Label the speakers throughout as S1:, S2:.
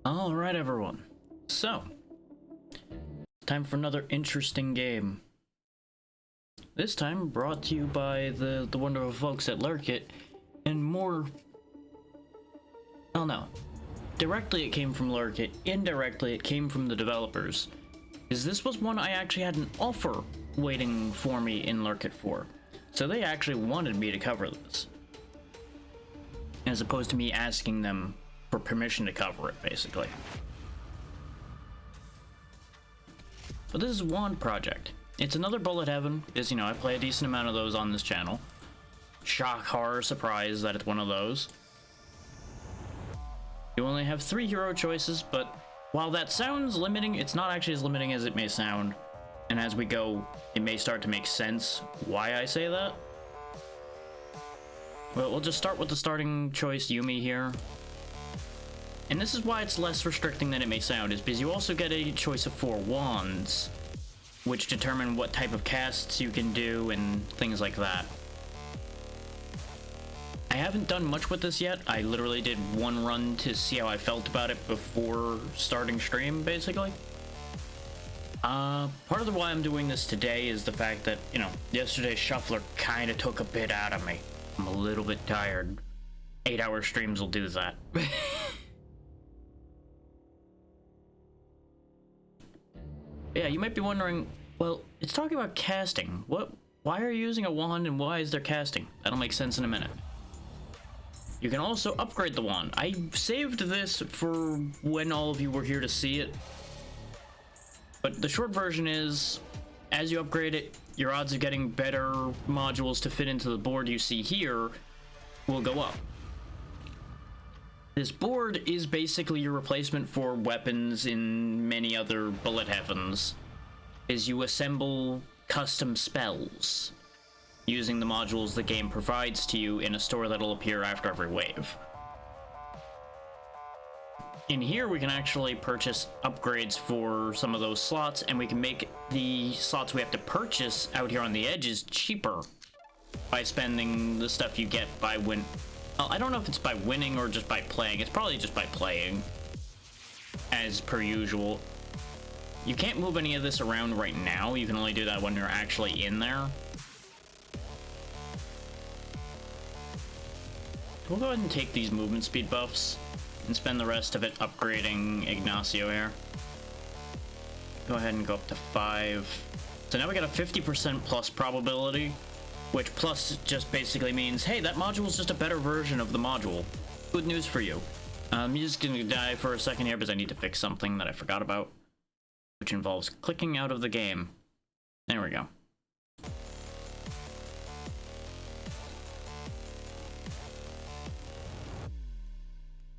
S1: Alright everyone, so, time for another interesting game. This time brought to you by the wonderful folks at Lurkit, and more... well, no. Directly it came from Lurkit, indirectly it came from the developers. Because this was one I actually had an offer waiting for me in Lurkit for. So they actually wanted me to cover this. As opposed to me asking them for permission to cover it, basically. But this is W.a.n.d project. It's another bullet heaven, because, you know, I play a decent amount of those on this channel. Shock, horror, surprise that it's one of those. You only have 3 hero choices, but while that sounds limiting, it's not actually as limiting as it may sound. And as we go, it may start to make sense why I say that. Well, we'll just start with the starting choice, Yumi here. And this is why it's less restricting than it may sound, is because you also get a choice of 4 wands, which determine what type of casts you can do and things like that. I haven't done much with this yet. I literally did one run to see how I felt about it before starting stream, basically. Part of the why I'm doing this today is the fact that, you know, yesterday's shuffler kind of took a bit out of me. I'm a little bit tired. 8-hour streams will do that. Yeah, you might be wondering, well, it's talking about casting. Why are you using a wand and why is there casting? That'll make sense in a minute. You can also upgrade the wand. I saved this for when all of you were here to see it. But the short version is, as you upgrade it, your odds of getting better modules to fit into the board you see here will go up. This board is basically your replacement for weapons in many other bullet heavens, as you assemble custom spells using the modules the game provides to you in a store that'll appear after every wave. In here we can actually purchase upgrades for some of those slots, and we can make the slots we have to purchase out here on the edges cheaper by spending the stuff you get by win. Well, I don't know if it's by winning or just by playing. It's probably just by playing, as per usual. You can't move any of this around right now. You can only do that when you're actually in there. We'll go ahead and take these movement speed buffs and spend the rest of it upgrading Ignacio here. Go ahead and go up to 5. So now we got a 50% plus probability, which plus just basically means, hey, that module is just a better version of the module. Good news for you. I'm just gonna die for a second here because I need to fix something that I forgot about, which involves clicking out of the game. There we go.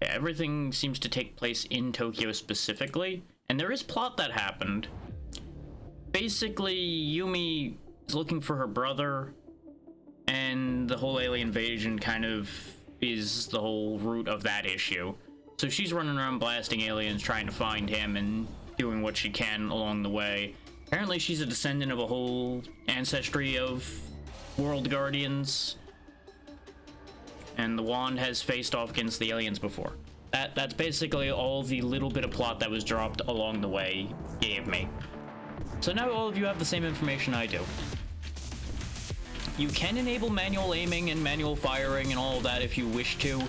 S1: Yeah, everything seems to take place in Tokyo specifically, and there is plot that happened. Basically, Yumi is looking for her brother, and the whole alien invasion kind of is the whole root of that issue. So she's running around blasting aliens, trying to find him, and doing what she can along the way. Apparently she's a descendant of a whole ancestry of world guardians, and the wand has faced off against the aliens before. That's basically all the little bit of plot that was dropped along the way gave me. So now all of you have the same information I do. You can enable manual aiming and manual firing and all of that if you wish to.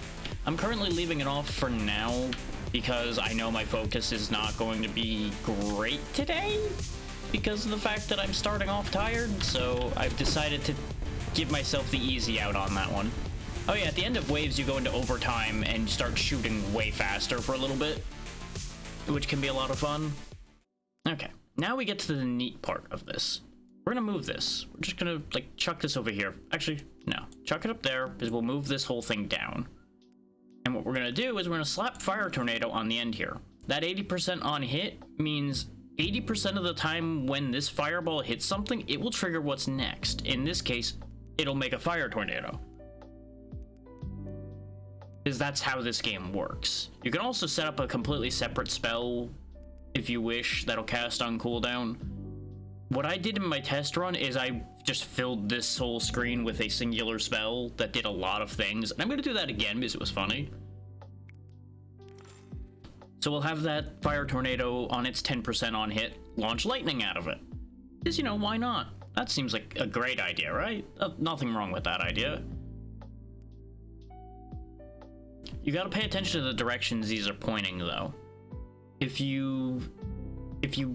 S1: I'm currently leaving it off for now because I know my focus is not going to be great today because of the fact that I'm starting off tired, so I've decided to give myself the easy out on that one. Oh yeah, at the end of waves you go into overtime and start shooting way faster for a little bit, which can be a lot of fun. Okay, now we get to the neat part of this. We're gonna move this. We're just gonna, like, chuck this over here. Actually, no. Chuck it up there, because we'll move this whole thing down. And what we're gonna do is we're gonna slap Fire Tornado on the end here. That 80% on hit means 80% of the time when this fireball hits something, it will trigger what's next. In this case, it'll make a Fire Tornado, because that's how this game works. You can also set up a completely separate spell if you wish that'll cast on cooldown. What I did in my test run is I just filled this whole screen with a singular spell that did a lot of things, and I'm gonna do that again because it was funny. So we'll have that fire tornado on its 10% on hit launch lightning out of it. Because, you know, why not? That seems like a great idea, right? Nothing wrong with that idea. You gotta pay attention to the directions these are pointing, though. If you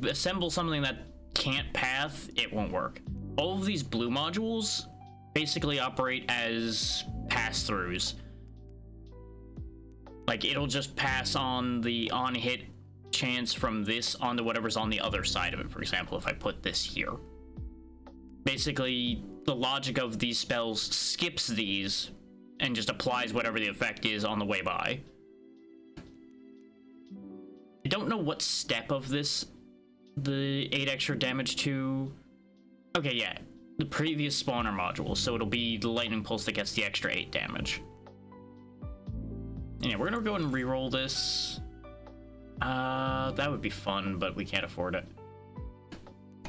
S1: assemble something that can't path, it won't work. All of these blue modules basically operate as pass-throughs. Like, it'll just pass on the on-hit chance from this onto whatever's on the other side of it. For example, if I put this here. Basically, the logic of these spells skips these and just applies whatever the effect is on the way by. I don't know what step of this the 8 extra damage to... Okay, yeah. The previous spawner module, so it'll be the lightning pulse that gets the extra 8 damage. Yeah, we're gonna go ahead and reroll this. That would be fun, but we can't afford it.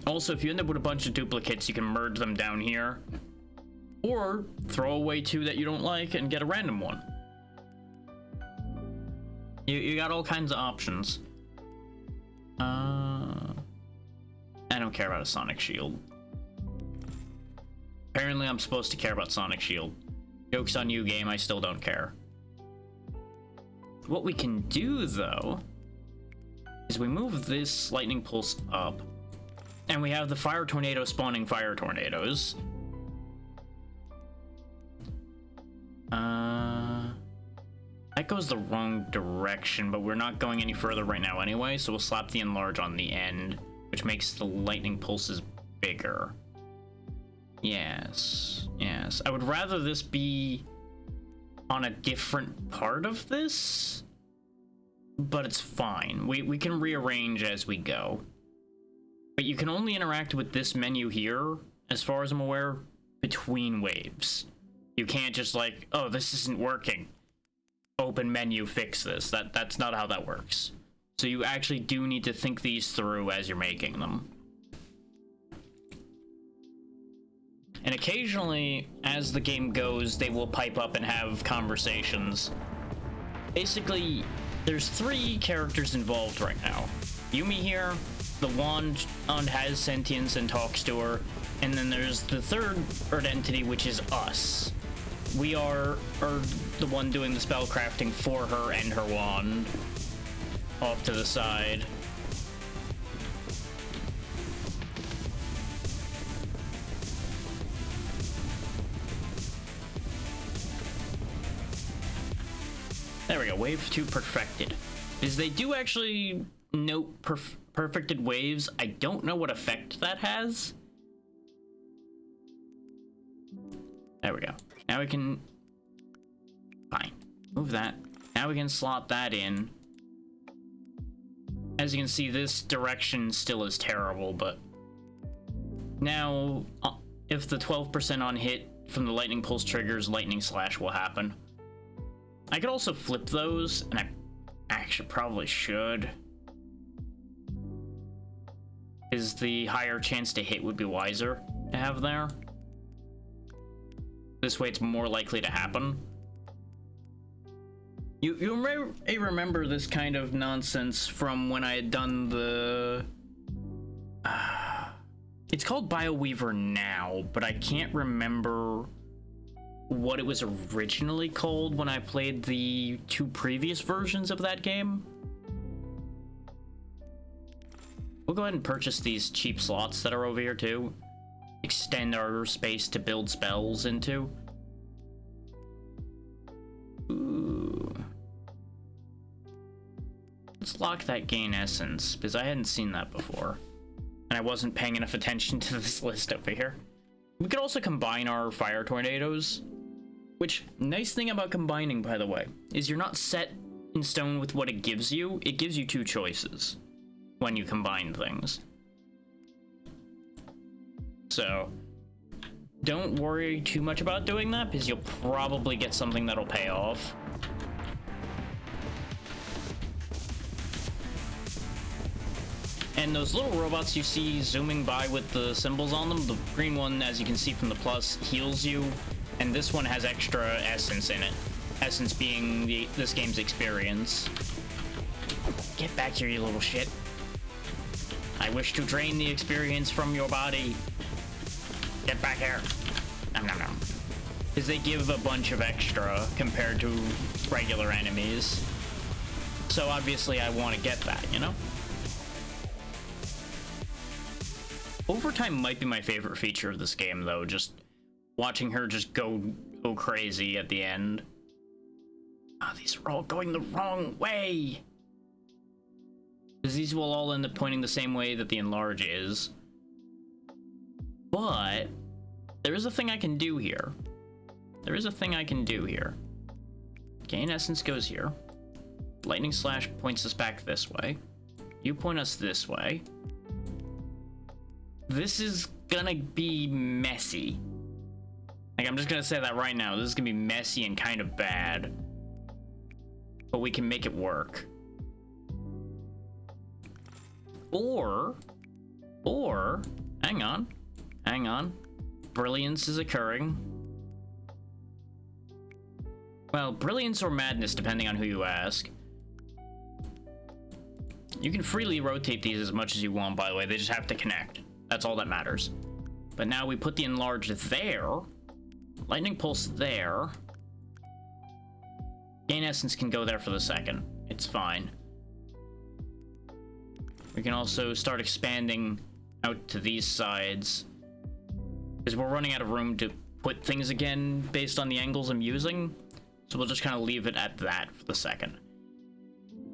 S1: Also, if you end up with a bunch of duplicates, you can merge them down here. Or throw away 2 that you don't like and get a random one. You got all kinds of options. I don't care about a Sonic Shield. Apparently I'm supposed to care about Sonic Shield. Joke's on you, game, I still don't care. What we can do, though, is we move this lightning pulse up, and we have the fire tornado spawning fire tornadoes. That goes the wrong direction, but we're not going any further right now anyway, so we'll slap the enlarge on the end, which makes the lightning pulses bigger. Yes, yes. I would rather this be on a different part of this, but it's fine. We can rearrange as we go. But you can only interact with this menu here, as far as I'm aware, between waves. You can't just like, oh, this isn't working. Open menu, fix this. That's not how that works. So you actually do need to think these through as you're making them. And occasionally, as the game goes, they will pipe up and have conversations. Basically, there's 3 characters involved right now. Yumi here, the wand has sentience and talks to her, and then there's the third entity, which is us. We are the one doing the spell crafting for her and her wand. Off to the side. There we go, wave 2 perfected. Is they do actually note perfected waves. I don't know what effect that has. There we go. Now we can... Fine. Move that. Now we can slot that in. As you can see, this direction still is terrible, but... Now, if the 12% on hit from the lightning pulse triggers, lightning slash will happen. I could also flip those, and I actually probably should. Is the higher chance to hit would be wiser to have there. This way it's more likely to happen. You may remember this kind of nonsense from when I had done the... It's called BioWeaver now, but I can't remember what it was originally called when I played the 2 previous versions of that game. We'll go ahead and purchase these cheap slots that are over here too. Extend our space to build spells into. Ooh. Let's lock that gain essence, because I hadn't seen that before. And I wasn't paying enough attention to this list over here. We could also combine our fire tornadoes. Which, nice thing about combining, by the way, is you're not set in stone with what it gives you. It gives you 2 choices when you combine things. So, don't worry too much about doing that, because you'll probably get something that'll pay off. And those little robots you see zooming by with the symbols on them, the green one, as you can see from the plus, heals you, and this one has extra essence in it. Essence being this game's experience. Get back here, you little shit. I wish to drain the experience from your body. Get back here. Nom nom nom. Because they give a bunch of extra compared to regular enemies. So obviously I want to get that, you know? Overtime might be my favorite feature of this game, though. Just watching her just go crazy at the end. Oh, these are all going the wrong way. Because these will all end up pointing the same way that the enlarge is. But there is a thing I can do here. There is a thing I can do here. Gain essence goes here. Lightning slash points us back this way. You point us this way. This is gonna be messy. Like, I'm just gonna say that right now. This is gonna be messy and kind of bad. But we can make it work. Or, hang on. Brilliance is occurring. Well, brilliance or madness, depending on who you ask. You can freely rotate these as much as you want, by the way. They just have to connect. That's all that matters. But now we put the enlarge there. Lightning pulse there. Gain essence can go there for the second. It's fine. We can also start expanding out to these sides. Because we're running out of room to put things again based on the angles I'm using. So we'll just kind of leave it at that for the second.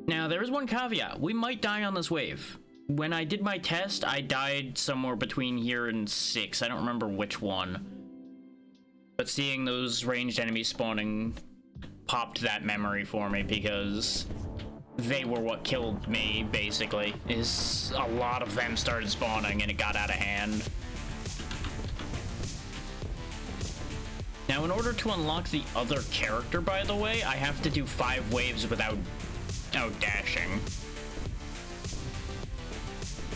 S1: Now, there is one caveat. We might die on this wave. When I did my test, I died somewhere between here and 6. I don't remember which one. But seeing those ranged enemies spawning popped that memory for me, because they were what killed me, basically. Is a lot of them started spawning and it got out of hand. Now, in order to unlock the other character, by the way, I have to do 5 waves without dashing.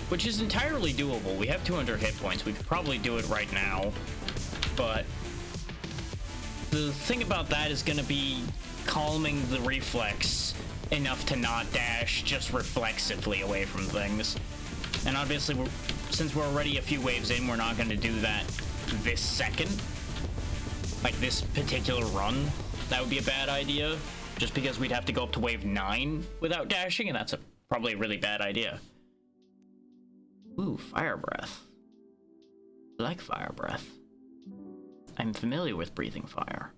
S1: Which is entirely doable. We have 200 hit points. We could probably do it right now. But the thing about that is going to be calming the reflex enough to not dash just reflexively away from things. And obviously, since we're already a few waves in, we're not going to do that this second. Like this particular run. That would be a bad idea. Just because we'd have to go up to wave 9 without dashing, and that's probably a really bad idea. Ooh, fire breath. I like fire breath. I'm familiar with breathing fire.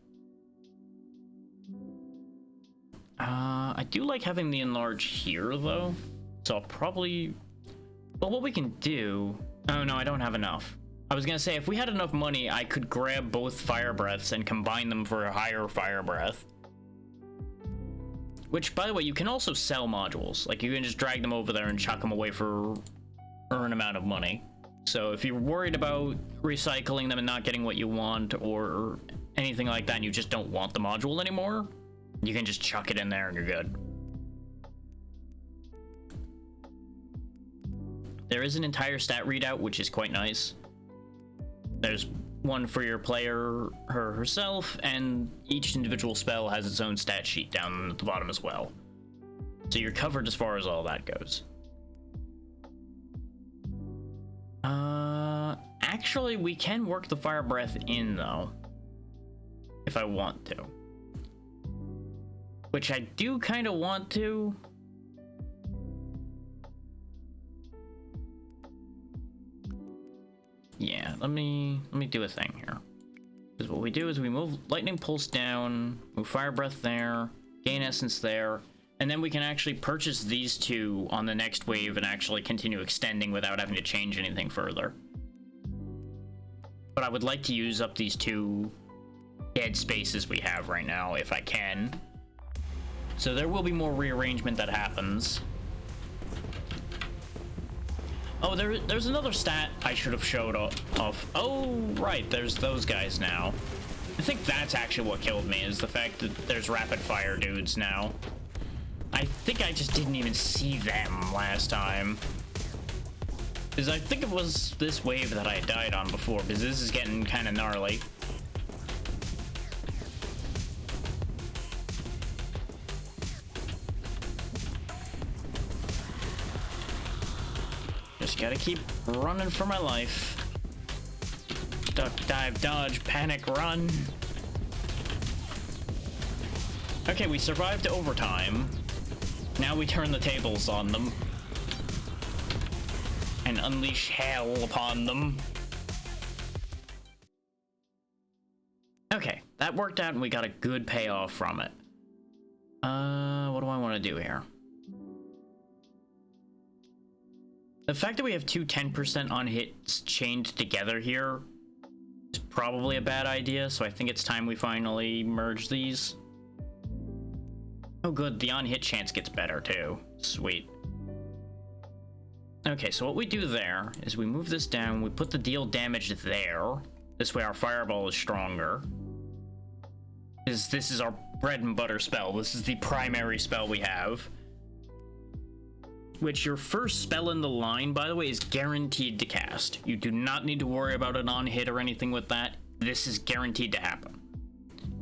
S1: I do like having the enlarge here, though. So I'll probably... Well, what we can do... Oh, no, I don't have enough. I was gonna say, if we had enough money, I could grab both fire breaths and combine them for a higher fire breath. Which, by the way, you can also sell modules. Like, you can just drag them over there and chuck them away for an amount of money. So if you're worried about recycling them and not getting what you want or anything like that, and you just don't want the module anymore, you can just chuck it in there and you're good. There is an entire stat readout, which is quite nice. There's one for your player herself, and each individual spell has its own stat sheet down at the bottom as well. So you're covered as far as all that goes. Actually, we can work the fire breath in, though. If I want to. Which I do kind of want to. Yeah, let me do a thing here. Because what we do is we move lightning pulse down, move fire breath there, gain essence there, and then we can actually purchase these two on the next wave and actually continue extending without having to change anything further. But I would like to use up these 2 dead spaces we have right now, if I can. So there will be more rearrangement that happens. Oh, there's another stat I should have showed off. Oh, right, there's those guys now. I think that's actually what killed me, is the fact that there's rapid fire dudes now. I think I just didn't even see them last time. Because I think it was this wave that I died on before, because this is getting kind of gnarly. Just gotta keep running for my life. Duck, dive, dodge, panic, run. Okay, we survived overtime. Now we turn the tables on them. And unleash hell upon them. Okay, that worked out and we got a good payoff from it. What do I want to do here? The fact that we have two 10% on hits chained together here is probably a bad idea, so I think it's time we finally merge these. Oh good, the on hit chance gets better too. Sweet. Okay, so what we do there is we move this down, we put the deal damage there. This way our fireball is stronger. This is our bread and butter spell. This is the primary spell we have. Which your first spell in the line, by the way, is guaranteed to cast. You do not need to worry about an on-hit or anything with that. This is guaranteed to happen.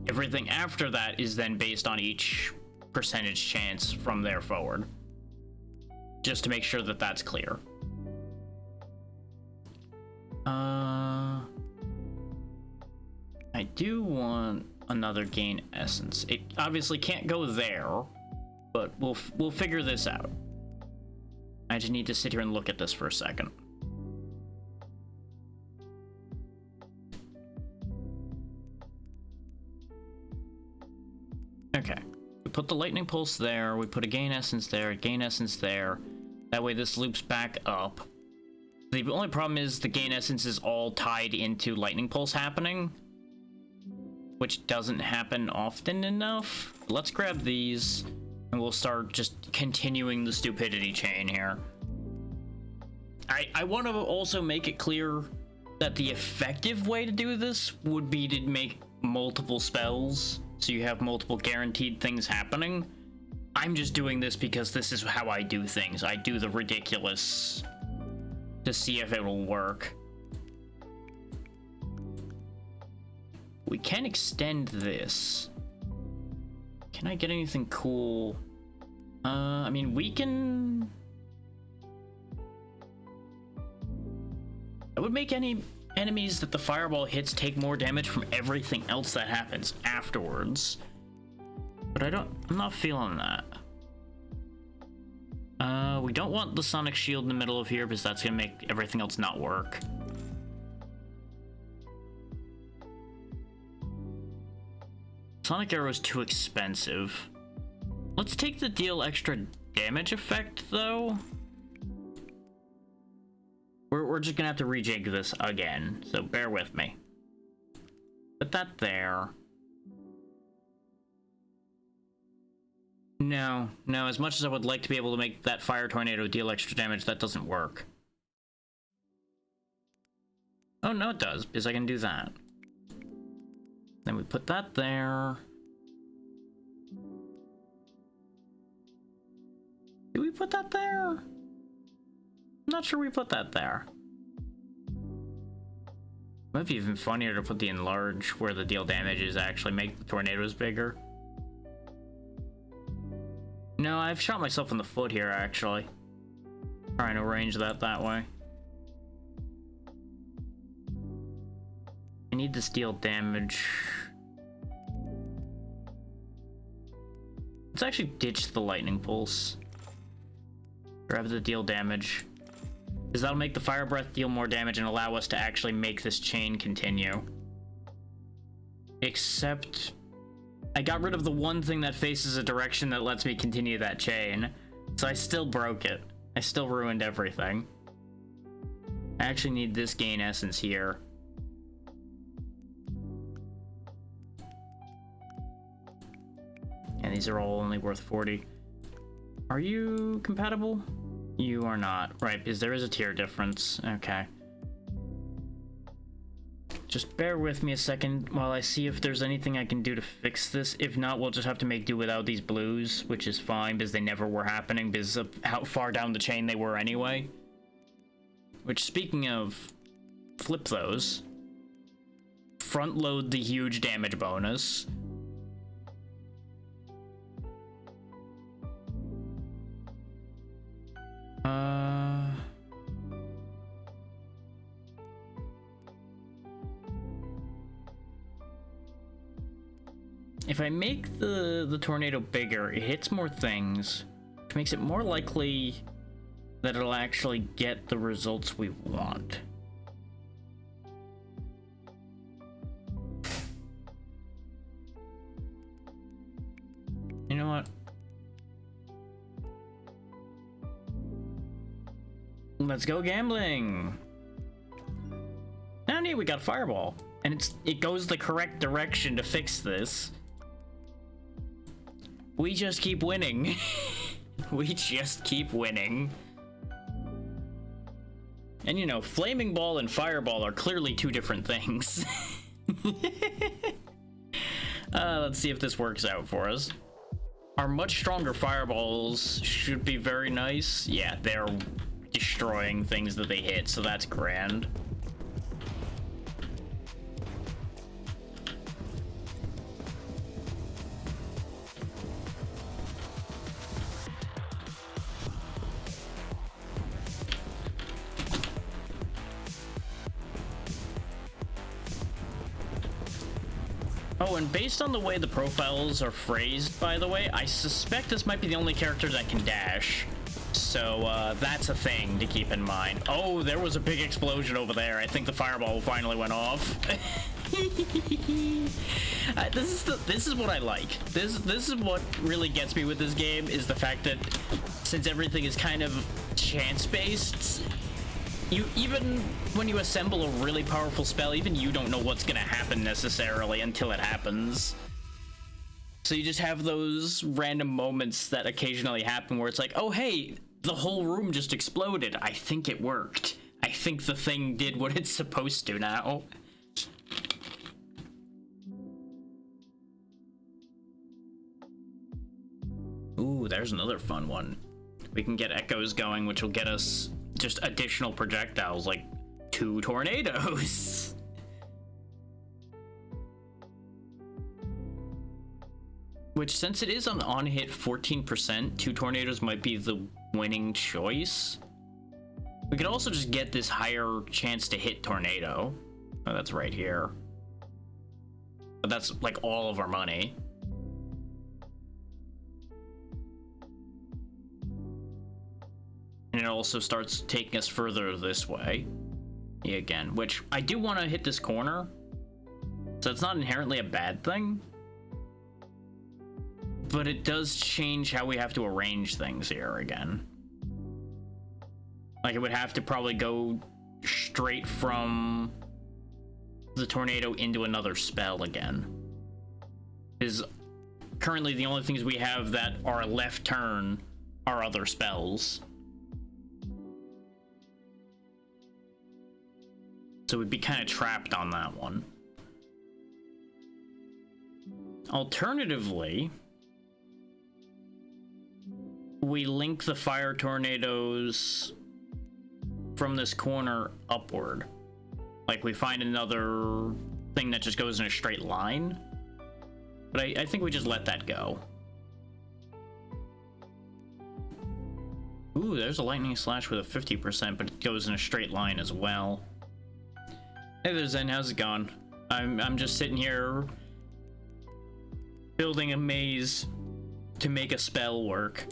S1: Everything after that is then based on each percentage chance from there forward. Just to make sure that that's clear. I do want another gain essence. It obviously can't go there, but we'll figure this out. I just need to sit here and look at this for a second. Okay. We put the lightning pulse there, we put a gain essence there, a gain essence there. That way this loops back up. The only problem is the gain essence is all tied into lightning pulse happening, which doesn't happen often enough. Let's grab these, and we'll start just continuing the stupidity chain here. I want to also make it clear that the effective way to do this would be to make multiple spells, so you have multiple guaranteed things happening. I'm just doing this because this is how I do things. I do the ridiculous to see if it will work. We can extend this. Can I get anything cool? I mean, we can... That would make any enemies that the fireball hits take more damage from everything else that happens afterwards. But I'm not feeling that. We don't want the sonic shield in the middle of here because that's gonna make everything else not work. Sonic arrow is too expensive. Let's take the deal extra damage effect though. We're just gonna have to rejig this again, so bear with me. Put that there. No, as much as I would like to be able to make that fire tornado deal extra damage, that doesn't work. Oh, no, it does, because I can do that. Then we put that there. Did we put that there? I'm not sure we put that there. Might be even funnier to put the enlarge where the deal damages actually make the tornadoes bigger. No, I've shot myself in the foot here, actually. Trying to arrange that way. I need this deal damage. Let's actually ditch the lightning pulse. Grab the deal damage. Because that'll make the fire breath deal more damage and allow us to actually make this chain continue. Except... I got rid of the one thing that faces a direction that lets me continue that chain. So I still broke it. I still ruined everything. I actually need this gain essence here. And these are all only worth 40. Are you compatible? You are not. Right, because there is a tier difference. Okay. Just bear with me a second while I see if there's anything I can do to fix this. If not, we'll just have to make do without these blues, which is fine because they never were happening because of how far down the chain they were anyway. Which, speaking of, flip those. Front load the huge damage bonus. if I make the tornado bigger, it hits more things, which makes it more likely that it'll actually get the results we want. You know what? Let's go gambling. Oh, neat, we got a fireball. And it goes the correct direction to fix this. We just keep winning. We just keep winning. And you know, flaming ball and fireball are clearly two different things. Let's see if this works out for us. Our much stronger fireballs should be very nice. Yeah, they're destroying things that they hit, so that's grand. Oh, and based on the way the profiles are phrased, by the way, I suspect this might be the only character that can dash. So, that's a thing to keep in mind. Oh, there was a big explosion over there. I think the fireball finally went off. This is what I like. This is what really gets me with this game, is the fact that since everything is kind of chance-based, even when you assemble a really powerful spell, even you don't know what's gonna happen necessarily until it happens. So you just have those random moments that occasionally happen where it's like, oh hey, the whole room just exploded. I think it worked. I think the thing did what it's supposed to now. Ooh, there's another fun one. We can get echoes going, which will get us just additional projectiles, like 2 tornadoes. Which, since it is on hit 14%, 2 tornadoes might be the winning choice. We could also just get this higher chance to hit tornado. Oh, that's right here. But that's like all of our money. And it also starts taking us further this way. Yeah, again, which I do want to hit this corner. So it's not inherently a bad thing. But it does change how we have to arrange things here again. Like, it would have to probably go straight from the tornado into another spell again. Because currently the only things we have that are a left turn are other spells. So we'd be kind of trapped on that one. Alternatively, we link the fire tornadoes from this corner upward. Like, we find another thing that just goes in a straight line. But I think we just let that go. Ooh, there's a lightning slash with a 50%, but it goes in a straight line as well. Hey there, Zen, how's it going? I'm just sitting here building a maze to make a spell work.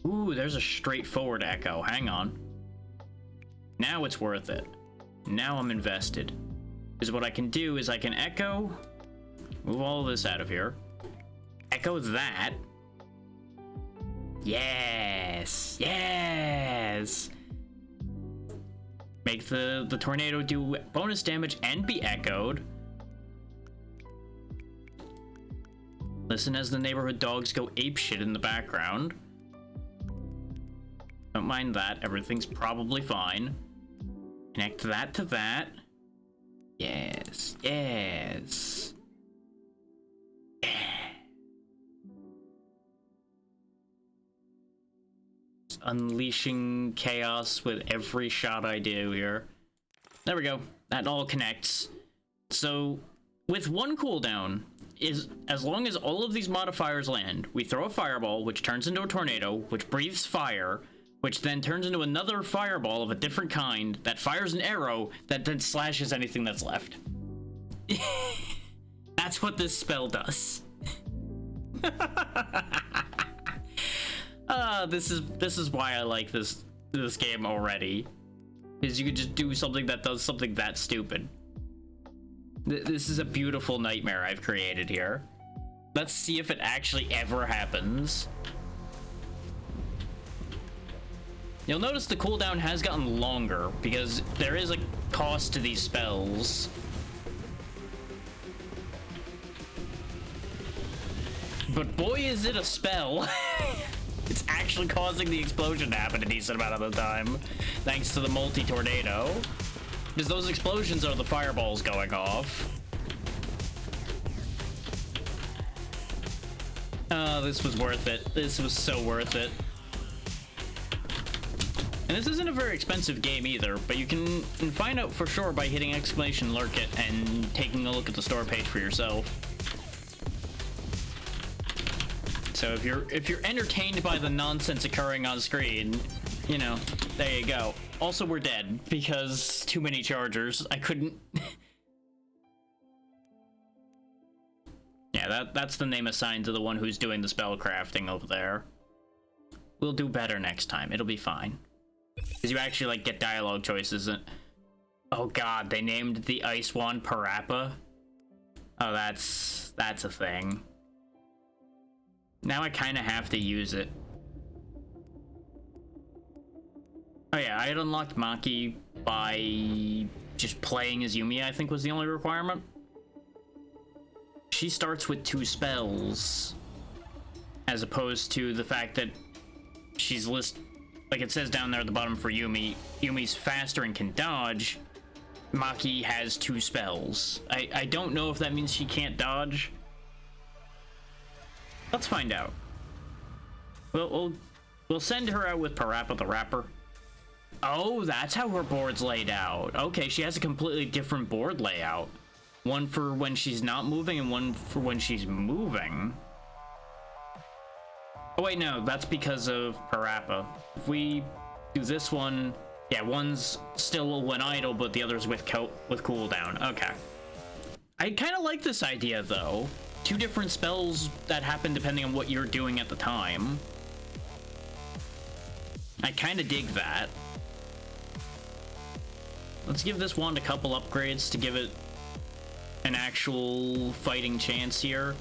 S1: Ooh, there's a straightforward echo. Hang on. Now it's worth it. Now I'm invested. Because what I can do is I can echo, move all of this out of here, echo that. Yes, yes. Make the tornado do bonus damage and be echoed. Listen as the neighborhood dogs go apeshit in the background. Don't mind that, everything's probably fine. Connect that to that. Yes, yes. Yeah. Just unleashing chaos with every shot I do here. There we go, that all connects. So, with one cooldown, as long as all of these modifiers land, we throw a fireball, which turns into a tornado, which breathes fire, which then turns into another fireball of a different kind that fires an arrow that then slashes anything that's left. That's what this spell does. This is why I like this game already. Is you could just do something that does something that stupid. This is a beautiful nightmare I've created here. Let's see if it actually ever happens. You'll notice the cooldown has gotten longer because there is a cost to these spells. But boy, is it a spell. It's actually causing the explosion to happen a decent amount of the time, thanks to the multi-tornado. Because those explosions are the fireballs going off. Oh, this was worth it. This was so worth it. And this isn't a very expensive game either, but you can find out for sure by hitting exclamation Lurkit and taking a look at the store page for yourself. So if you're entertained by the nonsense occurring on screen, you know, there you go. Also, we're dead because too many chargers. I couldn't. Yeah, that's the name assigned to the one who's doing the spell crafting over there. We'll do better next time. It'll be fine. Because you actually like get dialogue choices. And oh god, they named the ice wand Parappa. Oh, that's a thing. Now I kind of have to use it. Oh yeah, I had unlocked Maki by just playing as Yumi, I think was the only requirement. She starts with 2 spells, as opposed to the fact that she's like it says down there at the bottom for Yumi, Yumi's faster and can dodge. Maki has 2 spells. I don't know if that means she can't dodge. Let's find out. We'll send her out with Parappa the Rapper. Oh, that's how her board's laid out. Okay, she has a completely different board layout. One for when she's not moving and one for when she's moving. Oh wait, no, that's because of Parappa. If we do this one, yeah, one's still when idle, but the other's with cooldown. Okay. I kind of like this idea though. 2 different spells that happen depending on what you're doing at the time. I kind of dig that. Let's give this wand a couple upgrades to give it an actual fighting chance here.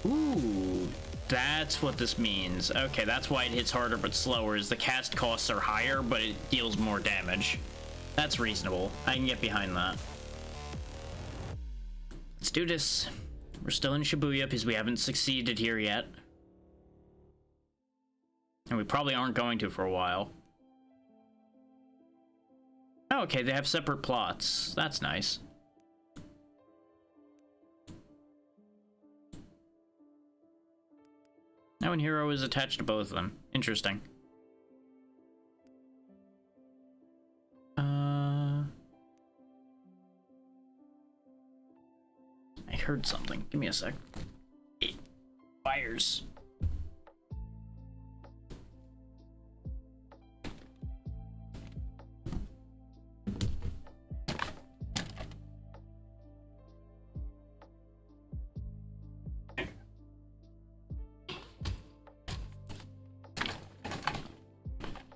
S1: Ooh, that's what this means. Okay, that's why it hits harder but slower, is the cast costs are higher, but it deals more damage. That's reasonable. I can get behind that. Let's do this. We're still in Shibuya because we haven't succeeded here yet. And we probably aren't going to for a while. Oh, okay, they have separate plots. That's nice. Now one hero is attached to both of them. Interesting. I heard something. Give me a sec. Fires.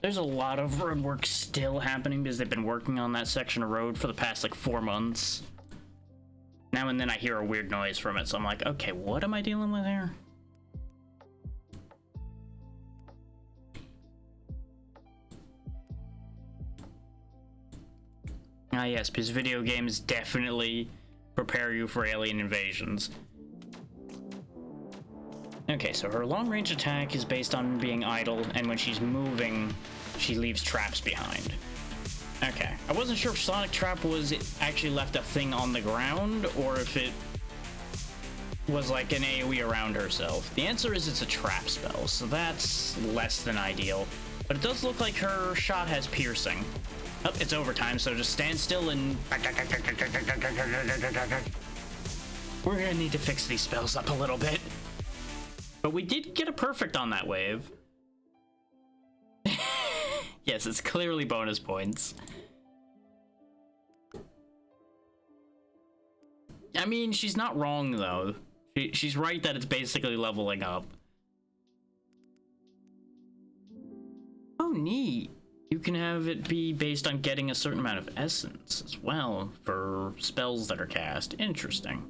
S1: There's a lot of road work still happening because they've been working on that section of road for the past like 4 months. Now and then I hear a weird noise from it, so I'm like, okay, what am I dealing with here? Ah yes, because video games definitely prepare you for alien invasions. Okay, so her long-range attack is based on being idle, and when she's moving, she leaves traps behind. Okay, I wasn't sure if Sonic Trap was actually left a thing on the ground, or if it was like an AoE around herself. The answer is it's a trap spell, so that's less than ideal. But it does look like her shot has piercing. Oh, it's overtime, so just stand still and... We're gonna need to fix these spells up a little bit. But we did get a perfect on that wave. Yes, it's clearly bonus points. I mean, she's not wrong, though. She's right that it's basically leveling up. Oh, neat. You can have it be based on getting a certain amount of essence as well for spells that are cast. Interesting.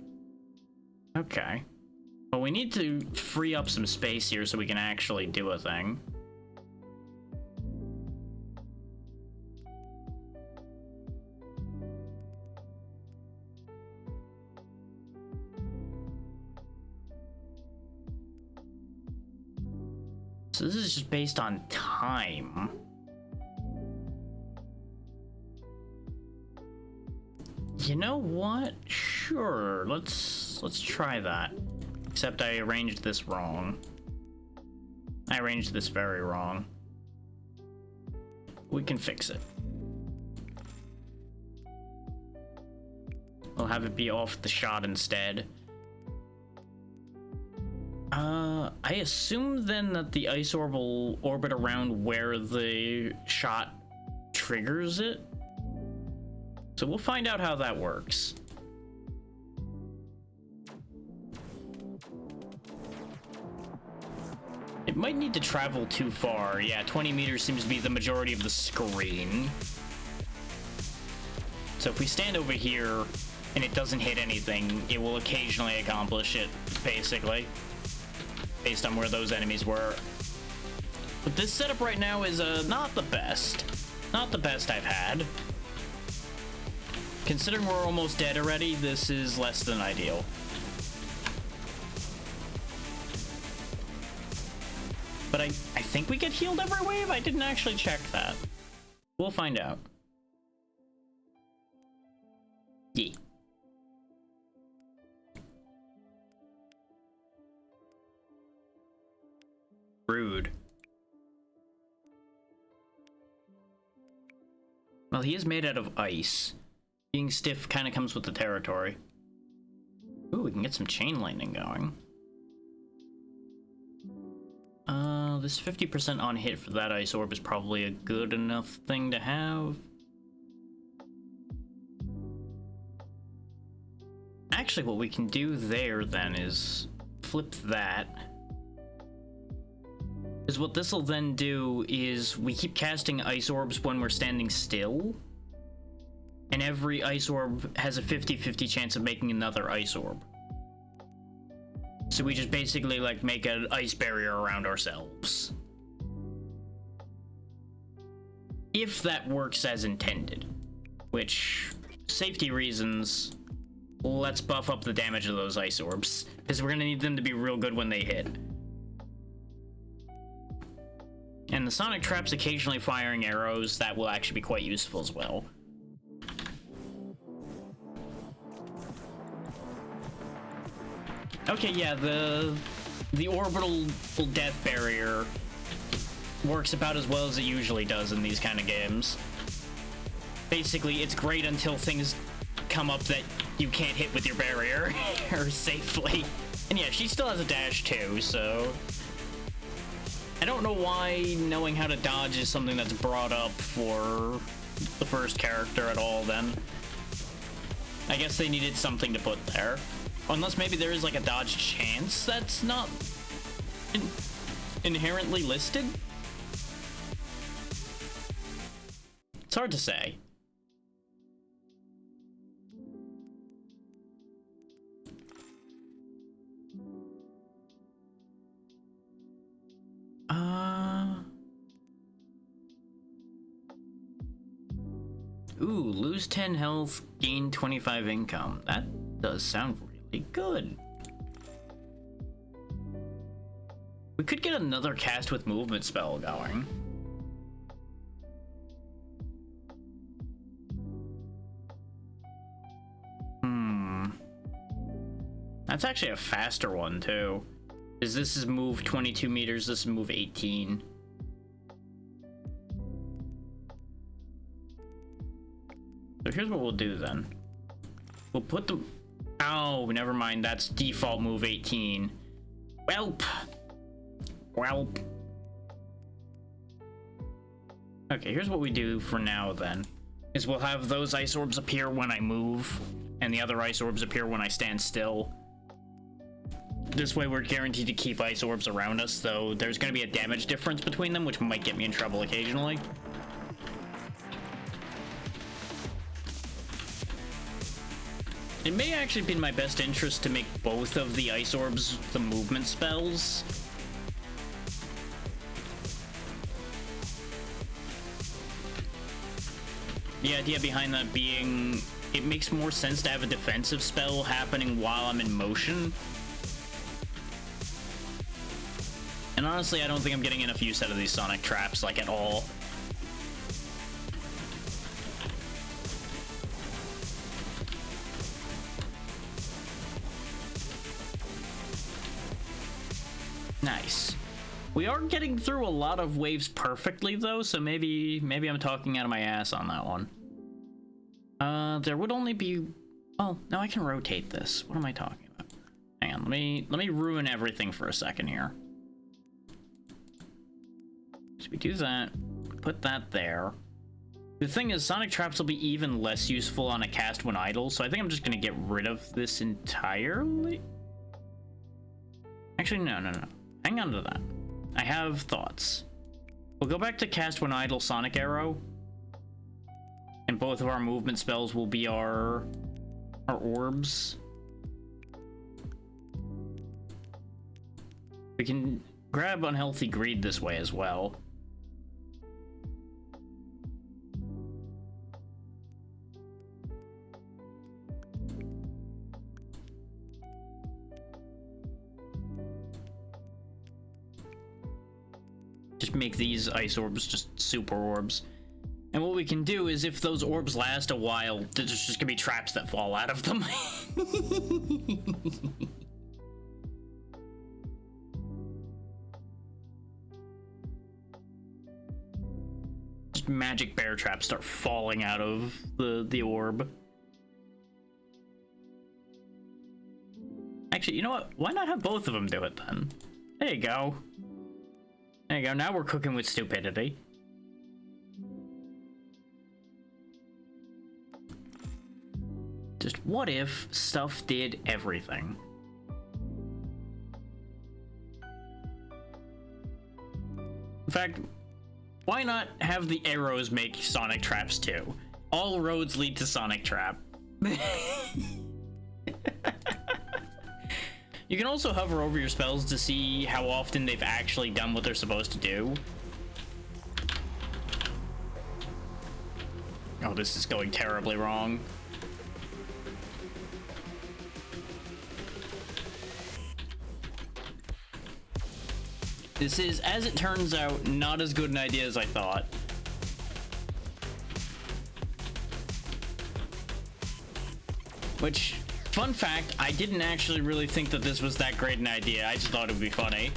S1: Okay. Well, we need to free up some space here so we can actually do a thing. So this is just based on time. You know what? Sure, let's try that. Except I arranged this wrong. I arranged this very wrong. We can fix it. We'll have it be off the shot instead. I assume then that the ice orb will orbit around where the shot triggers it. So we'll find out how that works. It might need to travel too far. Yeah, 20 meters seems to be the majority of the screen. So if we stand over here and it doesn't hit anything, it will occasionally accomplish it, basically. Based on where those enemies were. But this setup right now is not the best. Not the best I've had. Considering we're almost dead already, this is less than ideal. But I think we get healed every wave? I didn't actually check that. We'll find out. Yeah. Rude. Well, he is made out of ice. Being stiff kind of comes with the territory. Ooh, we can get some chain lightning going. This 50% on hit for that ice orb is probably a good enough thing to have. Actually, what we can do there then is flip that. Because what this will then do is we keep casting ice orbs when we're standing still. And every ice orb has a 50-50 chance of making another ice orb. So we just basically like make an ice barrier around ourselves. If that works as intended. Which, safety reasons, let's buff up the damage of those ice orbs. Because we're gonna need them to be real good when they hit. And the sonic traps occasionally firing arrows, that will actually be quite useful as well. Okay, yeah, the orbital death barrier works about as well as it usually does in these kind of games. Basically, it's great until things come up that you can't hit with your barrier or safely. And yeah, she still has a dash too, so I don't know why knowing how to dodge is something that's brought up for the first character at all then. I guess they needed something to put there. Unless maybe there is like a dodge chance that's not inherently listed? It's hard to say. Ooh, lose 10 health, gain 25 income. That does sound really good. We could get another cast with movement spell going. That's actually a faster one too. Because this is move 22 meters, this is move 18. So here's what we'll do then. We'll put the... Oh, never mind. That's default move 18. Welp. Welp. Okay, here's what we do for now then. Is we'll have those ice orbs appear when I move. and the other ice orbs appear when I stand still. This way we're guaranteed to keep ice orbs around us, though there's going to be a damage difference between them, which might get me in trouble occasionally. It may actually be in my best interest to make both of the ice orbs the movement spells. The idea behind that being, it makes more sense to have a defensive spell happening while I'm in motion. And honestly, I don't think I'm getting enough use out of these sonic traps, like, at all. Nice. We are getting through a lot of waves perfectly, though, so maybe I'm talking out of my ass on that one. There would only be... Oh, no, I can rotate this. What am I talking about? Hang on, let me ruin everything for a second here. So we do that, put that there. The thing is, sonic traps will be even less useful on a cast when idle, so I think I'm just gonna get rid of this entirely. Actually, no. Hang on to that. I have thoughts. We'll go back to cast when idle Sonic Arrow. And both of our movement spells will be our orbs. We can grab Unhealthy Greed this way as well. Just make these ice orbs just super orbs. And what we can do is, if those orbs last a while, there's just gonna be traps that fall out of them. Just magic bear traps start falling out of the orb. Actually, you know what? Why not have both of them do it then? There you go. There you go, now we're cooking with stupidity. Just what if stuff did everything? In fact, why not have the arrows make sonic traps too? All roads lead to Sonic Trap. You can also hover over your spells to see how often they've actually done what they're supposed to do. Oh, this is going terribly wrong. This is, as it turns out, not as good an idea as I thought. Which, fun fact, I didn't actually really think that this was that great an idea. I just thought it would be funny.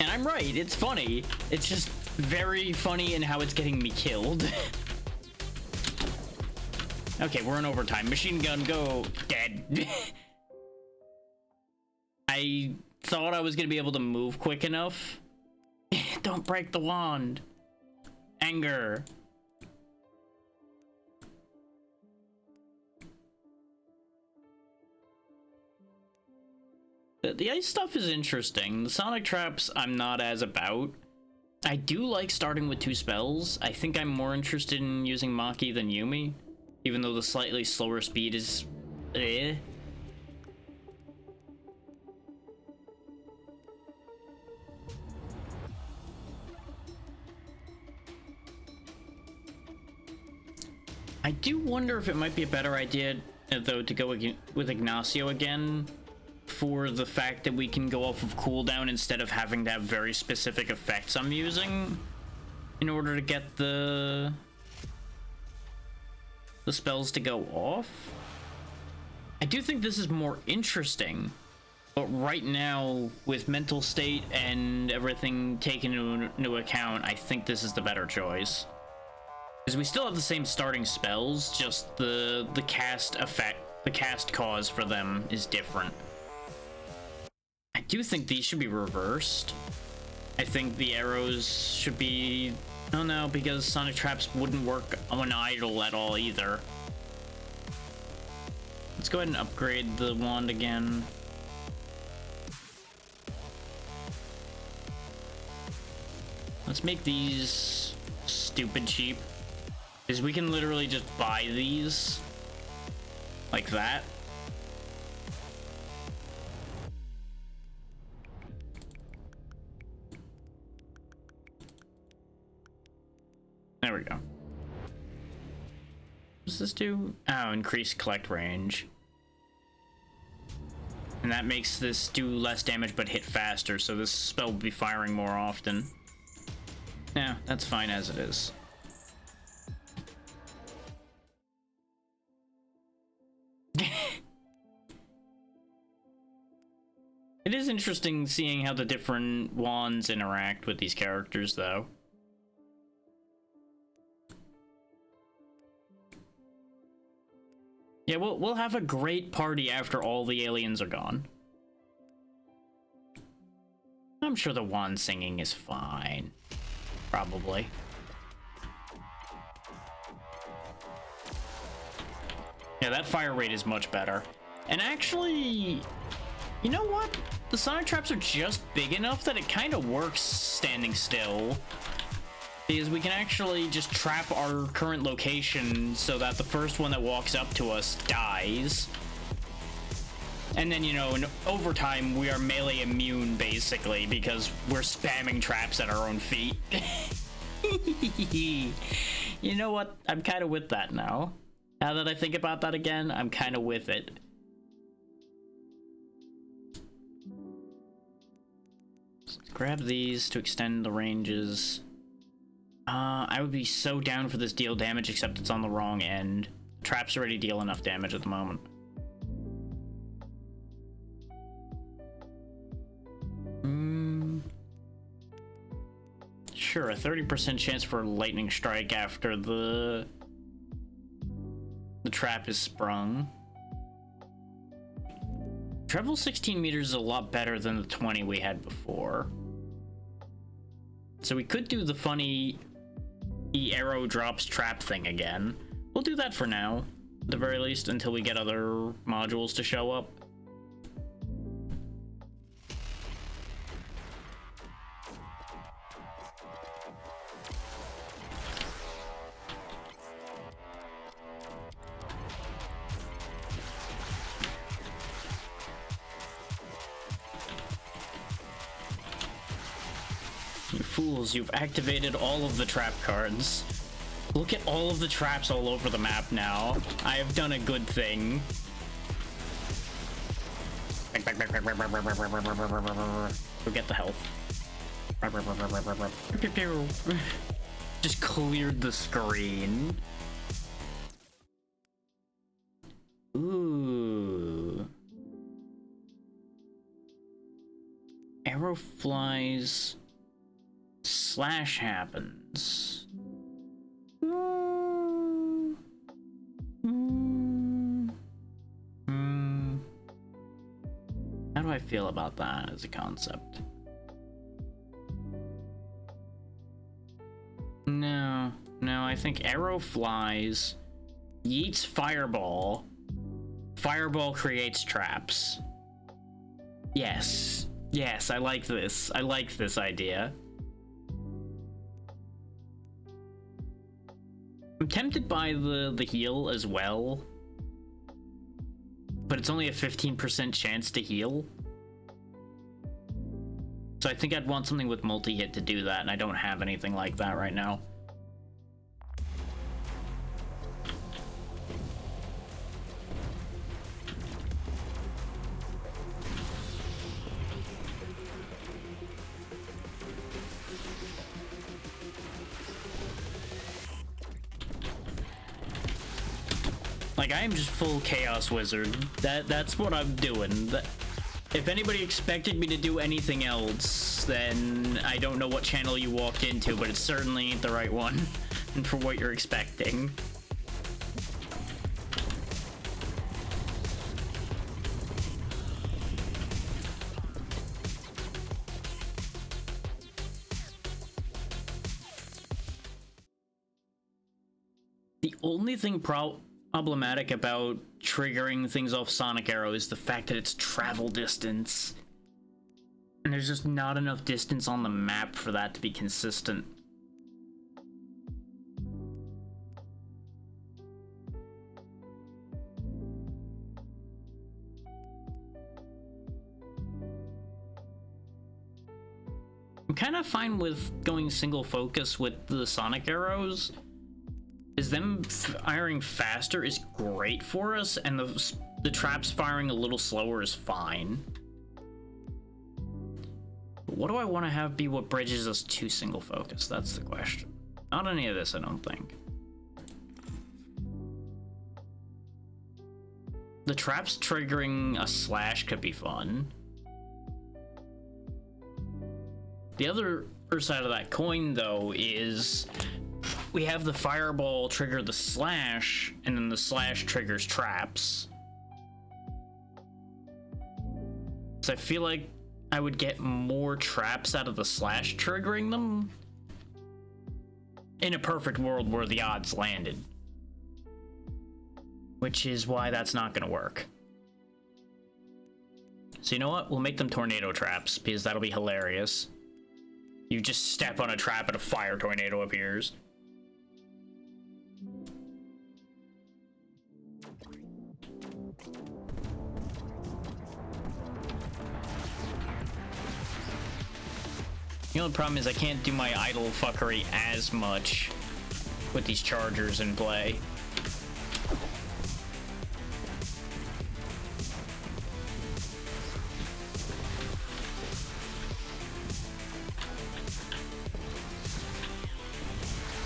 S1: And I'm right, it's funny. It's just very funny in how it's getting me killed. Okay, we're in overtime. Machine gun, go. Dead. I thought I was gonna be able to move quick enough. Don't break the wand. Anger. The ice stuff is interesting. The sonic traps I'm not as about. I do like starting with 2 spells. I think I'm more interested in using Maki than Yumi, even though the slightly slower speed is eh. I do wonder if it might be a better idea, though, to go with Ignacio again, for the fact that we can go off of cooldown instead of having to have very specific effects I'm using in order to get the spells to go off. I do think this is more interesting, but right now, with mental state and everything taken into account, I think this is the better choice. Because we still have the same starting spells, just the cast effect, the cast cause for them is different. I do think these should be reversed. I think the arrows should be Oh no, because sonic traps wouldn't work on idle at all either. Let's go ahead and upgrade the wand again. Let's make these stupid cheap. Because we can literally just buy these. Like that. There we go. What does this do? Oh, increase collect range. And that makes this do less damage but hit faster, so this spell will be firing more often. Yeah, that's fine as it is. It is interesting seeing how the different wands interact with these characters, though. Yeah, we'll have a great party after all the aliens are gone. I'm sure the wand singing is fine. Probably. Yeah, that fire rate is much better. And actually, you know what? The sonic traps are just big enough that it kind of works standing still. Because we can actually just trap our current location so that the first one that walks up to us dies. And then, you know, in overtime, we are melee immune, basically, because we're spamming traps at our own feet. You know what? I'm kind of with that now. Now that I think about that again, I'm kind of with it. Let's grab these to extend the ranges. I would be so down for this deal damage, except it's on the wrong end. Traps already deal enough damage at the moment. Sure, a 30% chance for a lightning strike after the trap is sprung. Travel 16 meters is a lot better than the 20 we had before. So we could do the funny arrow drops trap thing again. We'll do that for now, at the very least, until we get other modules to show up. You fools, you've activated all of the trap cards. Look at all of the traps all over the map now. I have done a good thing. Go get the health. Just cleared the screen. Ooh. Arrow flies. Slash happens. How do I feel about that as a concept? No, I think arrow flies, yeets fireball, fireball creates traps. Yes, I like this. I like this idea. I'm tempted by the heal as well, but it's only a 15% chance to heal. So I think I'd want something with multi-hit to do that, and I don't have anything like that right now. Like, I am just full Chaos Wizard. That's what I'm doing. If anybody expected me to do anything else, then I don't know what channel you walked into, but it certainly ain't the right one and for what you're expecting. The only thing problematic about triggering things off Sonic Arrow is the fact that it's travel distance. And there's just not enough distance on the map for that to be consistent. I'm kind of fine with going single focus with the Sonic Arrows. Is them firing faster is great for us, and the traps firing a little slower is fine. But what do I want to have be what bridges us to single focus? That's the question. Not any of this, I don't think. The traps triggering a slash could be fun. The other side of that coin, though, is we have the fireball trigger the slash, and then the slash triggers traps. So I feel like I would get more traps out of the slash triggering them in a perfect world where the odds landed. Which is why that's not going to work. So you know what? We'll make them tornado traps, because that'll be hilarious. You just step on a trap and a fire tornado appears. The only problem is I can't do my idle fuckery as much with these chargers in play.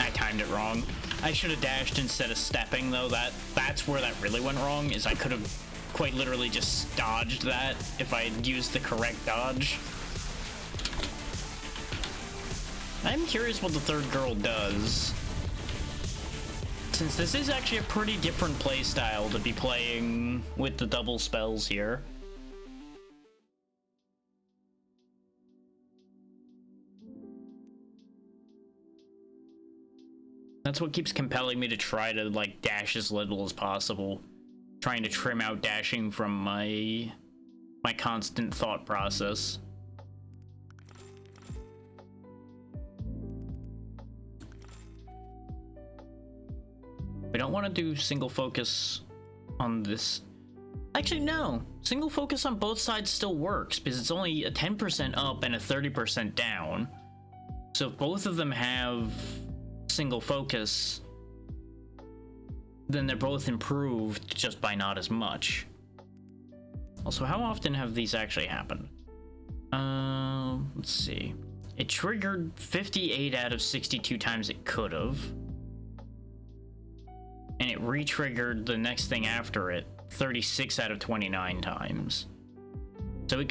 S1: I timed it wrong. I should have dashed instead of stepping, though. That's where that really went wrong, is I could have quite literally just dodged that if I had used the correct dodge. I'm curious what the third girl does, since this is actually a pretty different playstyle to be playing with the double spells here. That's what keeps compelling me to try to, like, dash as little as possible. Trying to trim out dashing from my constant thought process. We don't want to do single focus on this. Actually, no. Single focus on both sides still works, because it's only a 10% up and a 30% down. So if both of them have single focus, then they're both improved, just by not as much. Also, how often have these actually happened? Let's see. It triggered 58 out of 62 times it could have. And it re-triggered the next thing after it 36 out of 29 times. So it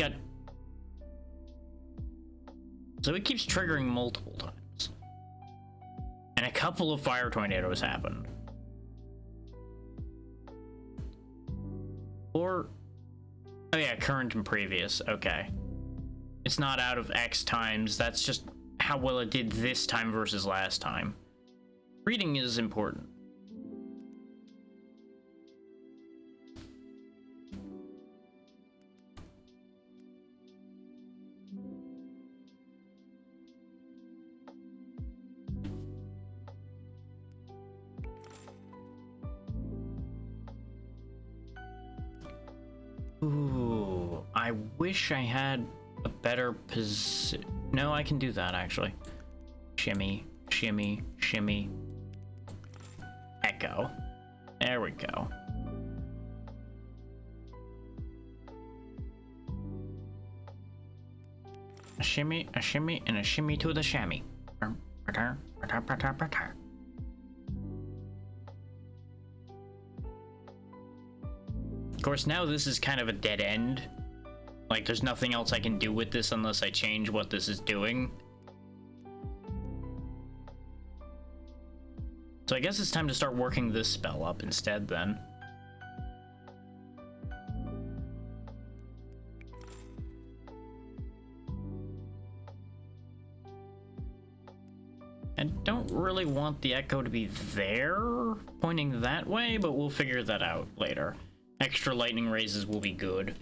S1: keeps triggering multiple times. And a couple of fire tornadoes happened. Or, oh yeah, current and previous, okay. It's not out of X times, that's just how well it did this time versus last time. Reading is important. Ooh, I wish I had a better position. No, I can do that, actually. Shimmy, shimmy, shimmy. Echo. There we go. A shimmy, and a shimmy to the shammy. Of course, now this is kind of a dead end. Like, there's nothing else I can do with this unless I change what this is doing. So I guess it's time to start working this spell up instead, then. don't really want the echo to be there, pointing that way, but we'll figure that out later. Extra lightning raises will be good.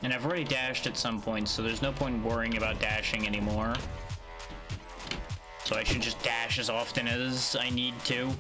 S1: And I've already dashed at some point, so there's no point worrying about dashing anymore. So I should just dash as often as I need to.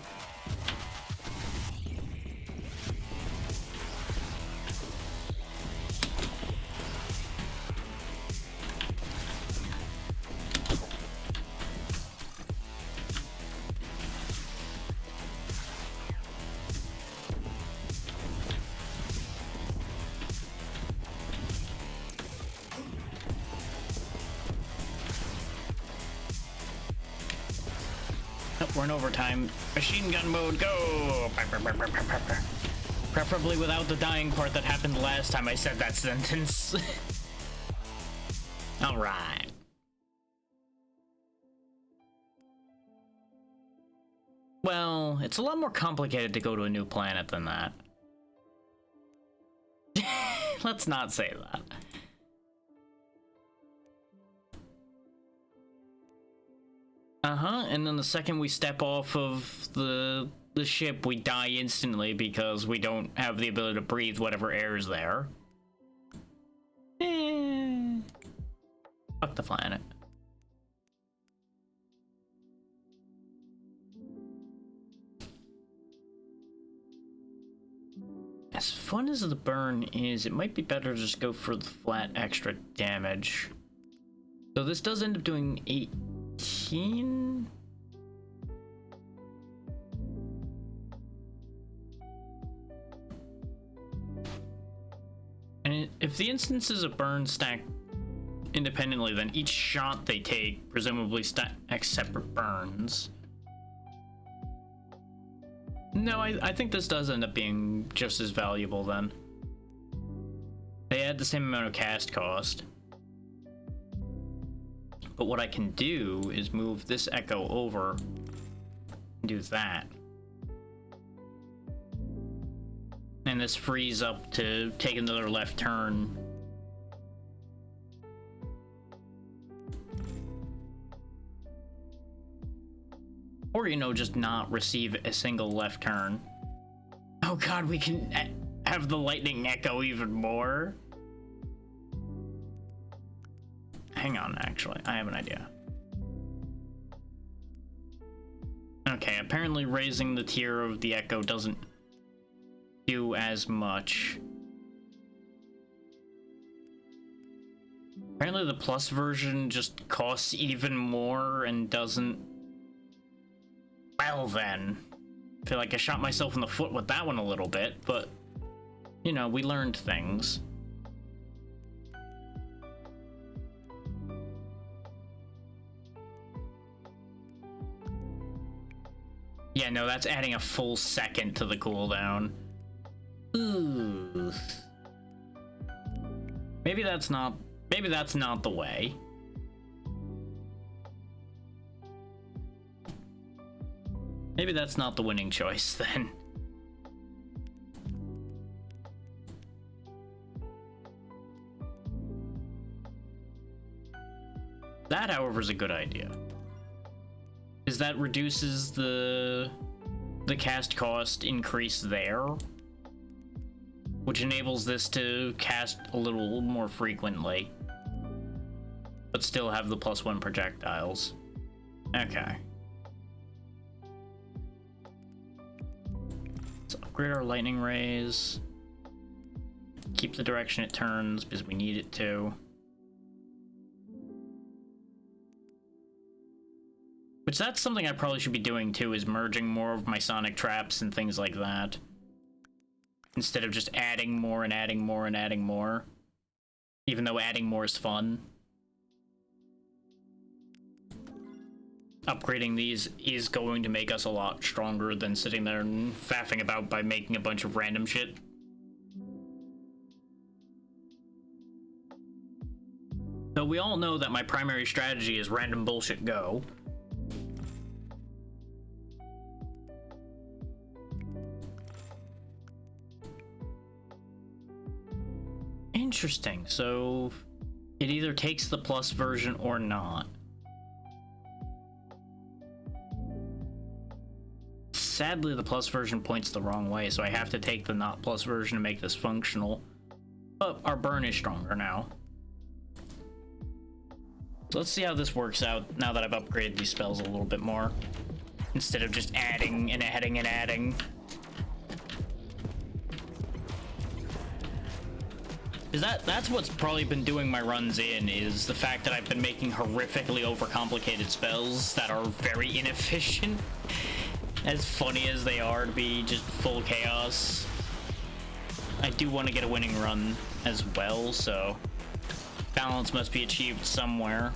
S1: We're in overtime. Machine gun mode, go! Preferably without the dying part that happened last time I said that sentence. Alright. Well, it's a lot more complicated to go to a new planet than that. Let's not say that. And then the second we step off of the ship, we die instantly because we don't have the ability to breathe whatever air is there. Fuck the planet. As fun as the burn is, it might be better to just go for the flat extra damage. So this does end up doing 18? And if the instances of burn stack independently, then each shot they take presumably stacks separate burns. No, I think this does end up being just as valuable then. They add the same amount of cast cost. But what I can do is move this echo over and do that. And this frees up to take another left turn. Or, you know, just not receive a single left turn. Oh god, we can have the lightning echo even more. Hang on, actually, I have an idea. Okay, apparently raising the tier of the echo doesn't do as much. Apparently the plus version just costs even more and doesn't... Well then. I feel like I shot myself in the foot with that one a little bit, but... You know, we learned things. Yeah, no, that's adding a full second to the cooldown. Ooh. Maybe that's not the way. Maybe that's not the winning choice then. That, however, is a good idea. Is that reduces the cast cost increase there, which enables this to cast a little more frequently, but still have the +1 projectiles. Okay. Let's upgrade our lightning rays. Keep the direction it turns because we need it to. Which that's something I probably should be doing too, is merging more of my sonic traps and things like that. Instead of just adding more and adding more and adding more. Even though adding more is fun. Upgrading these is going to make us a lot stronger than sitting there and faffing about by making a bunch of random shit. Though we all know that my primary strategy is random bullshit go. Interesting. So it either takes the plus version or not. Sadly, the plus version points the wrong way, so I have to take the not plus version to make this functional. But our burn is stronger now. So let's see how this works out now that I've upgraded these spells a little bit more, instead of just adding and adding and adding. Because that's what's probably been doing my runs in, is the fact that I've been making horrifically overcomplicated spells that are very inefficient. As funny as they are to be just full chaos. I do want to get a winning run as well, so balance must be achieved somewhere.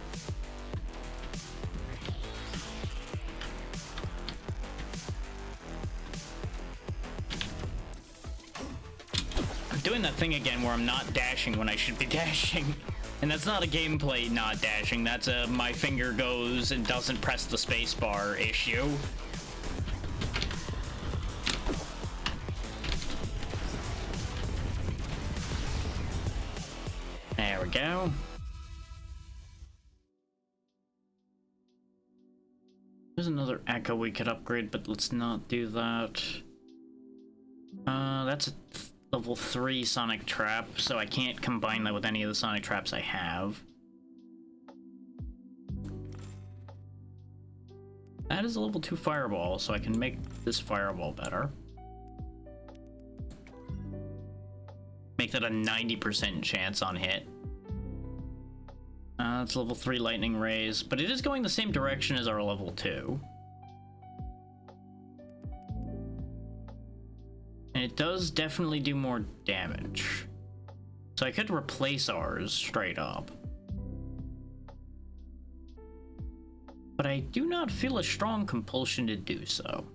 S1: Doing that thing again where I'm not dashing when I should be dashing. And that's not a gameplay not dashing, that's a my finger goes and doesn't press the spacebar issue. There we go. There's another echo we could upgrade, but let's not do that. That's a level 3 sonic trap, so I can't combine that with any of the sonic traps I have. That is a level 2 fireball, so I can make this fireball better. Make that a 90% chance on hit. It's level 3 lightning rays, but it is going the same direction as our level 2. And it does definitely do more damage. So I could replace ours straight up. But I do not feel a strong compulsion to do so,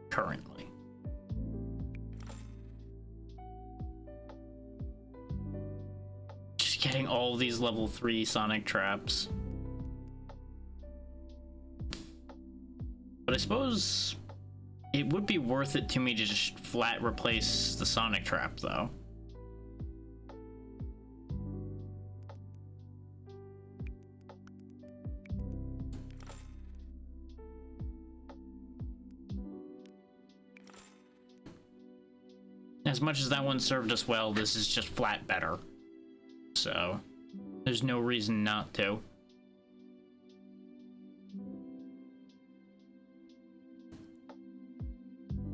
S1: currently. Just getting all these level 3 sonic traps. But I suppose it would be worth it to me to just flat replace the sonic trap, though. As much as that one served us well, this is just flat better. So, there's no reason not to.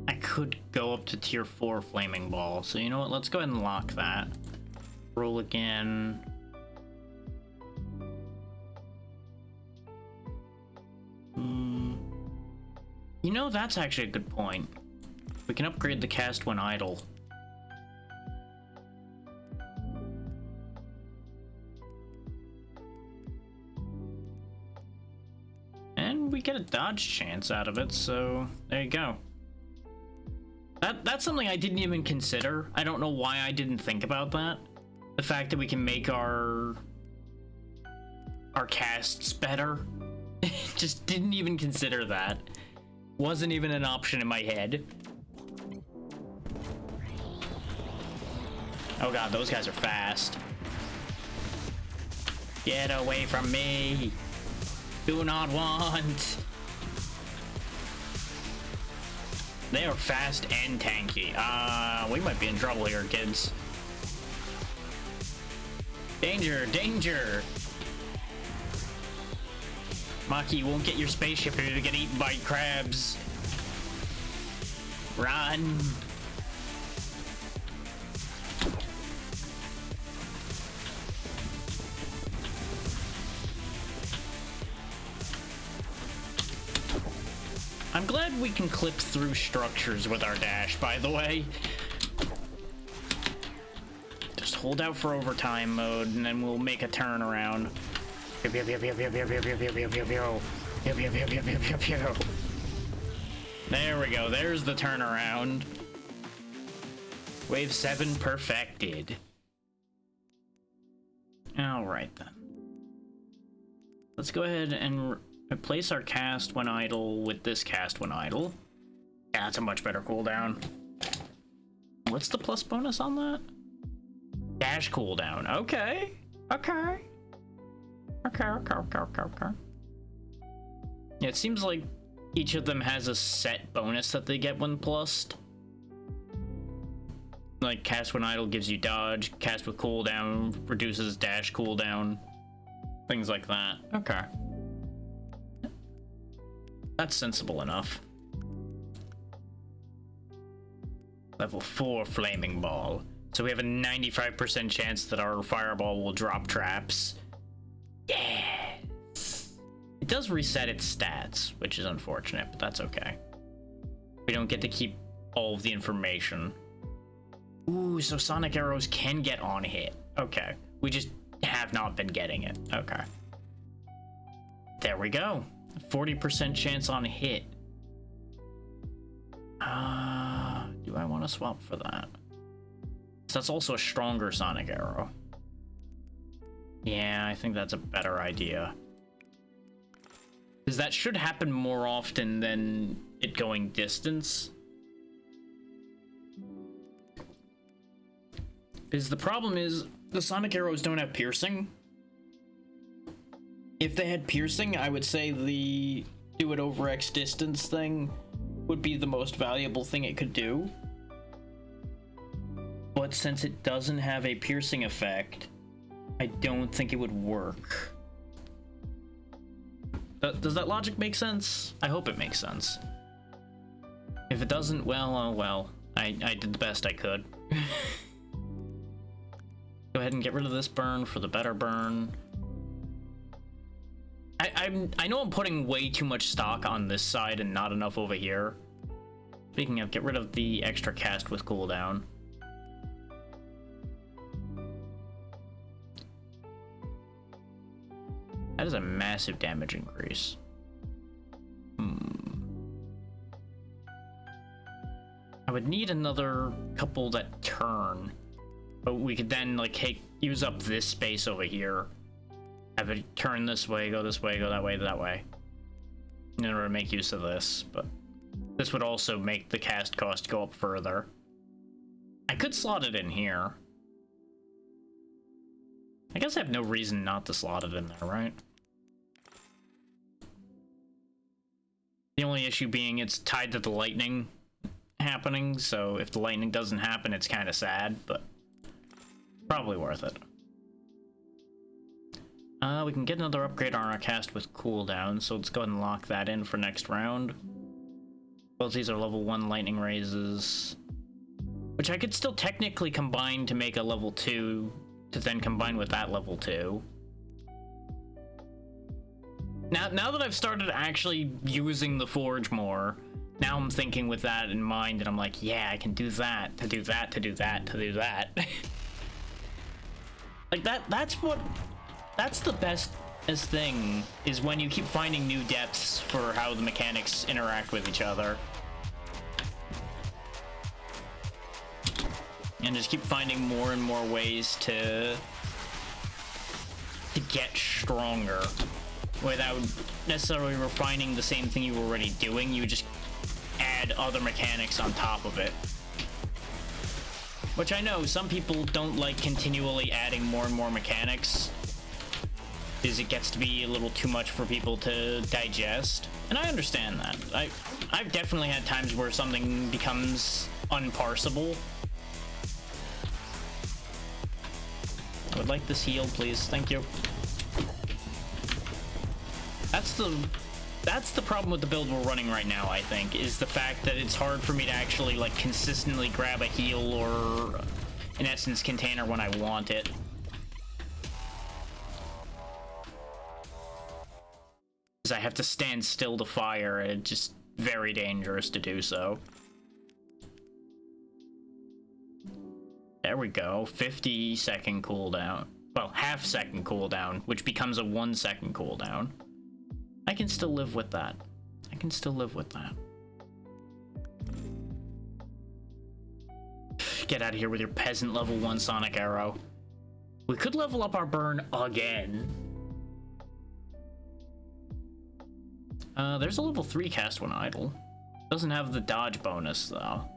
S1: I could go up to tier 4 Flaming Ball, so you know what, let's go ahead and lock that. Roll again. You know, that's actually a good point. We can upgrade the cast when idle. And we get a dodge chance out of it, so there you go. That's something I didn't even consider. I don't know why I didn't think about that. The fact that we can make our casts better. Just didn't even consider that. Wasn't even an option in my head. Oh god, those guys are fast. Get away from me. Do not want. They are fast and tanky. We might be in trouble here, kids. Danger, danger. Maki, you won't get your spaceship here to get eaten by crabs. Run. I'm glad we can clip through structures with our dash, by the way. Just hold out for overtime mode, and then we'll make a turnaround. There we go, there's the turnaround. Wave 7 perfected. Alright then. Let's go ahead and replace our cast when idle with this cast when idle. Yeah, that's a much better cooldown. What's the plus bonus on that? Dash cooldown. Okay. Okay. Okay. Yeah, it seems like each of them has a set bonus that they get when plussed. Like, cast when idle gives you dodge, cast with cooldown reduces dash cooldown, things like that. Okay. That's sensible enough. Level 4 Flaming Ball. So we have a 95% chance that our Fireball will drop traps. Yes! It does reset its stats, which is unfortunate, but that's okay. We don't get to keep all of the information. Ooh, so Sonic Arrows can get on hit. Okay. We just have not been getting it. Okay. There we go. 40% chance on hit. Do I want to swap for that? So that's also a stronger Sonic Arrow. Yeah, I think that's a better idea. Because that should happen more often than it going distance. Because the problem is, the Sonic Arrows don't have piercing. If they had piercing, I would say the do it over X distance thing would be the most valuable thing it could do. But since it doesn't have a piercing effect, I don't think it would work. Does that logic make sense? I hope it makes sense. If it doesn't, well, oh well. I did the best I could. Go ahead and get rid of this burn for the better burn. I know I'm putting way too much stock on this side and not enough over here. Speaking of, get rid of the extra cast with cooldown. That is a massive damage increase. I would need another couple that turn. But we could then, like, use up this space over here. Have it turn this way, go that way. In order to make use of this, but this would also make the cast cost go up further. I could slot it in here. I guess I have no reason not to slot it in there, right? The only issue being it's tied to the lightning happening, so if the lightning doesn't happen, it's kind of sad, but probably worth it. We can get another upgrade on our cast with cooldown, so let's go ahead and lock that in for next round. Both these are level 1 lightning raises, which I could still technically combine to make a level 2, to then combine with that level 2. Now that I've started actually using the forge more, now I'm thinking with that in mind, and I'm like, yeah, I can do that, to do that, to do that, to do that. Like, that's the best thing, is when you keep finding new depths for how the mechanics interact with each other. And just keep finding more and more ways to get stronger without necessarily refining the same thing you were already doing. You just add other mechanics on top of it. Which I know some people don't like continually adding more and more mechanics, because it gets to be a little too much for people to digest, and I understand that. I've definitely had times where something becomes unparsable. I would like this heal, please. Thank you. That's the problem with the build we're running right now, I think, is the fact that it's hard for me to actually, like, consistently grab a heal or an essence container when I want it. Because I have to stand still to fire, and it's just very dangerous to do so. There we go. 50-second cooldown. Well, half-second cooldown, which becomes a 1-second cooldown. I can still live with that. I can still live with that. Get out of here with your peasant level 1 Sonic Arrow. We could level up our burn again. There's a level 3 cast when idle. Doesn't have the dodge bonus, though.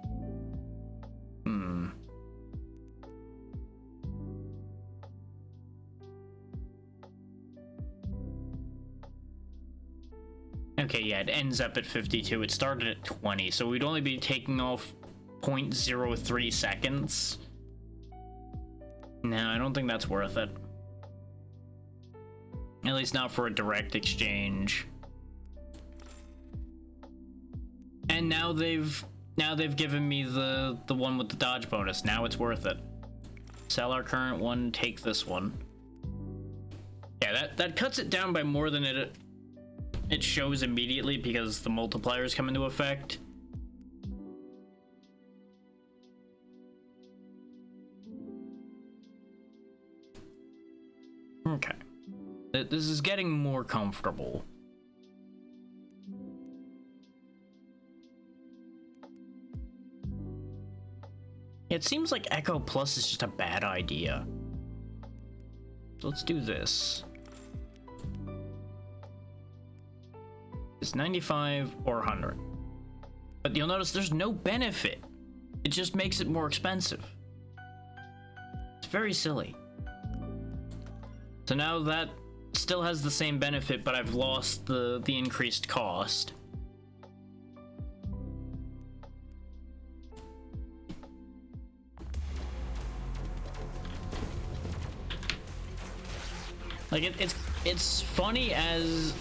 S1: Okay, yeah, it ends up at 52. It started at 20, so we'd only be taking off 0.03 seconds. No, I don't think that's worth it. At least not for a direct exchange. And now they've given me the one with the dodge bonus. Now it's worth it. Sell our current one, take this one. Yeah, that cuts it down by more than it shows immediately because the multipliers come into effect. Okay. This is getting more comfortable. It seems like Echo Plus is just a bad idea. So let's do this. It's 95 or 100. But you'll notice there's no benefit. It just makes it more expensive. It's very silly. So now that still has the same benefit, but I've lost the increased cost. Like it's funny as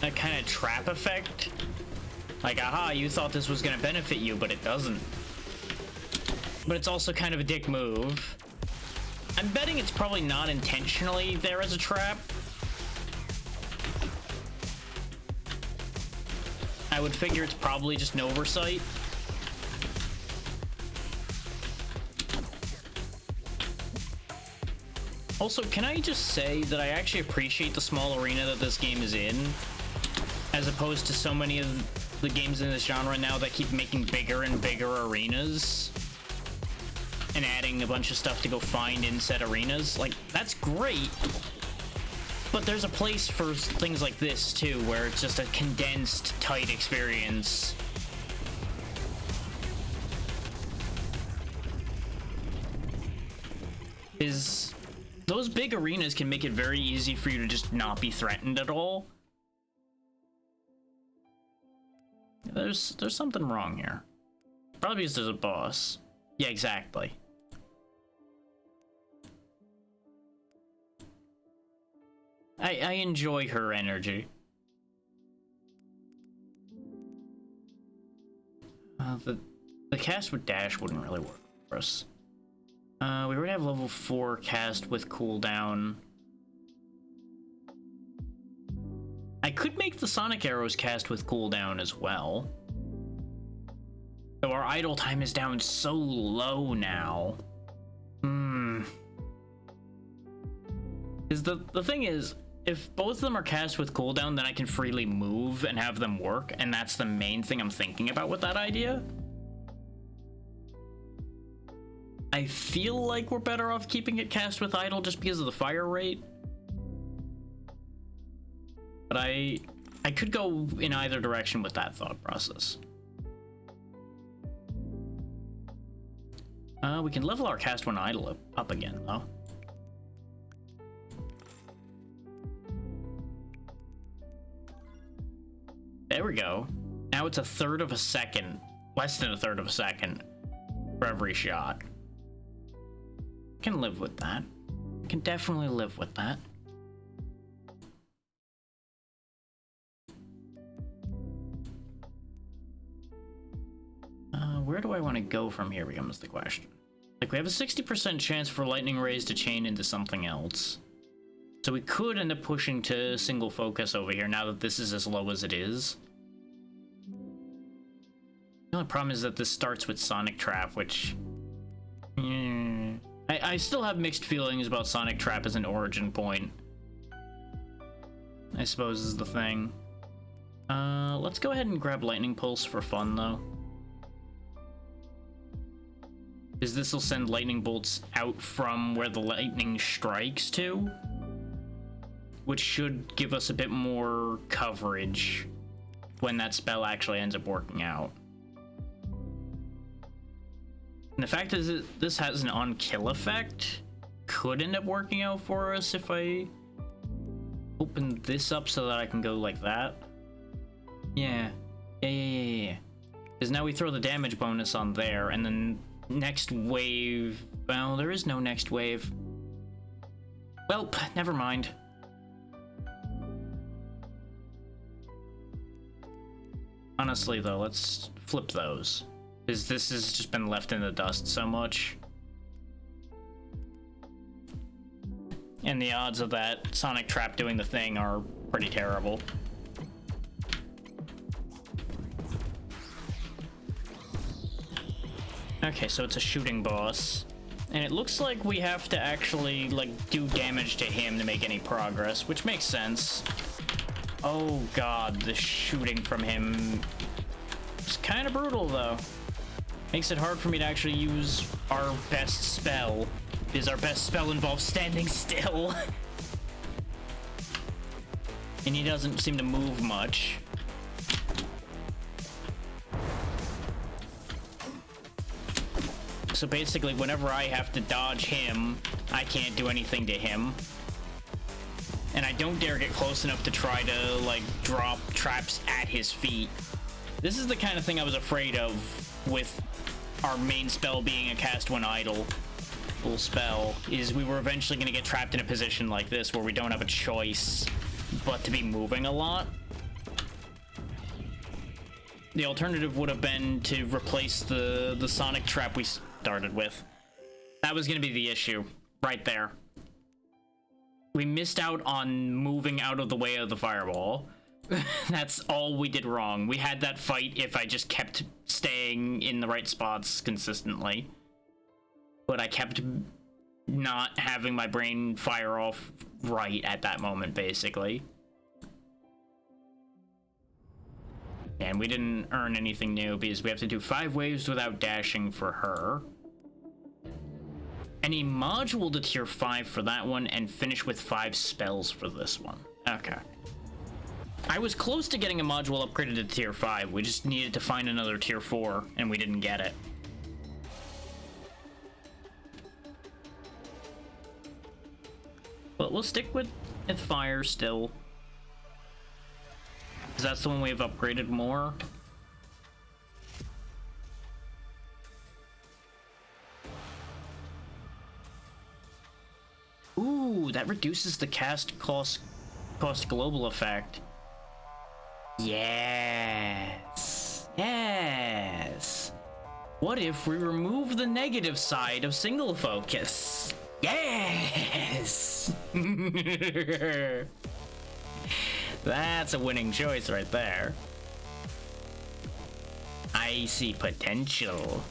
S1: a kind of trap effect. Like, aha, you thought this was gonna benefit you, but it doesn't. But it's also kind of a dick move. I'm betting it's probably not intentionally there as a trap. I would figure it's probably just an oversight. Also, can I just say that I actually appreciate the small arena that this game is in, as opposed to so many of the games in this genre now that keep making bigger and bigger arenas and adding a bunch of stuff to go find in said arenas. Like, that's great, but there's a place for things like this too, where it's just a condensed, tight experience. Those big arenas can make it very easy for you to just not be threatened at all. There's something wrong here. Probably because there's a boss. Yeah, exactly. I enjoy her energy. The cast with dash wouldn't really work for us. We already have level 4 cast with cooldown. I could make the Sonic Arrows cast with cooldown as well. Though our idle time is down so low now. Because the thing is, if both of them are cast with cooldown, then I can freely move and have them work, and that's the main thing I'm thinking about with that idea. I feel like we're better off keeping it cast with idle just because of the fire rate. But I could go in either direction with that thought process. We can level our cast when idle up again, though. There we go. Now it's 1/3 of a second, less than 1/3 of a second for every shot. Can live with that. Can definitely live with that. Where do I want to go from here becomes the question. Like, we have a 60% chance for lightning rays to chain into something else. So we could end up pushing to single focus over here now that this is as low as it is. The only problem is that this starts with Sonic Trap, which... I still have mixed feelings about Sonic Trap as an origin point, I suppose is the thing. Let's go ahead and grab Lightning Pulse for fun, though. Because this will send lightning bolts out from where the lightning strikes to, which should give us a bit more coverage when that spell actually ends up working out. And the fact is that this has an on-kill effect could end up working out for us if I open this up so that I can go like that. Yeah. Yeah. Because now we throw the damage bonus on there, and then next wave... Well, there is no next wave. Welp, never mind. Honestly, though, let's flip those. Because this has just been left in the dust so much. And the odds of that Sonic Trap doing the thing are pretty terrible. Okay, so it's a shooting boss. And it looks like we have to actually, like, do damage to him to make any progress, which makes sense. Oh god, the shooting from him is kind of brutal, though. Makes it hard for me to actually use our best spell, because our best spell involves standing still. And he doesn't seem to move much. So basically, whenever I have to dodge him, I can't do anything to him. And I don't dare get close enough to try to, like, drop traps at his feet. This is the kind of thing I was afraid of with our main spell being a cast when idle full spell, is we were eventually going to get trapped in a position like this where we don't have a choice but to be moving a lot. The alternative would have been to replace the Sonic Trap we started with. That was going to be the issue right there. We missed out on moving out of the way of the fireball. That's all we did wrong. We had that fight if I just kept staying in the right spots consistently. But I kept not having my brain fire off right at that moment, basically. And we didn't earn anything new because we have to do 5 waves without dashing for her. Any module to tier 5 for that one, and finish with 5 spells for this one. Okay. I was close to getting a module upgraded to tier 5. We just needed to find another tier 4, and we didn't get it. But we'll stick with fire still. Because that's the one we've upgraded more. Ooh, that reduces the cast cost global effect. Yes. Yes. What if we remove the negative side of single focus? Yes. That's a winning choice right there. I see potential.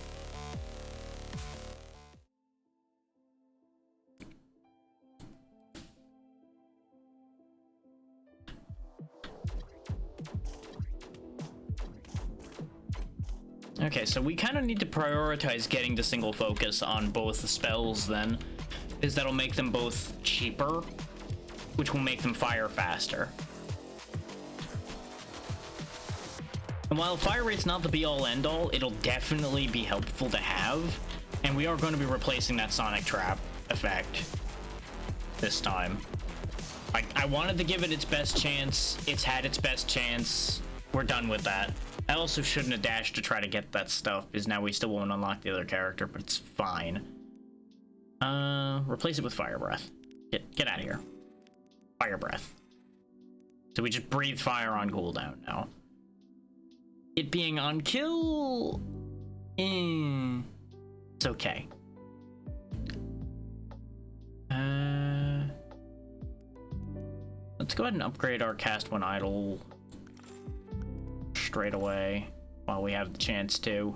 S1: Okay, so we kind of need to prioritize getting to single focus on both the spells then, because that'll make them both cheaper, which will make them fire faster. And while fire rate's not the be-all end-all, it'll definitely be helpful to have, and we are going to be replacing that Sonic Trap effect this time. I wanted to give it its best chance. It's had its best chance. We're done with that. I also shouldn't have dashed to try to get that stuff, because now we still won't unlock the other character, but it's fine. Replace it with Fire Breath. Get out of here. Fire Breath. So we just breathe fire on cooldown now. It being on kill... it's okay. Let's go ahead and upgrade our cast when idle straight away while we have the chance to.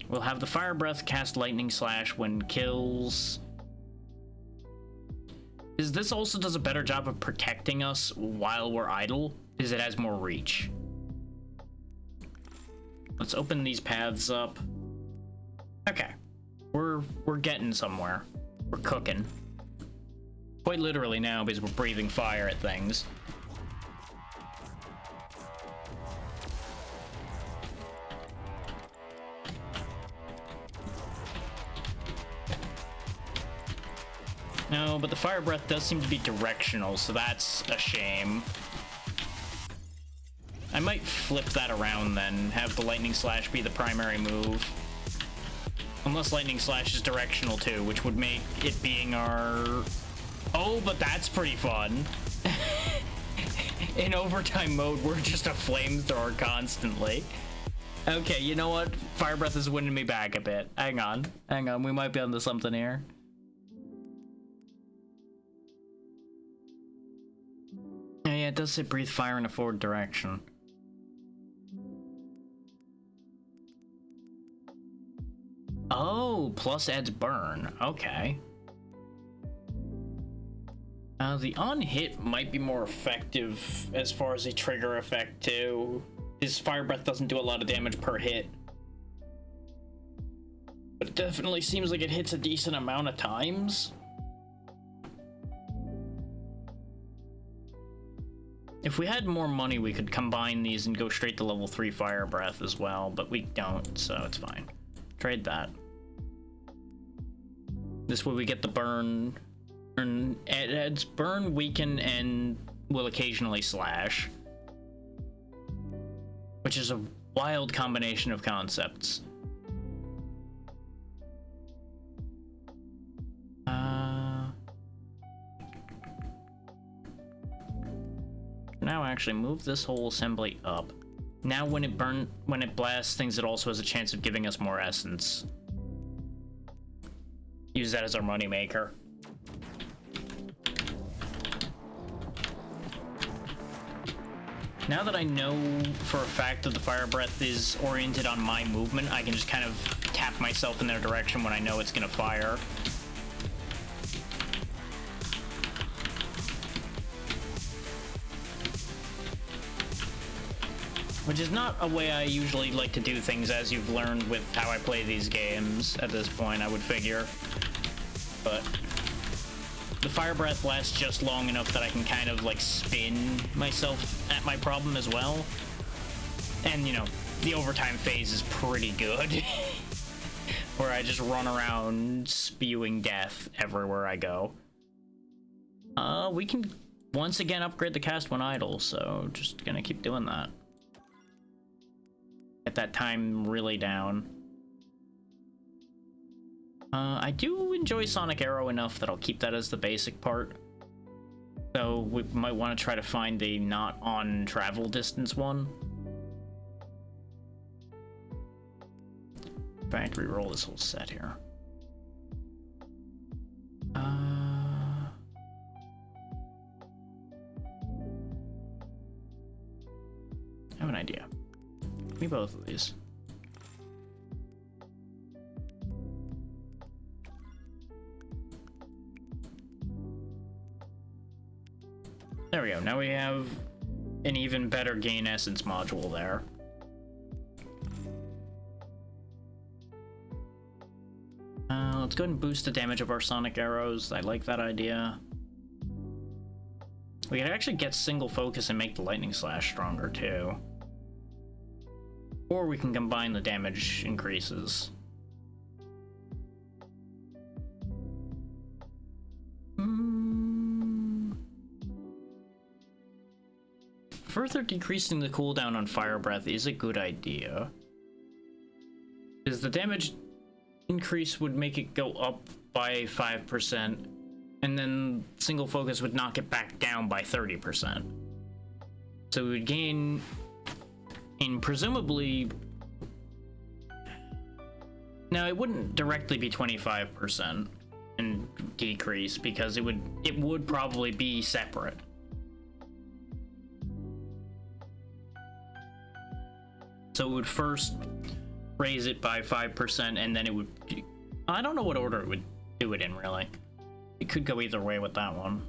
S1: We'll have the Fire Breath cast Lightning Slash when kills. This also does a better job of protecting us while we're idle, because it has more reach. Let's open these paths up. Okay. We're getting somewhere. We're cooking. Quite literally now, because we're breathing fire at things. No, but the Fire Breath does seem to be directional, so that's a shame. I might flip that around then, have the Lightning Slash be the primary move. Unless Lightning Slash is directional too, which would make it being our... Oh, but that's pretty fun. In overtime mode, we're just a flamethrower constantly. Okay, you know what? Fire Breath is winning me back a bit. Hang on, we might be onto something here. Oh yeah, it does say breathe fire in a forward direction. Oh, plus adds burn. Okay. The on-hit might be more effective as far as a trigger effect too. His Fire Breath doesn't do a lot of damage per hit. But it definitely seems like it hits a decent amount of times. If we had more money, we could combine these and go straight to level 3 Fire Breath as well, but we don't, so it's fine. Trade that. This way we get the burn. It adds burn, weaken, and will occasionally slash. Which is a wild combination of concepts. Now actually move this whole assembly up. Now when it blasts things, it also has a chance of giving us more essence. Use that as our money maker. Now that I know for a fact that the Fire Breath is oriented on my movement, I can just kind of tap myself in their direction when I know it's gonna fire. Which is not a way I usually like to do things, as you've learned with how I play these games at this point, I would figure. But the Fire Breath lasts just long enough that I can kind of like spin myself at my problem as well. And you know, the overtime phase is pretty good. Where I just run around spewing death everywhere I go. We can once again upgrade the cast when idle, so just gonna keep doing that. Get that time really down. I do enjoy Sonic Arrow enough that I'll keep that as the basic part. So we might want to try to find a not on travel distance one. In fact, reroll this whole set here. I have an idea. Give me both of these. There we go. Now we have an even better gain essence module there. Let's go ahead and boost the damage of our Sonic Arrows. I like that idea. We could actually get single focus and make the Lightning Slash stronger too. Or we can combine the damage increases. Further decreasing the cooldown on Fire Breath is a good idea. Because the damage increase would make it go up by 5%, and then single focus would knock it back down by 30%. So we would gain in presumably... Now it wouldn't directly be 25% and decrease, because it would probably be separate. So it would first raise it by 5%, and then it would... I don't know what order it would do it in, really. It could go either way with that one.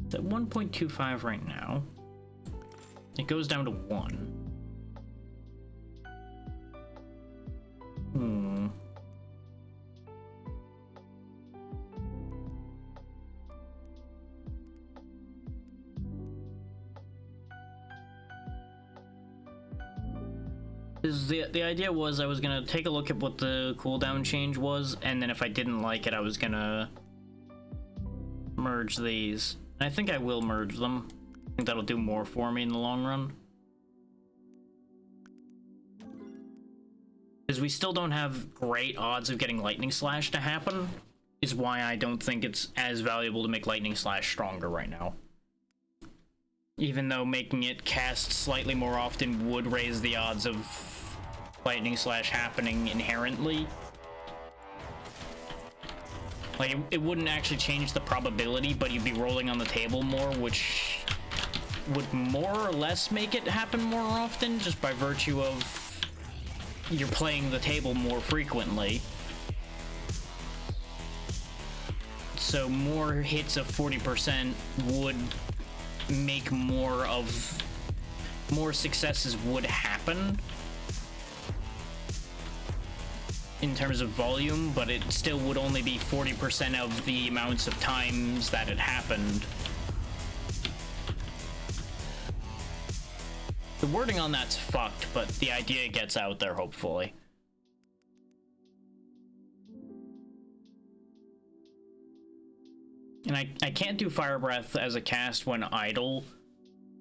S1: It's at 1.25 right now. It goes down to 1. The idea was I was gonna take a look at what the cooldown change was, and then if I didn't like it, I was gonna merge these. I think I will merge them. I think that'll do more for me in the long run. Because we still don't have great odds of getting Lightning Slash to happen, is why I don't think it's as valuable to make Lightning Slash stronger right now. Even though making it cast slightly more often would raise the odds of Lightning Slash happening inherently. Like, it wouldn't actually change the probability, but you'd be rolling on the table more, which would more or less make it happen more often, just by virtue of you're playing the table more frequently. So more hits of 40% would make more successes would happen in terms of volume, but it still would only be 40% of the amounts of times that it happened. The wording on that's fucked, but the idea gets out there, hopefully. And I can't do Fire Breath as a cast when idle,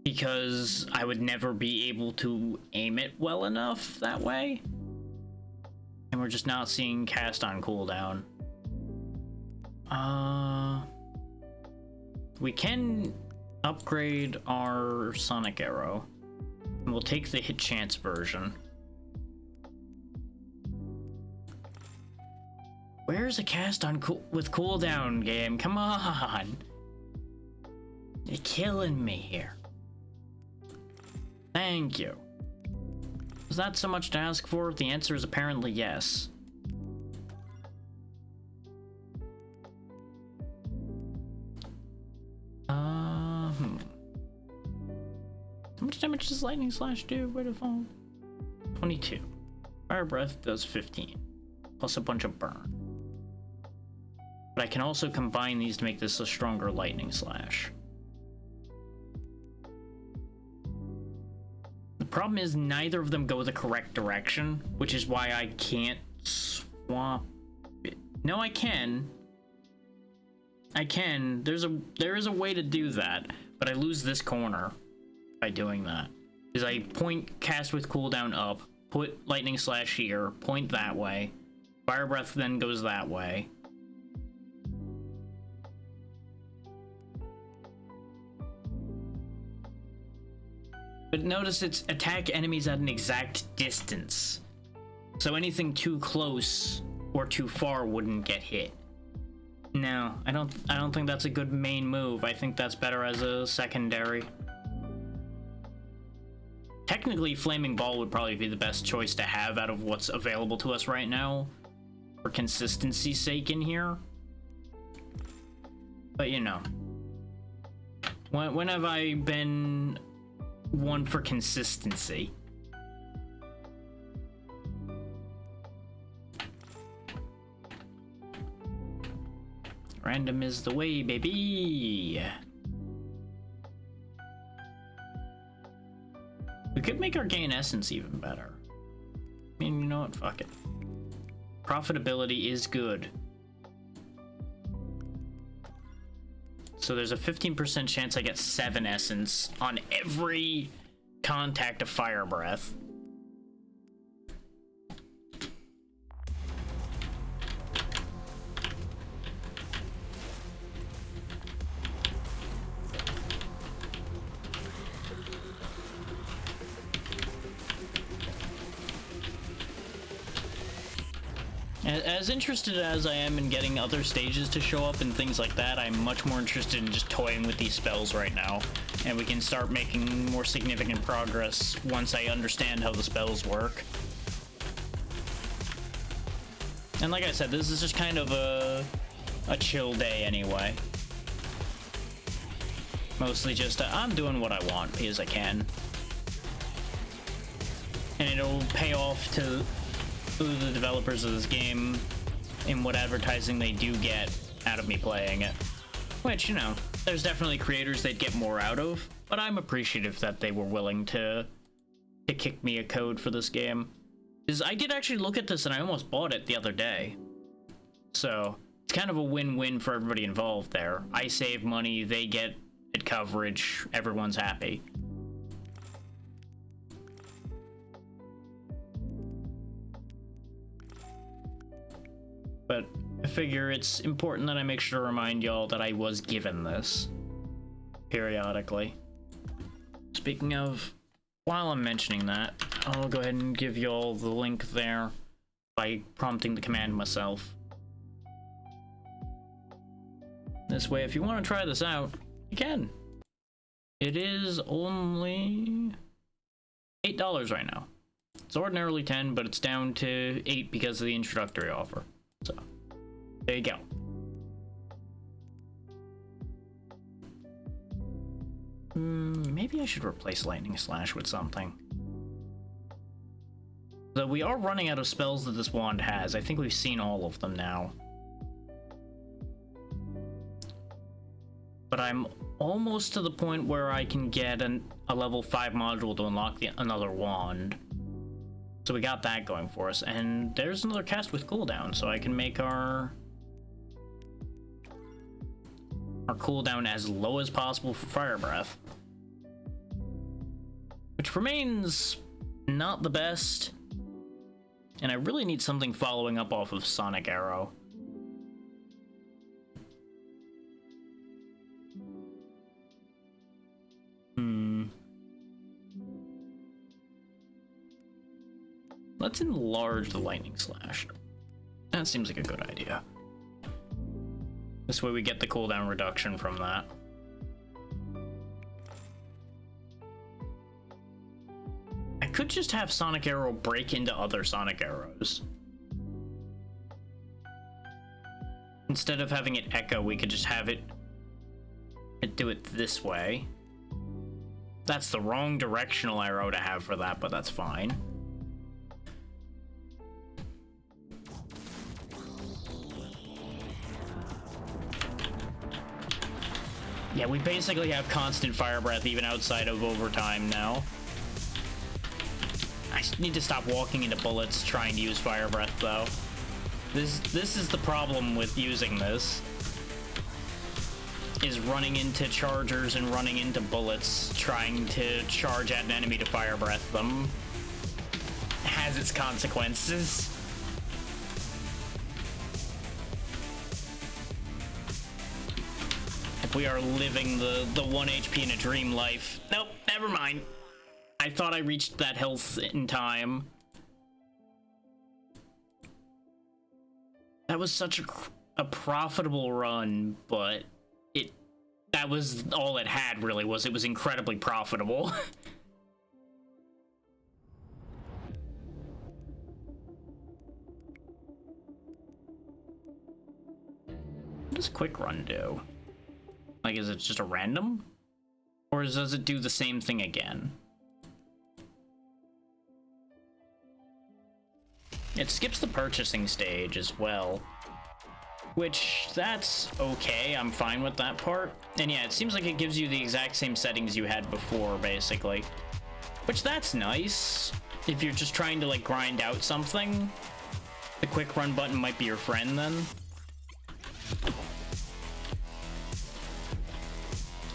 S1: because I would never be able to aim it well enough that way. And we're just not seeing cast on cooldown. We can upgrade our Sonic Arrow. And we'll take the hit chance version. Where's a cast on with cooldown, game? Come on! You're killing me here. Thank you. Was that so much to ask for? The answer is apparently yes. How much damage does Lightning Slash do? Where to fall? 22. Fire Breath does 15. Plus a bunch of burn. But I can also combine these to make this a stronger Lightning Slash. The problem is neither of them go the correct direction, which is why I can't swap it. No, I can. I can. There is a way to do that, but I lose this corner by doing that. Is I point cast with cooldown up, put Lightning Slash here, point that way. Fire Breath then goes that way. But notice it's attack enemies at an exact distance. So anything too close or too far wouldn't get hit. No, I don't think that's a good main move. I think that's better as a secondary. Technically, Flaming Ball would probably be the best choice to have out of what's available to us right now, for consistency's sake in here. But you know, when have I been one for consistency? Random is the way, baby. We could make our gain essence even better. I mean, you know what? Fuck it. Profitability is good. So there's a 15% chance I get 7 essence on every contact of Fire Breath. As interested as I am in getting other stages to show up and things like that, I'm much more interested in just toying with these spells right now. And we can start making more significant progress once I understand how the spells work. And like I said, this is just kind of a chill day anyway. Mostly just, I'm doing what I want because I can. And it'll pay off to the developers of this game in what advertising they do get out of me playing it. Which, you know, there's definitely creators they'd get more out of, but I'm appreciative that they were willing to kick me a code for this game. Because I did actually look at this and I almost bought it the other day. So, it's kind of a win-win for everybody involved there. I save money, they get hit coverage, everyone's happy. But I figure it's important that I make sure to remind y'all that I was given this periodically. Speaking of, while I'm mentioning that, I'll go ahead and give y'all the link there by prompting the command myself. This way, if you want to try this out, you can. It is only $8 right now. It's ordinarily $10, but it's down to $8 because of the introductory offer. So, there you go. Maybe I should replace Lightning Slash with something. So we are running out of spells that this wand has. I think we've seen all of them now. But I'm almost to the point where I can get a level 5 module to unlock another wand. So we got that going for us. And there's another cast with cooldown, so I can make our cooldown as low as possible for Fire Breath. Which remains not the best. And I really need something following up off of Sonic Arrow. Let's enlarge the Lightning Slash. That seems like a good idea. This way we get the cooldown reduction from that. I could just have Sonic Arrow break into other Sonic Arrows. Instead of having it echo, we could just have it do it this way. That's the wrong directional arrow to have for that, but that's fine. Yeah, we basically have constant Fire Breath even outside of overtime now. I need to stop walking into bullets trying to use Fire Breath, though. This is the problem with using this. Is running into chargers and running into bullets, trying to charge at an enemy to Fire Breath them. Has its consequences. We are living the 1 HP in a dream life. Nope, never mind. I thought I reached that health in time. That was such a profitable run, but that was all it had, really, was it was incredibly profitable. What does Quick Run do? Like, is it just a random? Or does it do the same thing again? It skips the purchasing stage as well. Which, that's okay, I'm fine with that part. And yeah, it seems like it gives you the exact same settings you had before, basically. Which, that's nice. If you're just trying to, like, grind out something, the quick run button might be your friend then.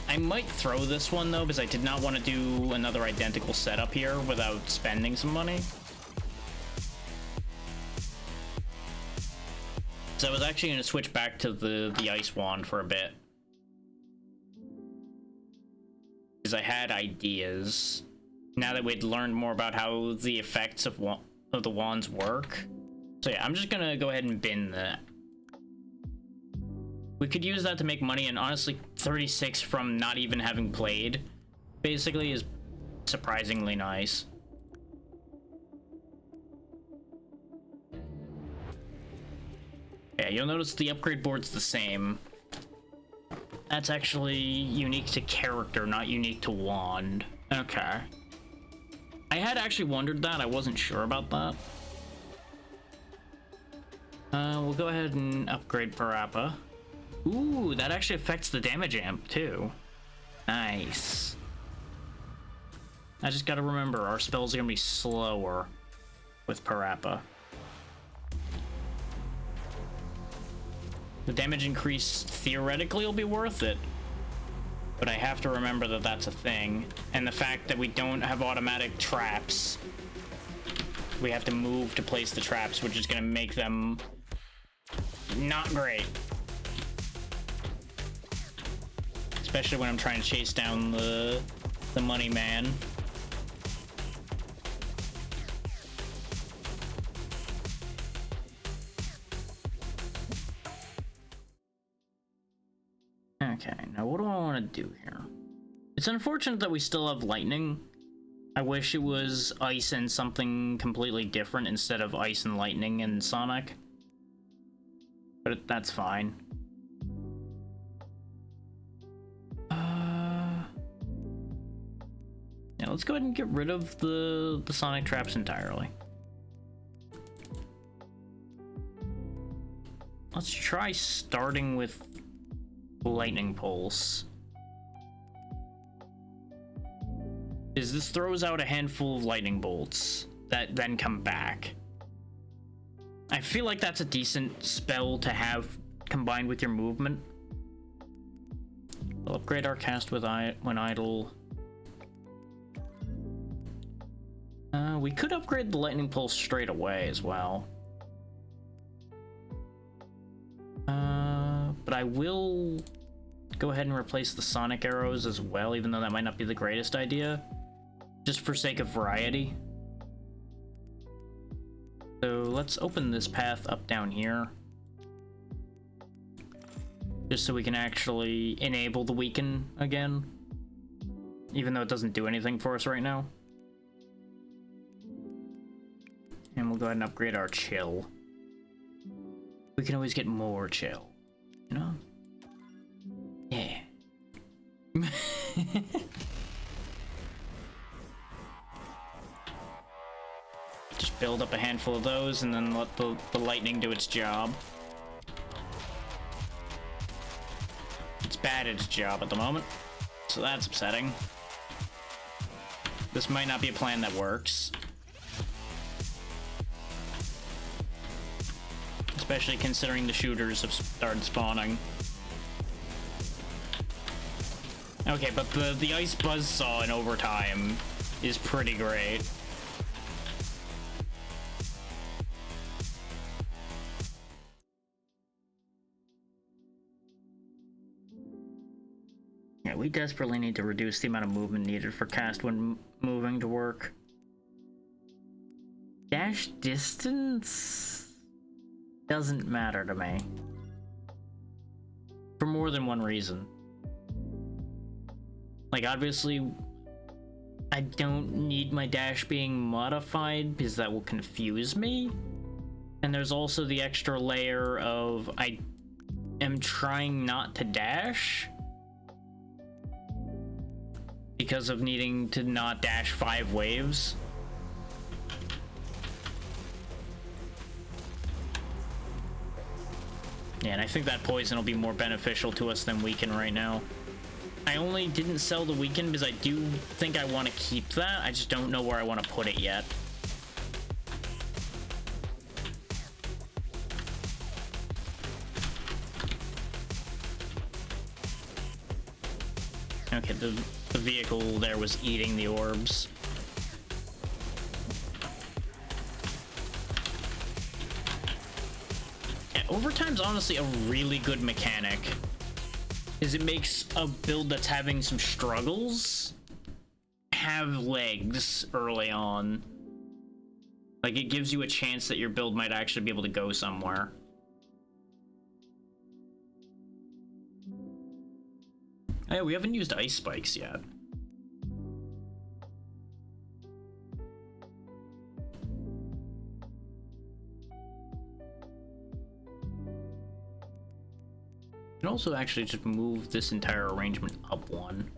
S1: I might throw this one, though, because I did not want to do another identical setup here without spending some money. So I was actually going to switch back to the Ice Wand for a bit. Because I had ideas. Now that we'd learned more about how the effects of the wands work. So yeah, I'm just going to go ahead and bin that. We could use that to make money, and honestly, 36 from not even having played, basically, is surprisingly nice. Yeah, you'll notice the upgrade board's the same. That's actually unique to character, not unique to wand. Okay. I had actually wondered that, I wasn't sure about that. We'll go ahead and upgrade Parappa. Ooh, that actually affects the damage amp, too. Nice. I just gotta remember, our spells are gonna be slower with Parappa. The damage increase theoretically will be worth it. But I have to remember that that's a thing. And the fact that we don't have automatic traps, we have to move to place the traps, which is going to make them not great. Especially when I'm trying to chase down the money man. Okay, now what do I want to do here? It's unfortunate that we still have lightning. I wish it was ice and something completely different instead of ice and lightning and Sonic. But that's fine. Yeah, let's go ahead and get rid of the Sonic traps entirely. Let's try starting with lightning pulse. This throws out a handful of lightning bolts that then come back. I feel like that's a decent spell to have combined with your movement. We'll upgrade our cast with when idle. We could upgrade the lightning pulse straight away as well. But I will go ahead and replace the Sonic arrows as well, even though that might not be the greatest idea. Just for sake of variety. So let's open this path up down here. Just so we can actually enable the weaken again. Even though it doesn't do anything for us right now. And we'll go ahead and upgrade our chill. We can always get more chill, you know? Yeah. Just build up a handful of those and then let the lightning do its job. It's bad at its job at the moment, so that's upsetting. This might not be a plan that works. Especially considering the shooters have started spawning. Okay, but the ice buzzsaw in overtime is pretty great. Yeah, we desperately need to reduce the amount of movement needed for cast when moving to work. Dash distance doesn't matter to me. For more than one reason. Like, obviously, I don't need my dash being modified because that will confuse me. And there's also the extra layer of I am trying not to dash because of needing to not dash 5 waves. Yeah, and I think that poison will be more beneficial to us than weaken right now. I only didn't sell the weaken because I do think I want to keep that. I just don't know where I want to put it yet. Okay, the vehicle there was eating the orbs. Overtime's honestly a really good mechanic, is it makes a build that's having some struggles have legs early on. Like, it gives you a chance that your build might actually be able to go somewhere. Hey, we haven't used ice spikes yet. You can also actually just move this entire arrangement up 1.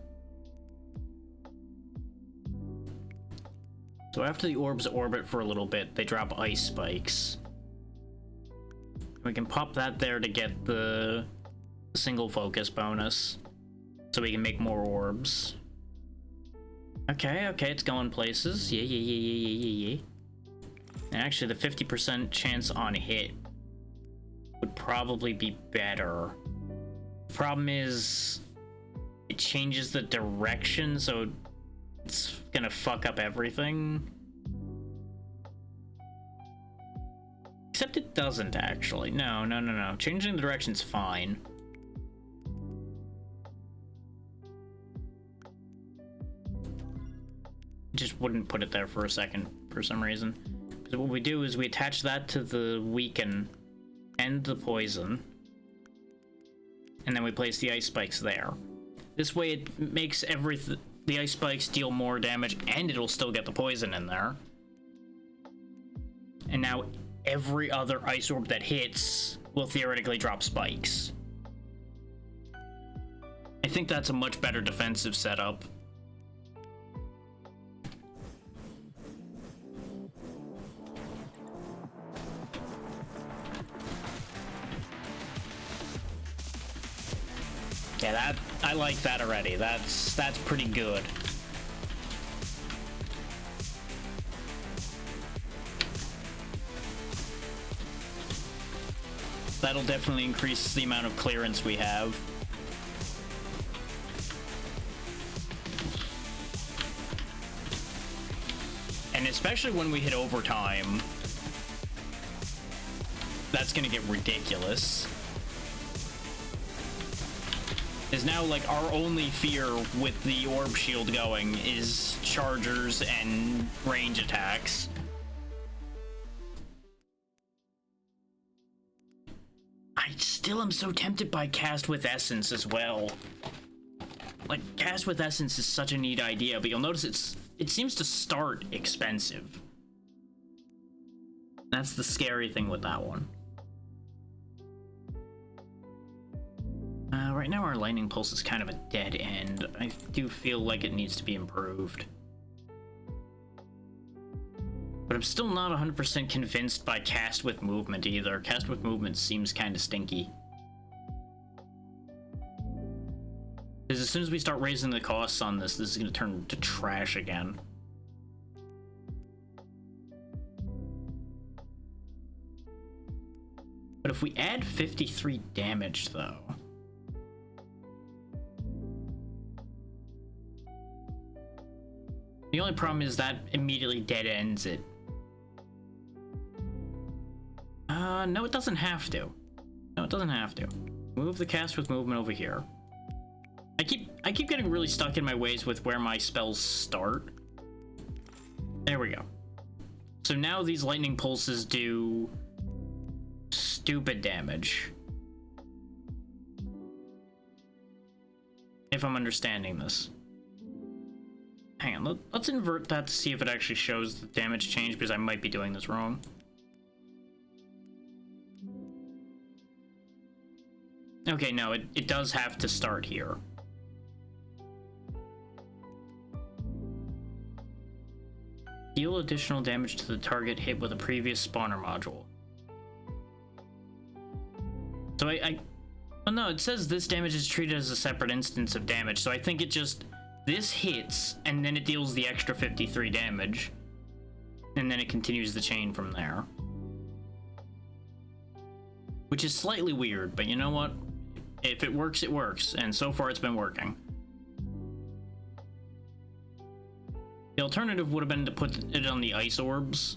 S1: So after the orbs orbit for a little bit, they drop ice spikes. We can pop that there to get the single focus bonus, so we can make more orbs. Okay, it's going places. Yeah. And actually, the 50% chance on hit would probably be better. Problem is, it changes the direction, so it's gonna fuck up everything. Except it doesn't, actually. No. Changing the direction's fine. Just wouldn't put it there for a second for some reason. Because what we do is we attach that to the weaken and the poison, and then we place the ice spikes there. This way it makes the ice spikes deal more damage, and it'll still get the poison in there. And now every other ice orb that hits will theoretically drop spikes. I think that's a much better defensive setup. Yeah, I like that already. That's pretty good. That'll definitely increase the amount of clearance we have. And especially when we hit overtime, that's gonna get ridiculous. Is now, like, our only fear with the orb shield going is chargers and range attacks. I still am so tempted by Cast with Essence as well. Like, Cast with Essence is such a neat idea, but you'll notice it seems to start expensive. That's the scary thing with that one. Right now our lightning pulse is kind of a dead end. I do feel like it needs to be improved. But I'm still not 100% convinced by Cast with Movement either. Cast with Movement seems kind of stinky. Because as soon as we start raising the costs on this is going to turn to trash again. But if we add 53 damage though... The only problem is that immediately dead ends it. No, it doesn't have to. No, it doesn't have to. Move the Cast with Movement over here. I keep getting really stuck in my ways with where my spells start. There we go. So now these lightning pulses do stupid damage. If I'm understanding this. Hang on, let's invert that to see if it actually shows the damage change, because I might be doing this wrong. Okay, no, it does have to start here. Deal additional damage to the target hit with a previous spawner module. So oh no, it says this damage is treated as a separate instance of damage, so I think it just... This hits, and then it deals the extra 53 damage. And then it continues the chain from there. Which is slightly weird, but you know what? If it works, it works. And so far, it's been working. The alternative would have been to put it on the ice orbs,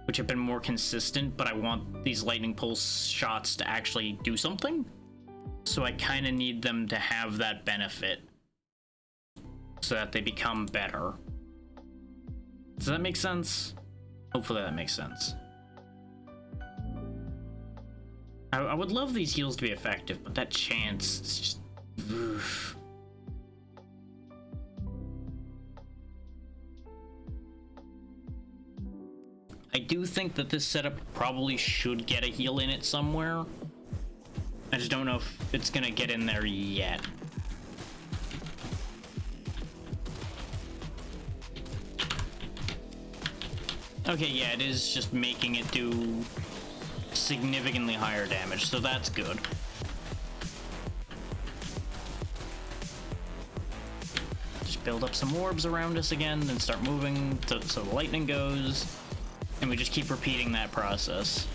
S1: which have been more consistent, but I want these lightning pulse shots to actually do something. So I kind of need them to have that benefit, so that they become better. Does that make sense? Hopefully that makes sense. I would love these heals to be effective, but that chance is just... Oof. I do think that this setup probably should get a heal in it somewhere. I just don't know if it's gonna get in there yet. Okay, yeah, it is just making it do significantly higher damage, so that's good. Just build up some orbs around us again, then start moving so the lightning goes, and we just keep repeating that process.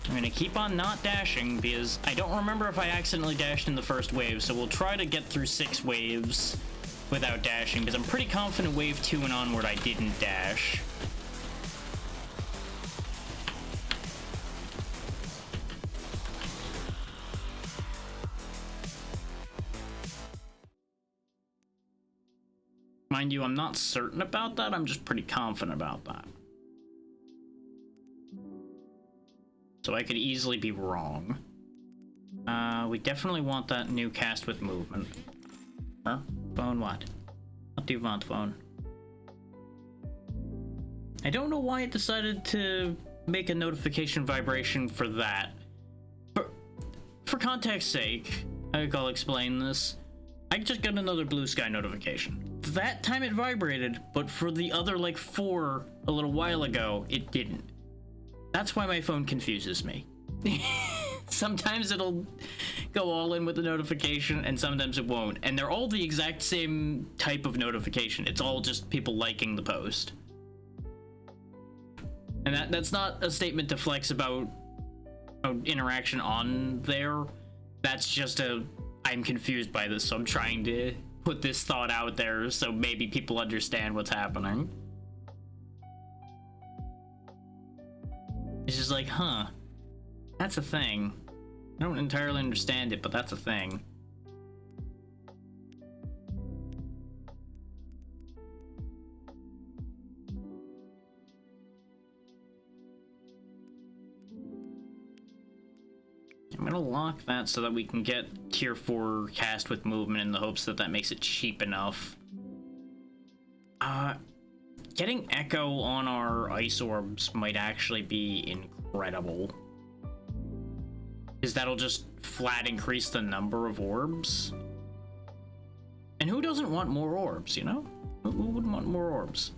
S1: I'm gonna keep on not dashing because I don't remember if I accidentally dashed in the first wave, so we'll try to get through 6 waves without dashing, because I'm pretty confident wave 2 and onward I didn't dash. Mind you, I'm not certain about that, I'm just pretty confident about that. So I could easily be wrong. We definitely want that new cast with movement. Huh? Phone what? What do you want, phone? I don't know why it decided to make a notification vibration for that. For context's sake, I'll explain this. I just got another blue sky notification. That time it vibrated, but for the other like 4 a little while ago, it didn't. That's why my phone confuses me. Sometimes it'll go all in with the notification, and sometimes it won't. And they're all the exact same type of notification. It's all just people liking the post. And that's not a statement to flex about interaction on there. That's just I'm confused by this, so I'm trying to put this thought out there so maybe people understand what's happening. It's just like, huh, that's a thing. I don't entirely understand it, but that's a thing. I'm gonna lock that so that we can get tier 4 cast with movement in the hopes that that makes it cheap enough. Getting Echo on our ice orbs might actually be incredible. Because that'll just flat increase the number of orbs. And who doesn't want more orbs, you know? Who wouldn't want more orbs?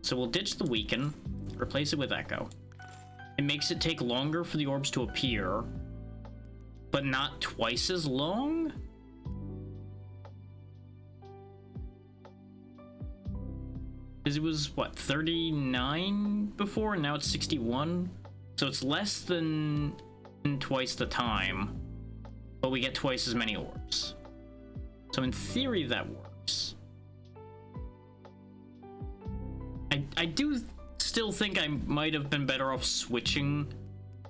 S1: So we'll ditch the Weaken, replace it with Echo. It makes it take longer for the orbs to appear, but not twice as long? Because it was, what, 39 before, and now it's 61? So it's less than twice the time, but we get twice as many orbs. So in theory, that works. I do still think I might have been better off switching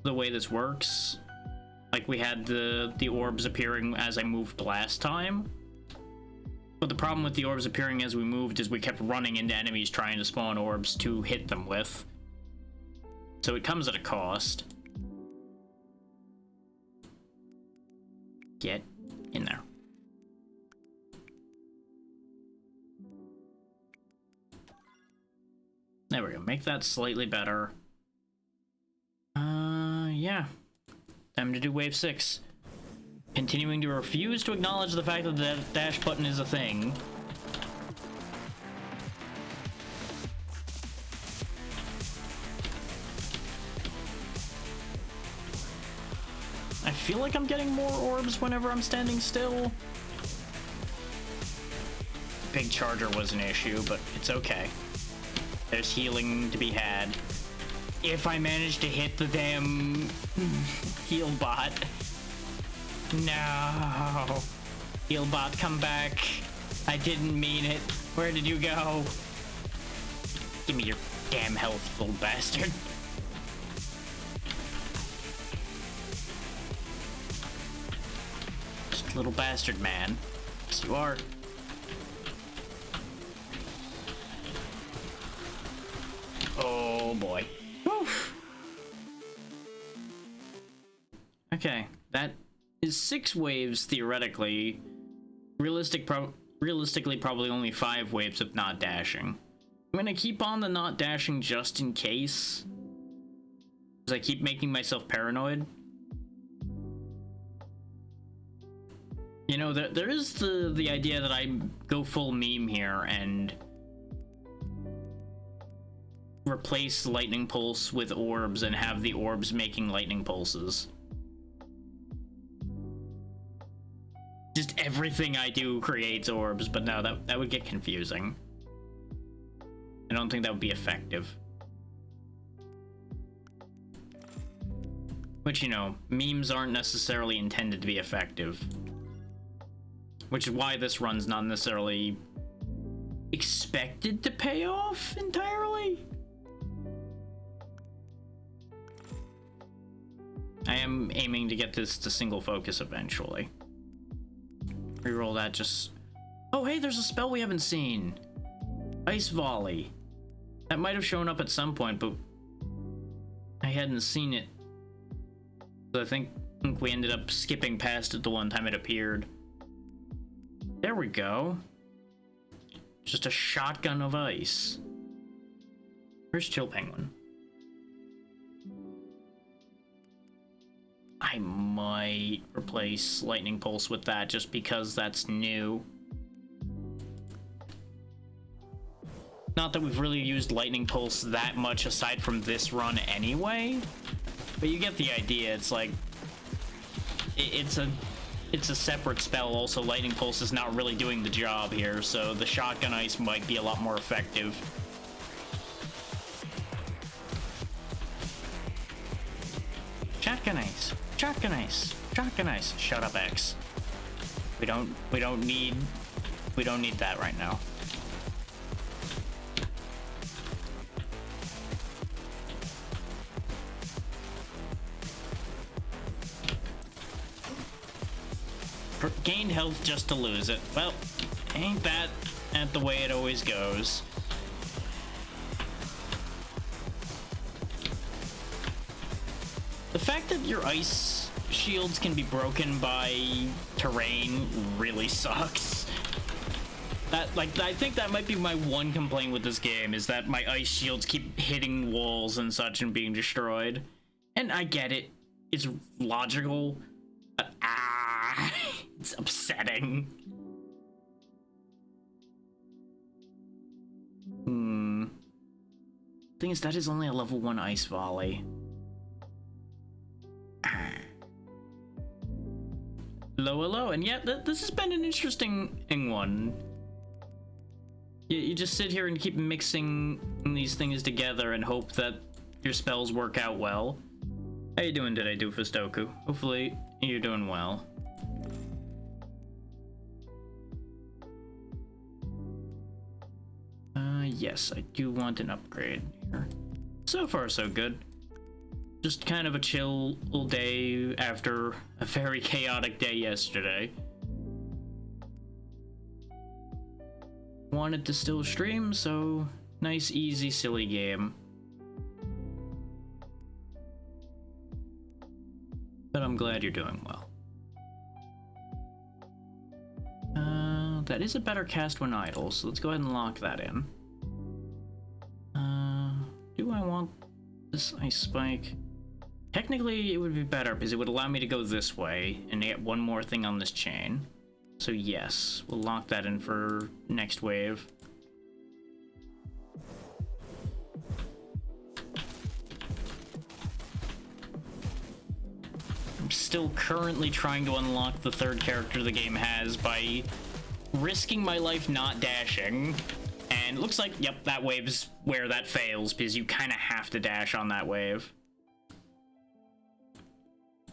S1: the way this works. Like we had the orbs appearing as I moved last time. But the problem with the orbs appearing as we moved is we kept running into enemies trying to spawn orbs to hit them with. So it comes at a cost. Get in there. There we go. Make that slightly better. Yeah. Time to do wave 6. Continuing to refuse to acknowledge the fact that the dash button is a thing. I feel like I'm getting more orbs whenever I'm standing still. Big charger was an issue, but it's okay. There's healing to be had. If I manage to hit the damn heal bot. No. Heal bot, come back. I didn't mean it. Where did you go? Give me your damn health, little bastard. Just a little bastard, man. Yes, you are. Oh boy. Whew. Okay, that is 6 waves theoretically. Realistically, probably only 5 waves of not dashing. I'm gonna keep on the not dashing just in case, because I keep making myself paranoid. You know, there is the idea that I go full meme here and replace lightning pulse with orbs and have the orbs making lightning pulses. Just everything I do creates orbs, but no, that would get confusing. I don't think that would be effective. Which, you know, memes aren't necessarily intended to be effective. Which is why this run's not necessarily expected to pay off entirely. I am aiming to get this to single focus eventually. Reroll that just... Oh, hey, there's a spell we haven't seen. Ice Volley. That might have shown up at some point, but I hadn't seen it. So I think we ended up skipping past it the one time it appeared. There we go. Just a shotgun of ice. Where's Chill Penguin? I might replace Lightning Pulse with that just because that's new. Not that we've really used Lightning Pulse that much aside from this run anyway, but you get the idea. It's like it's a separate spell. Also, Lightning Pulse is not really doing the job here, so the Shotgun Ice might be a lot more effective. Shotgun Ice, Shotgun Ice, Shotgun Ice. Shut up, X. We don't need that right now. Gained health just to lose it. Well, ain't that the way it always goes? The fact that your ice shields can be broken by terrain really sucks. I think that might be my one complaint with this game, is that my ice shields keep hitting walls and such and being destroyed. And I get it. It's logical. But it's upsetting. Thing is, that is only a level 1 Ice Volley. Low, and yeah, this has been an interesting one. You just sit here and keep mixing these things together and hope that your spells work out well. How you doing today, Doofustoku? Hopefully you're doing well. Yes, I do want an upgrade here. So far, so good. Just kind of a chill day after a very chaotic day yesterday. Wanted to still stream, so nice, easy, silly game. But I'm glad you're doing well. That is a better cast when idle, so let's go ahead and lock that in. Do I want this ice spike? Technically, it would be better because it would allow me to go this way and get one more thing on this chain. So yes, we'll lock that in for next wave. I'm still currently trying to unlock the third character the game has by risking my life not dashing. And it looks like, yep, that wave's where that fails because you kind of have to dash on that wave.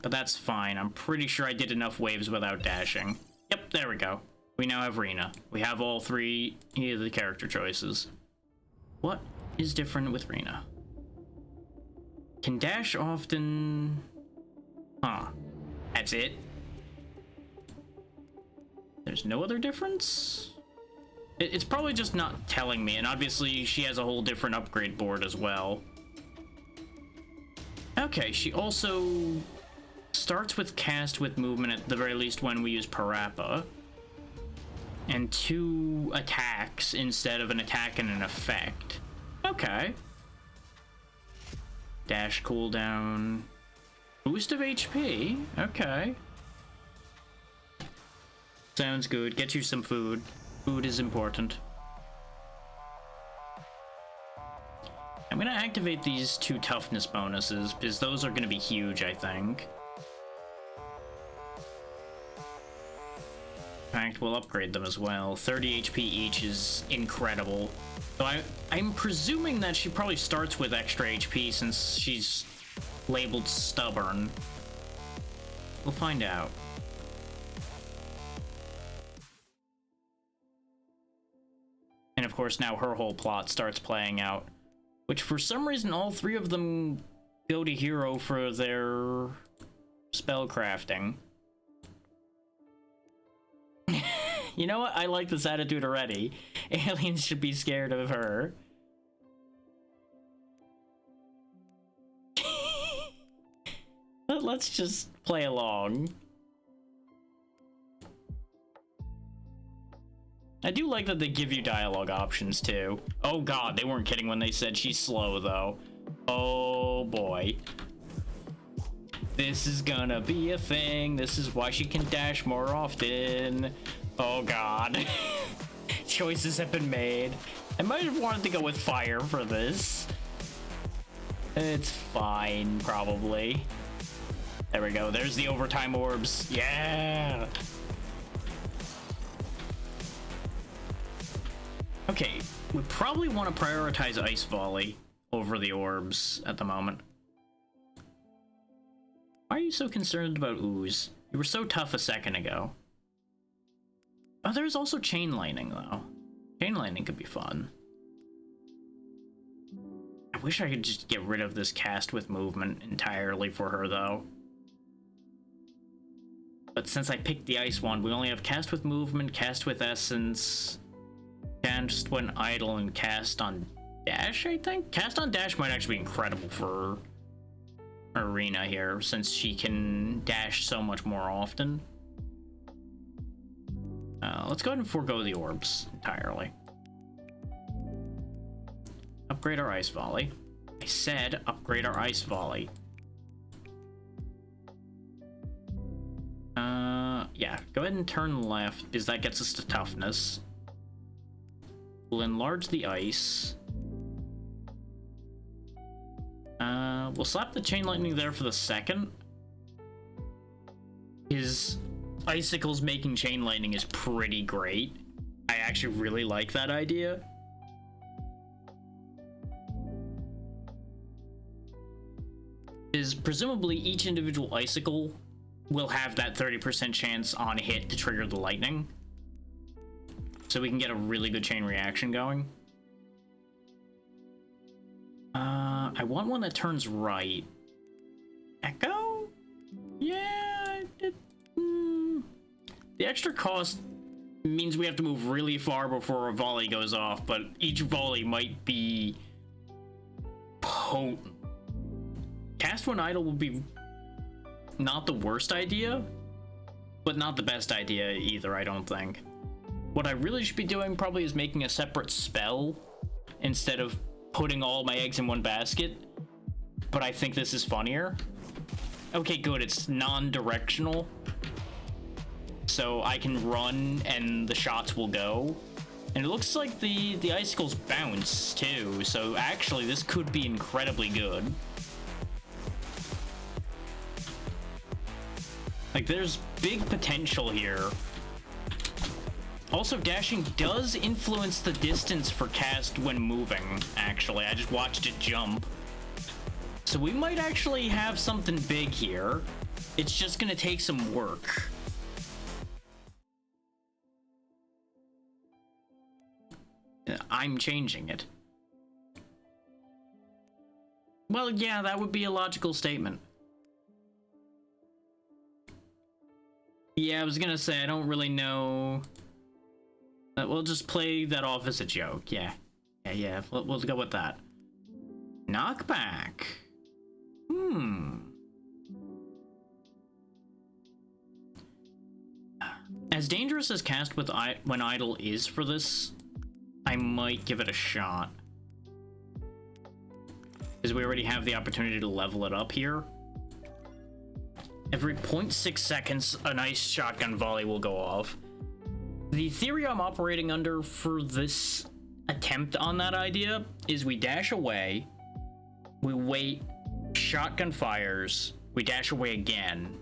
S1: But that's fine. I'm pretty sure I did enough waves without dashing. Yep, there we go. We now have Rena. We have all three of the character choices. What is different with Rena? Can dash often... Huh. That's it? There's no other difference? It's probably just not telling me, and obviously she has a whole different upgrade board as well. Okay, she also starts with cast with movement at the very least when we use Parappa. And 2 attacks instead of an attack and an effect. Okay. Dash cooldown. Boost of HP. Okay. Sounds good. Get you some food. Food is important. I'm gonna activate these 2 toughness bonuses because those are gonna be huge, I think. In fact, we'll upgrade them as well. 30 HP each is incredible. So I'm presuming that she probably starts with extra HP since she's labeled stubborn. We'll find out. And of course now her whole plot starts playing out, which for some reason all three of them go to hero for their spell crafting. You know what? I like this attitude already. Aliens should be scared of her. Let's just play along. I do like that they give you dialogue options too. Oh god, they weren't kidding when they said she's slow though. Oh boy. This is gonna be a thing. This is why she can dash more often. Oh god. Choices have been made. I might have wanted to go with fire for this. It's fine, probably. There we go. There's the overtime orbs. Yeah! Okay, we probably want to prioritize Ice Volley over the orbs at the moment. Why are you so concerned about ooze? You were so tough a second ago. Oh, there's also chain lightning, though. Chain lightning could be fun. I wish I could just get rid of this cast with movement entirely for her, though. But since I picked the ice wand, we only have cast with movement, cast with essence, cast when idle, and cast on dash, I think? Cast on dash might actually be incredible for Arena here, since she can dash so much more often. Let's go ahead and forego the orbs entirely. Upgrade our Ice Volley. I said upgrade our Ice Volley. Yeah, go ahead and turn left, because that gets us to toughness. We'll enlarge the ice. We'll slap the chain lightning there for the second. His icicles making chain lightning is pretty great. I actually really like that idea. Is presumably each individual icicle will have that 30% chance on hit to trigger the lightning. So we can get a really good chain reaction going. I want one that turns right. Echo? Yeah. The extra cost means we have to move really far before a volley goes off, but each volley might be potent. Cast when idle would be not the worst idea, but not the best idea either, I don't think. What I really should be doing probably is making a separate spell instead of putting all my eggs in one basket, but I think this is funnier. Okay, good, it's non-directional, so I can run and the shots will go. And it looks like the icicles bounce too, so actually this could be incredibly good. Like, there's big potential here. Also, dashing does influence the distance for cast when moving, actually. I just watched it jump. So we might actually have something big here. It's just gonna take some work. I'm changing it. Well, yeah, that would be a logical statement. Yeah, I was gonna say, I don't really know. We'll just play that off as a joke. Yeah. Yeah, we'll go with that. Knockback. As dangerous as cast with when idle is for this, I might give it a shot. Because we already have the opportunity to level it up here. Every 0.6 seconds, a nice shotgun volley will go off. The theory I'm operating under for this attempt on that idea is we dash away, we wait, shotgun fires, we dash away again,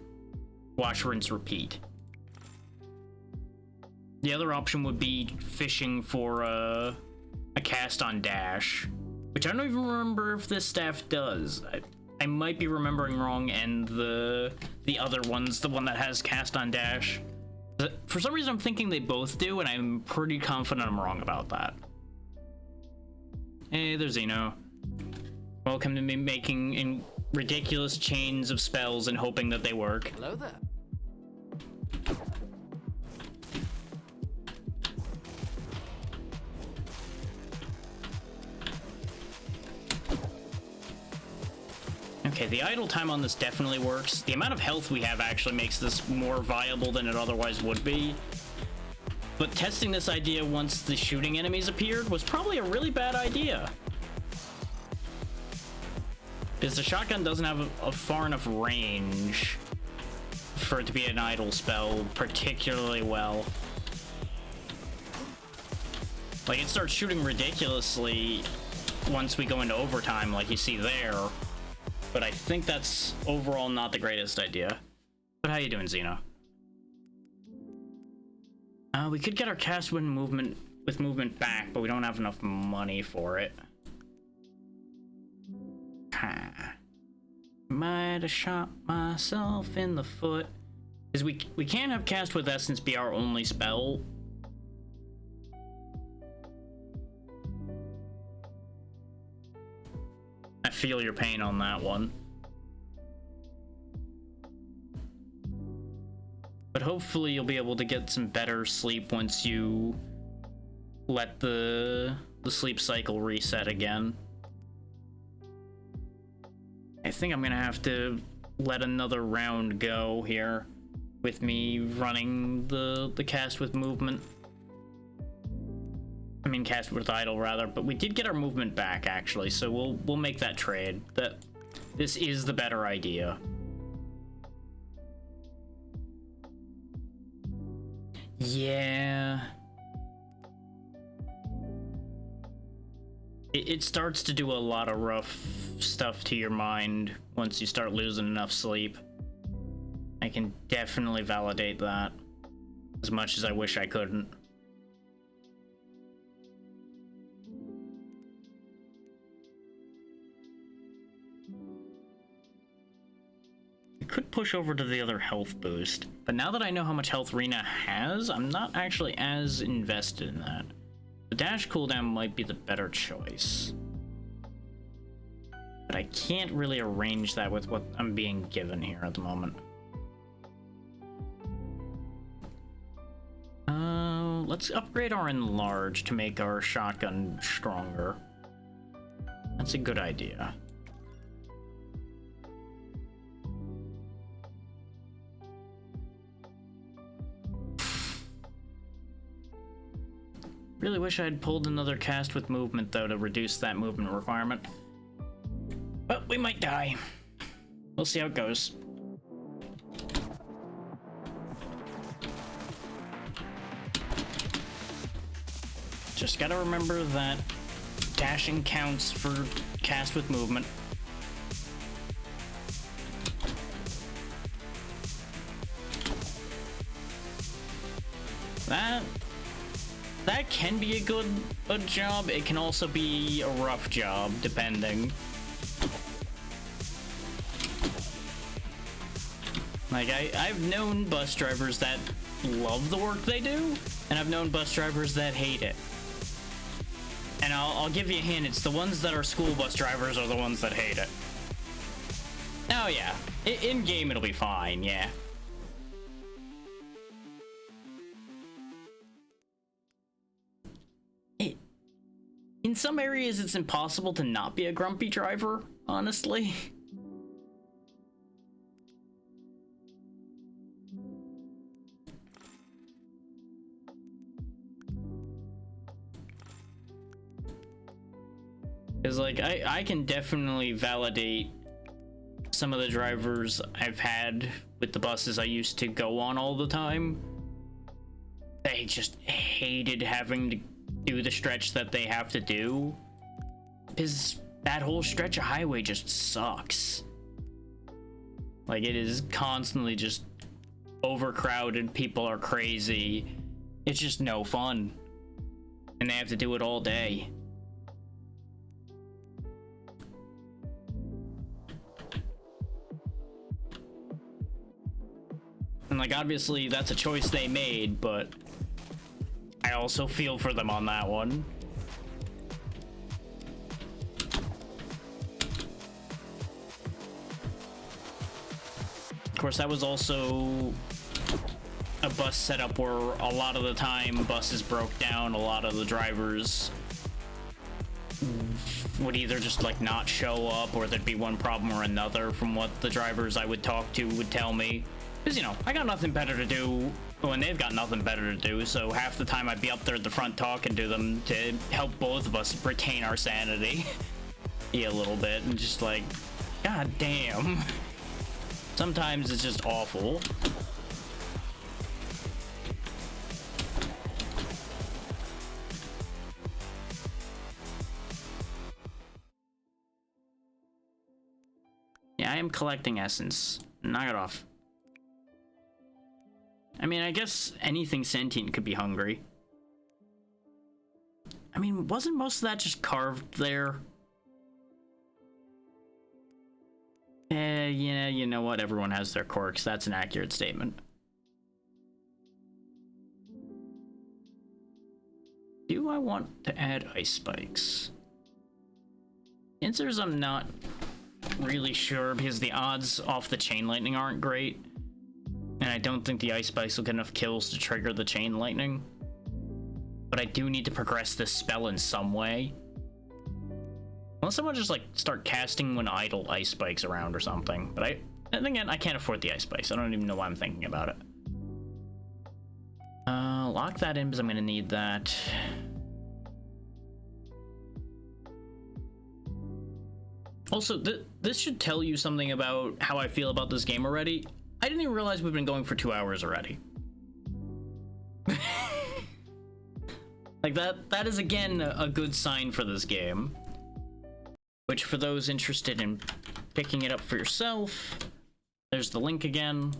S1: watch, rinse, repeat. The other option would be fishing for a cast on dash, which I don't even remember if this staff does. I might be remembering wrong, and the other one's the one that has cast on dash. For some reason, I'm thinking they both do, and I'm pretty confident I'm wrong about that. Hey, there's Xeno. Welcome to me making in ridiculous chains of spells and hoping that they work.
S2: Hello there.
S1: Okay, the idle time on this definitely works. The amount of health we have actually makes this more viable than it otherwise would be. But testing this idea once the shooting enemies appeared was probably a really bad idea. Because the shotgun doesn't have a far enough range for it to be an idle spell particularly well. Like, it starts shooting ridiculously once we go into overtime, like you see there. But I think that's overall not the greatest idea. But how you doing, Xeno? We could get our cast with movement back, but we don't have enough money for it. Might have shot myself in the foot. Because we can't have cast with essence be our only spell. I feel your pain on that one. But hopefully you'll be able to get some better sleep once you let the sleep cycle reset again. I think I'm gonna have to let another round go here with me running the cast with movement. I mean, cast with idle rather, but we did get our movement back actually, so we'll make that trade. That this is the better idea. Yeah. It starts to do a lot of rough stuff to your mind once you start losing enough sleep. I can definitely validate that, as much as I wish I couldn't. I could push over to the other health boost, but now that I know how much health Rena has, I'm not actually as invested in that. The dash cooldown might be the better choice. But I can't really arrange that with what I'm being given here at the moment. Let's upgrade our enlarge to make our shotgun stronger. That's a good idea. Really wish I had pulled another cast with movement though to reduce that movement requirement. But we might die. We'll see how it goes. Just gotta remember that dashing counts for cast with movement. That can be a good job. It can also be a rough job, depending. Like, I've known bus drivers that love the work they do, and I've known bus drivers that hate it. And I'll give you a hint, it's the ones that are school bus drivers are the ones that hate it. Oh yeah, in-game it'll be fine, yeah. In some areas, it's impossible to not be a grumpy driver, honestly. Because, like, I can definitely validate some of the drivers I've had with the buses I used to go on all the time. They just hated having to do the stretch that they have to do, because that whole stretch of highway just sucks. Like, it is constantly just overcrowded, people are crazy, it's just no fun, and they have to do it all day. And, like, obviously that's a choice they made, but I also feel for them on that one. Of course, that was also a bus setup where a lot of the time buses broke down. A lot of the drivers would either just like not show up, or there'd be one problem or another from what the drivers I would talk to would tell me. Because, you know, I got nothing better to do when they've got nothing better to do, so half the time I'd be up there at the front talking to them to help both of us retain our sanity. Yeah, a little bit, and just like, god damn. Sometimes it's just awful. Yeah, I am collecting essence. Knock it off. I mean, I guess anything sentient could be hungry. I mean, wasn't most of that just carved there? Yeah, you know what? Everyone has their quirks. That's an accurate statement. Do I want to add ice spikes? The answer is I'm not really sure, because the odds off the chain lightning aren't great. And I don't think the ice spikes will get enough kills to trigger the chain lightning. But I do need to progress this spell in some way. Unless I want to just, like, start casting when idle ice spikes around or something. But and again, I can't afford the ice spikes. I don't even know why I'm thinking about it. Lock that in because I'm going to need that. Also, this should tell you something about how I feel about this game already. I didn't even realize we've been going for 2 hours already. Like, that is, again, a good sign for this game. Which, for those interested in picking it up for yourself, there's the link again.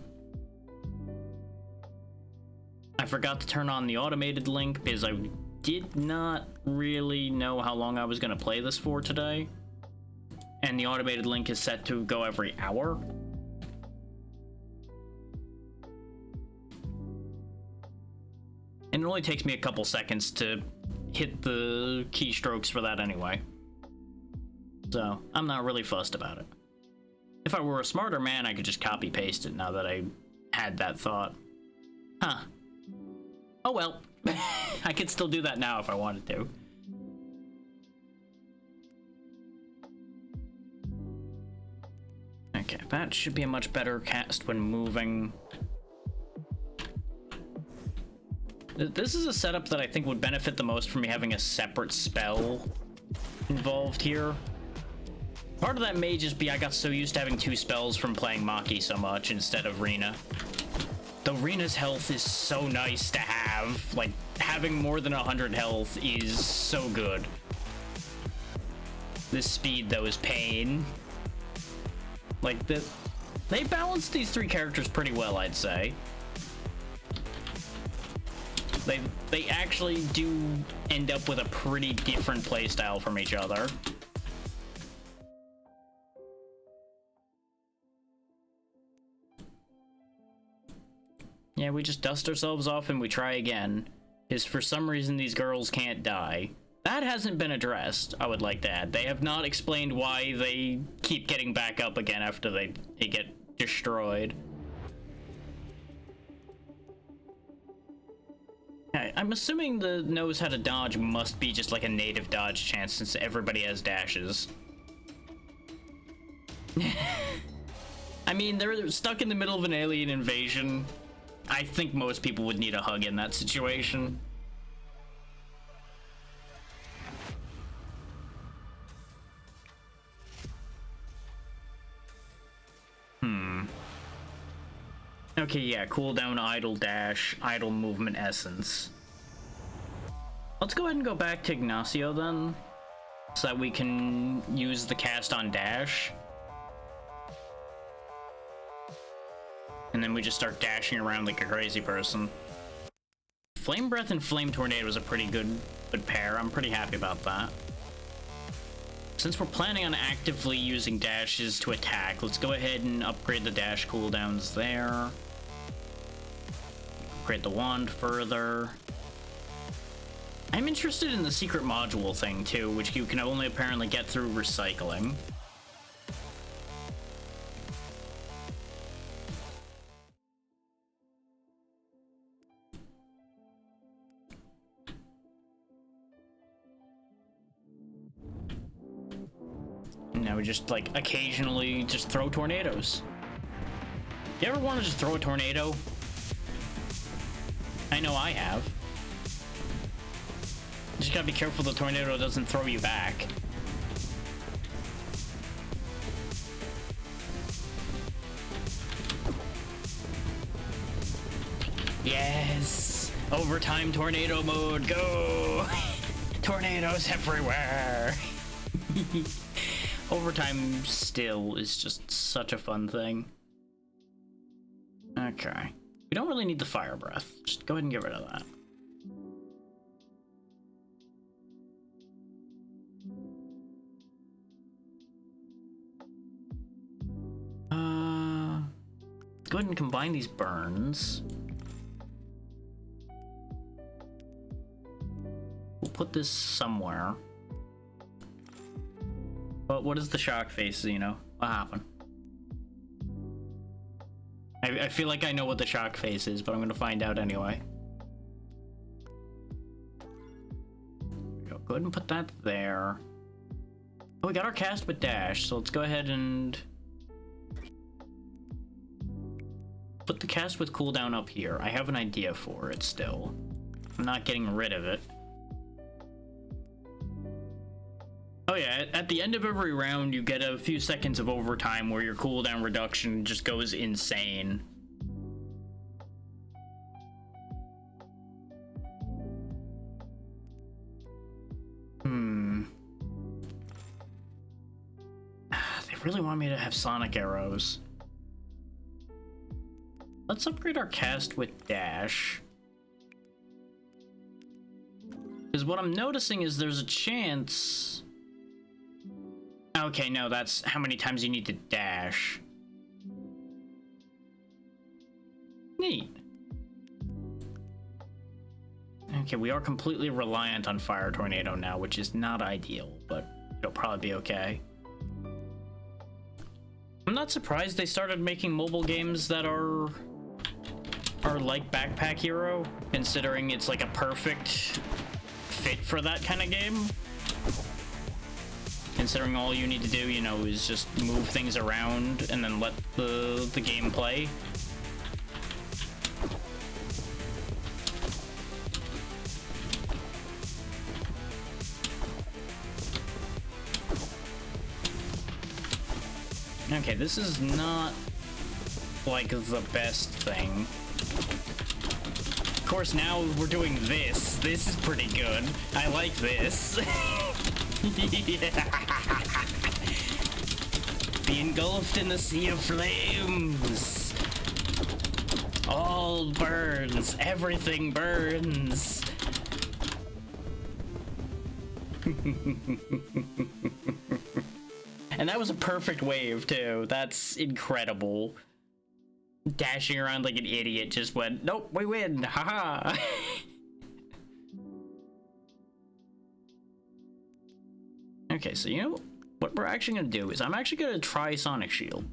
S1: I forgot to turn on the automated link because I did not really know how long I was going to play this for today. And the automated link is set to go every hour. And it only takes me a couple seconds to hit the keystrokes for that anyway. So, I'm not really fussed about it. If I were a smarter man, I could just copy paste it now that I had that thought. Huh. Oh well. I could still do that now if I wanted to. Okay, that should be a much better cast when moving. This is a setup that I think would benefit the most from me having a separate spell involved here. Part of that may just be I got so used to having 2 spells from playing Maki so much instead of Rina. Though Rina's health is so nice to have. Like, having more than 100 health is so good. This speed, though, is pain. Like, they balanced these 3 characters pretty well, I'd say. They actually do end up with a pretty different playstyle from each other. Yeah, we just dust ourselves off and we try again. Because for some reason these girls can't die. That hasn't been addressed, I would like to add. They have not explained why they keep getting back up again after they get destroyed. I'm assuming the knows how to dodge must be just like a native dodge chance since everybody has dashes. I mean, they're stuck in the middle of an alien invasion. I think most people would need a hug in that situation. Okay, yeah, cooldown, idle dash, idle movement essence. Let's go ahead and go back to Ignacio then, so that we can use the cast on dash. And then we just start dashing around like a crazy person. Flame Breath and Flame Tornado is a pretty good pair. I'm pretty happy about that. Since we're planning on actively using dashes to attack, let's go ahead and upgrade the dash cooldowns there. upgrade the wand further. I'm interested in the secret module thing too, which you can only apparently get through recycling. Now we just like occasionally just throw tornadoes. You ever want to just throw a tornado? I know I have. You just gotta be careful the tornado doesn't throw you back. Yes! Overtime tornado mode, go! Tornadoes everywhere! Overtime still is just such a fun thing. Okay. We don't really need the fire breath. Just go ahead and get rid of that. Go ahead and combine these burns. We'll put this somewhere. But what is the shock face, you know? What happened? I feel like I know what the shock face is, but I'm gonna find out anyway. Go ahead and put that there. Oh, we got our cast with dash, so let's go ahead and put the cast with cooldown up here. I have an idea for it still. I'm not getting rid of it. Oh yeah, at the end of every round, you get a few seconds of overtime where your cooldown reduction just goes insane. They really want me to have sonic arrows. Let's upgrade our cast with dash. Because what I'm noticing is there's a chance... Okay, no, that's how many times you need to dash. Neat. Okay, we are completely reliant on Fire Tornado now, which is not ideal, but it'll probably be okay. I'm not surprised they started making mobile games that are like Backpack Hero, considering it's like a perfect fit for that kind of game. Considering all you need to do, you know, is just move things around and then let the game play. Okay, this is not like the best thing. Of course, now we're doing this. This is pretty good. I like this. Be engulfed in the sea of flames. All burns. Everything burns. And that was a perfect wave, too. That's incredible. Dashing around like an idiot just went, nope, we win. Haha. Okay, so you know what we're actually gonna do is I'm actually gonna try Sonic Shield.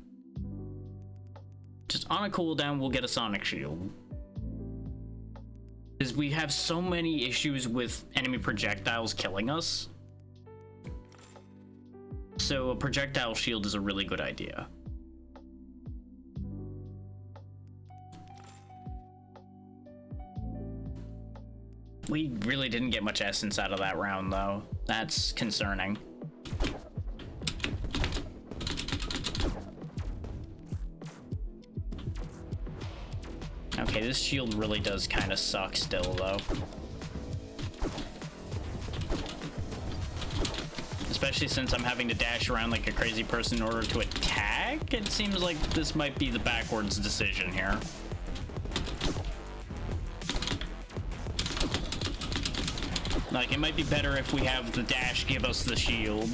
S1: Just on a cooldown, we'll get a Sonic Shield. Because we have so many issues with enemy projectiles killing us. So a projectile shield is a really good idea. We really didn't get much essence out of that round, though. That's concerning. Okay, this shield really does kind of suck still, though. Especially since I'm having to dash around like a crazy person in order to attack, it seems like this might be the backwards decision here. Like, it might be better if we have the dash give us the shield.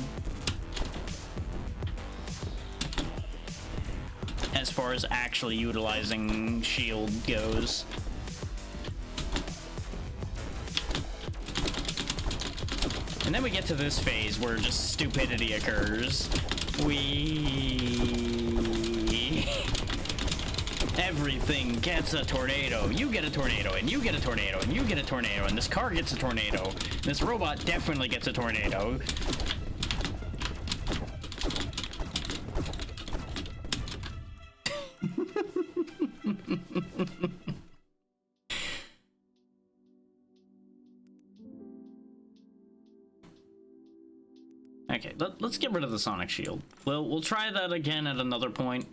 S1: As far as actually utilizing shield goes. And then we get to this phase where just stupidity occurs. Everything gets a tornado. You get a tornado, and you get a tornado, and you get a tornado, and this car gets a tornado. And this robot definitely gets a tornado. Okay, let's get rid of the sonic shield. We'll try that again at another point.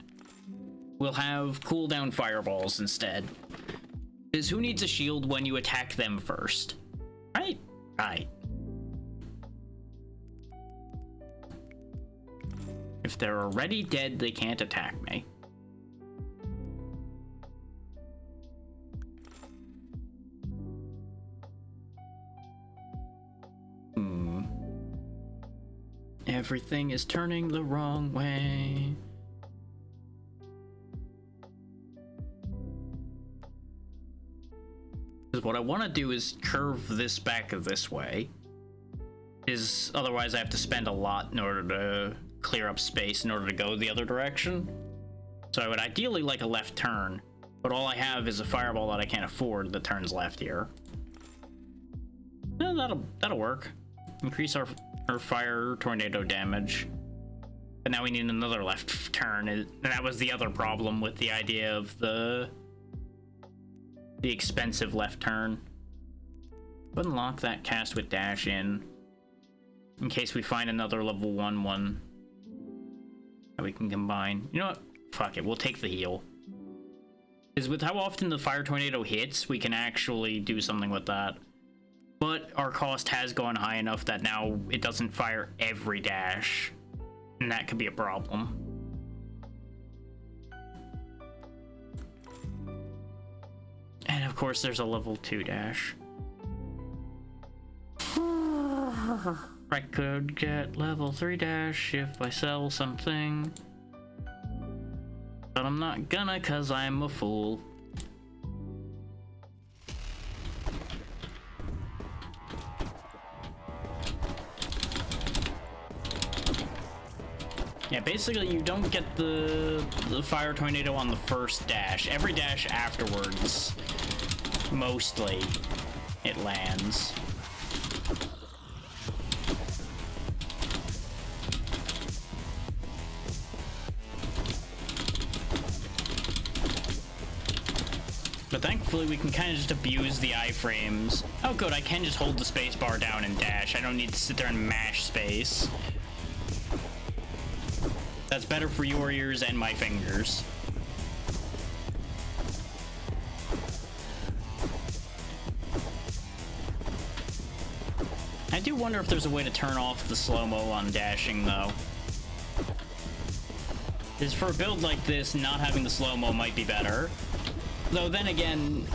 S1: We'll have cooldown fireballs instead. Because who needs a shield when you attack them first? Right? Right. If they're already dead, they can't attack me. Everything is turning the wrong way. Because what I want to do is curve this back this way. Otherwise I have to spend a lot in order to clear up space in order to go the other direction. So I would ideally like a left turn, but all I have is a fireball that I can't afford that turns left here. Yeah, that'll work. Increase our fire tornado damage. But now we need another left turn, and that was the other problem with the idea of the expensive left turn. Unlock that cast with dash in case we find another level 1 one that we can combine. You know what? Fuck it, we'll take the heal. Because with how often the fire tornado hits, we can actually do something with that. But our cost has gone high enough that now it doesn't fire every dash, and that could be a problem. And of course there's a level 2 dash. I could get level 3 dash if I sell something, but I'm not gonna cause I'm a fool. Yeah, basically you don't get the fire tornado on the first dash. Every dash afterwards, mostly, it lands. But thankfully we can kind of just abuse the iframes. Oh good, I can just hold the space bar down and dash. I don't need to sit there and mash space. That's better for your ears and my fingers. I do wonder if there's a way to turn off the slow-mo on dashing, though. Because for a build like this, not having the slow-mo might be better. Though then again,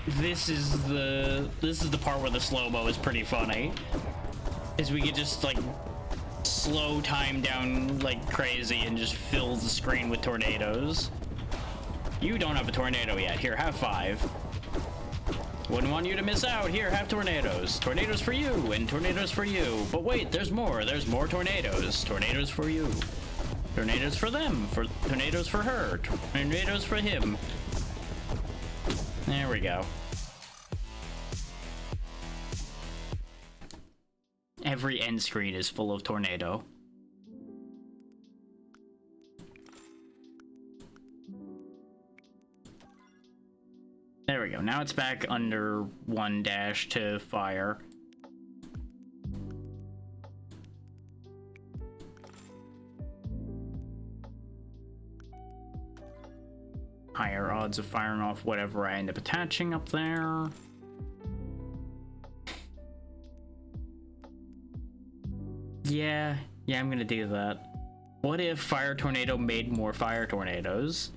S1: this is the part where the slow-mo is pretty funny. Is we could just, like, slow time down like crazy and just fill the screen with tornadoes. You don't have a tornado yet. Here, have 5. Wouldn't want you to miss out. Here, have tornadoes. Tornadoes for you and tornadoes for you. But wait, there's more. There's more tornadoes. Tornadoes for you. Tornadoes for them. Tornadoes for her. Tornadoes for him. There we go. Every end screen is full of tornado. There we go. Now it's back under 1 dash to fire. Higher odds of firing off whatever I end up attaching up there. Yeah, I'm gonna do that. What if Fire Tornado made more Fire Tornadoes?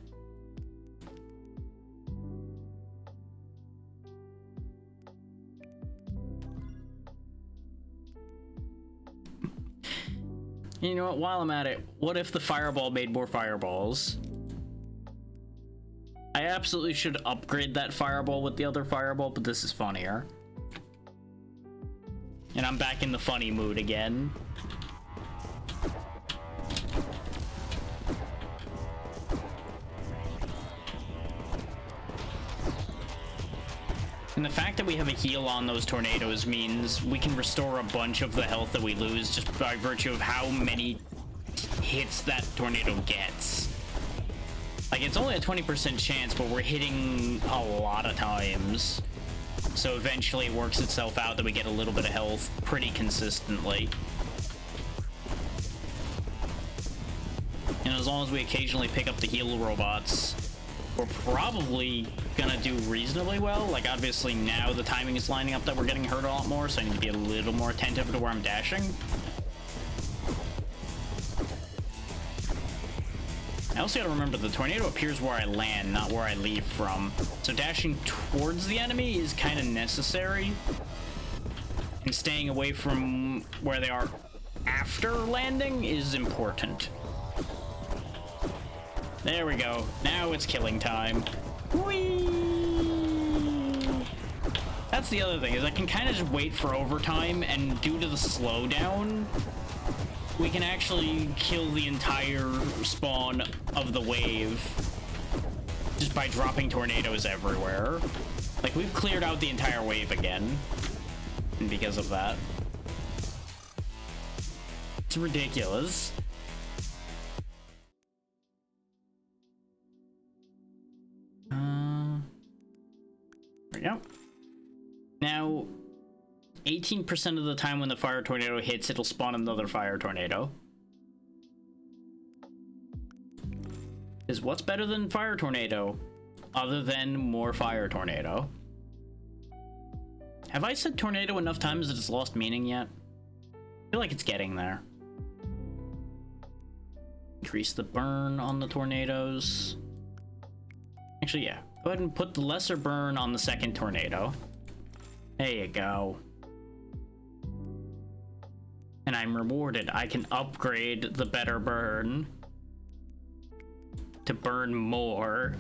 S1: You know what, while I'm at it, what if the Fireball made more Fireballs? I absolutely should upgrade that Fireball with the other Fireball, but this is funnier. And I'm back in the funny mood again. And the fact that we have a heal on those tornadoes means we can restore a bunch of the health that we lose just by virtue of how many hits that tornado gets. Like, it's only a 20% chance, but we're hitting a lot of times. So eventually it works itself out that we get a little bit of health pretty consistently. And as long as we occasionally pick up the heal robots, we're probably gonna do reasonably well. Like, obviously now the timing is lining up that we're getting hurt a lot more, so I need to be a little more attentive to where I'm dashing. I also gotta remember the tornado appears where I land, not where I leave from. So dashing towards the enemy is kind of necessary. And staying away from where they are after landing is important. There we go. Now it's killing time. Whee! That's the other thing, is I can kind of just wait for overtime, and due to the slowdown, we can actually kill the entire spawn of the wave just by dropping tornadoes everywhere. Like, we've cleared out the entire wave again, and because of that. It's ridiculous. There we go. Now, 18% of the time when the fire tornado hits, it'll spawn another fire tornado. Is what's better than fire tornado, other than more fire tornado? Have I said tornado enough times that it's lost meaning yet? I feel like it's getting there. Increase the burn on the tornadoes. Actually, yeah. Go ahead and put the lesser burn on the second tornado. There you go. And I'm rewarded. I can upgrade the better burn to burn more.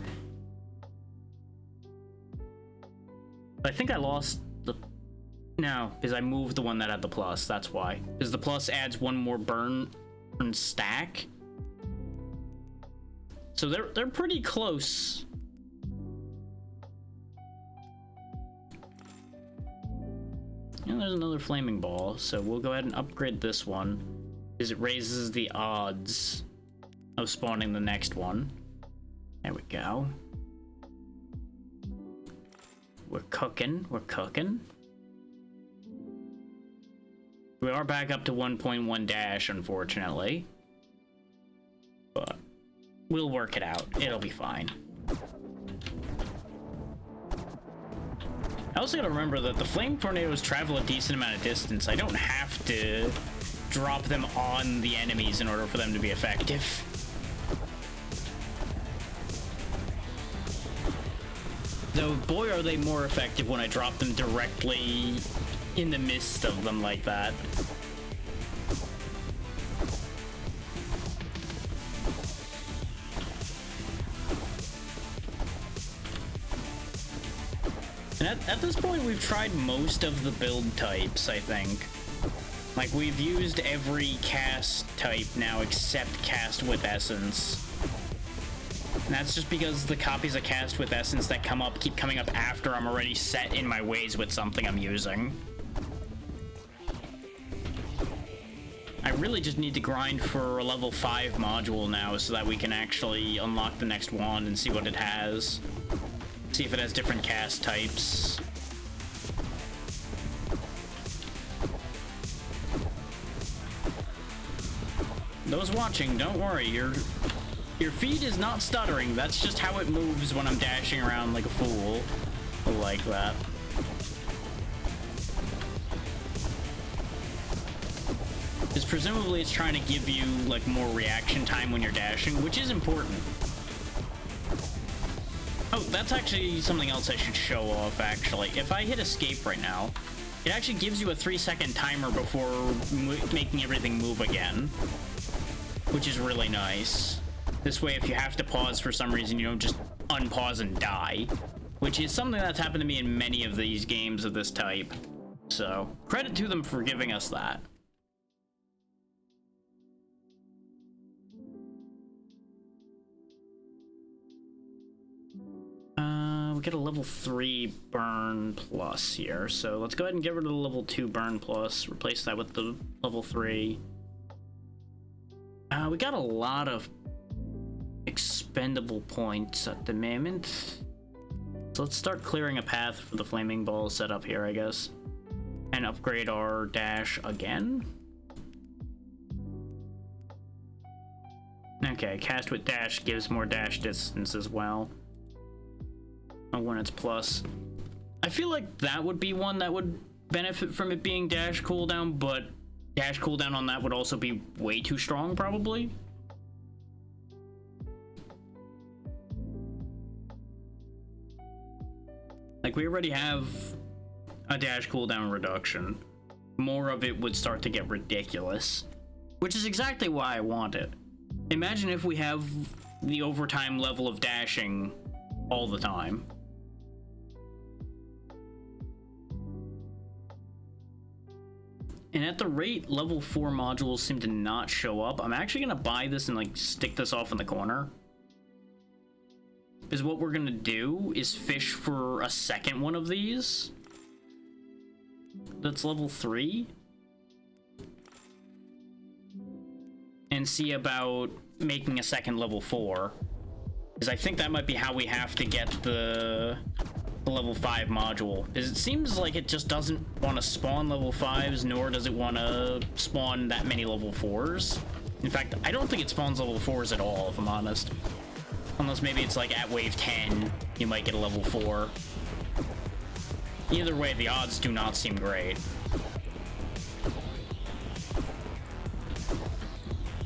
S1: I think I lost the... No, because I moved the one that had the plus. That's why. Because the plus adds one more burn stack. So they're pretty close. And there's another flaming ball, so we'll go ahead and upgrade this one, because it raises the odds of spawning the next one. There we go. We're cooking, we're cooking. We are back up to 1.1 dash, unfortunately. But we'll work it out. It'll be fine. I also gotta remember that the flame tornadoes travel a decent amount of distance. I don't have to drop them on the enemies in order for them to be effective. Though, boy, are they more effective when I drop them directly in the midst of them like that. And at this point, we've tried most of the build types, I think. Like, we've used every cast type now except cast with essence. And that's just because the copies of cast with essence that keep coming up after I'm already set in my ways with something I'm using. I really just need to grind for a level 5 module now so that we can actually unlock the next wand and see what it has. See if it has different cast types. Those watching, don't worry, your feed is not stuttering. That's just how it moves when I'm dashing around like a fool. Like that. Because presumably it's trying to give you like more reaction time when you're dashing, which is important. Oh, that's actually something else I should show off, actually. If I hit escape right now, it actually gives you a 3-second timer before making everything move again, which is really nice. This way, if you have to pause for some reason, you don't just unpause and die, which is something that's happened to me in many of these games of this type. So, credit to them for giving us that. We get a level 3 burn plus here, so let's go ahead and get rid of the level 2 burn plus, replace that with the level 3. We got a lot of expendable points at the moment. So let's start clearing a path for the flaming ball set up here, I guess. And upgrade our dash again. Okay, cast with dash gives more dash distance as well. Oh, when it's plus. I feel like that would be one that would benefit from it being dash cooldown, but dash cooldown on that would also be way too strong, probably. Like, we already have a dash cooldown reduction. More of it would start to get ridiculous, which is exactly why I want it. Imagine if we have the overtime level of dashing all the time. And at the rate level 4 modules seem to not show up, I'm actually gonna buy this and like stick this off in the corner. Because what we're gonna do is fish for a second one of these. That's level 3. And see about making a second level 4. Because I think that might be how we have to get the level 5 module. Because it seems like it just doesn't want to spawn level 5s, nor does it want to spawn that many level 4s. In fact, I don't think it spawns level 4s at all, if I'm honest. Unless maybe it's like at wave 10, you might get a level 4. Either way, the odds do not seem great.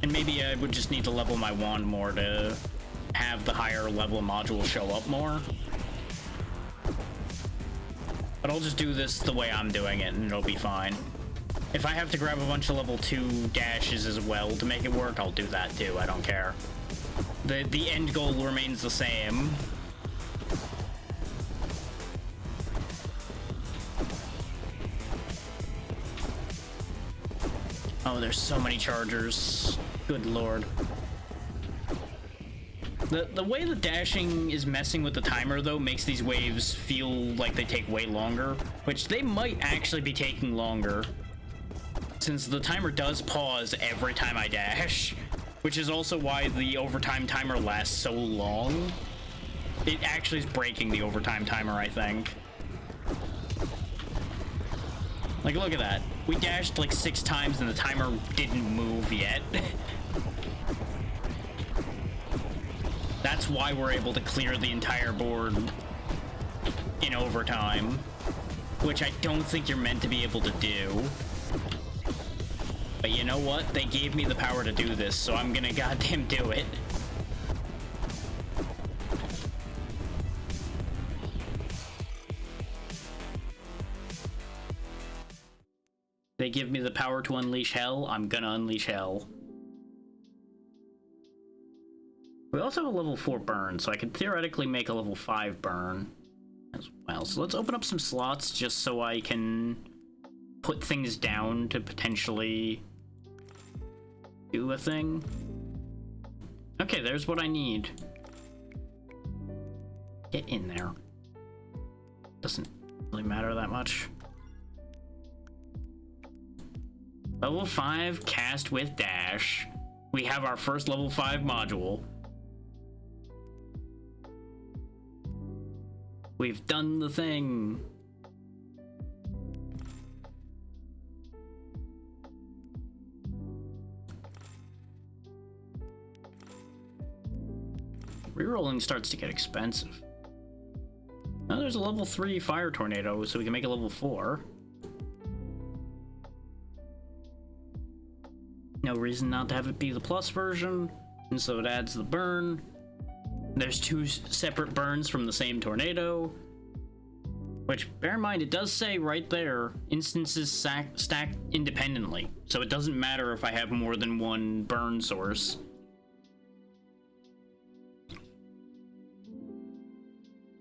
S1: And maybe I would just need to level my wand more to have the higher level module show up more. But I'll just do this the way I'm doing it and it'll be fine. If I have to grab a bunch of level 2 dashes as well to make it work, I'll do that too, I don't care. The end goal remains the same. Oh, there's so many chargers. Good lord. The way the dashing is messing with the timer, though, makes these waves feel like they take way longer, which they might actually be taking longer, since the timer does pause every time I dash, which is also why the overtime timer lasts so long. It actually is breaking the overtime timer, I think. Like, look at that. We dashed like 6 times and the timer didn't move yet. That's why we're able to clear the entire board in overtime, which I don't think you're meant to be able to do. But you know what? They gave me the power to do this, so I'm gonna goddamn do it. They give me the power to unleash hell, I'm gonna unleash hell. We also have a level 4 burn, so I could theoretically make a level 5 burn as well. So let's open up some slots just so I can put things down to potentially do a thing. Okay, there's what I need. Get in there. Doesn't really matter that much. Level 5 cast with dash. We have our first level 5 module. We've done the thing. Rerolling starts to get expensive. Now there's a level 3 fire tornado, so we can make a level 4. No reason not to have it be the plus version, and so it adds the burn. There's 2 separate burns from the same tornado, which, bear in mind, it does say right there, instances stack independently, so it doesn't matter if I have more than one burn source.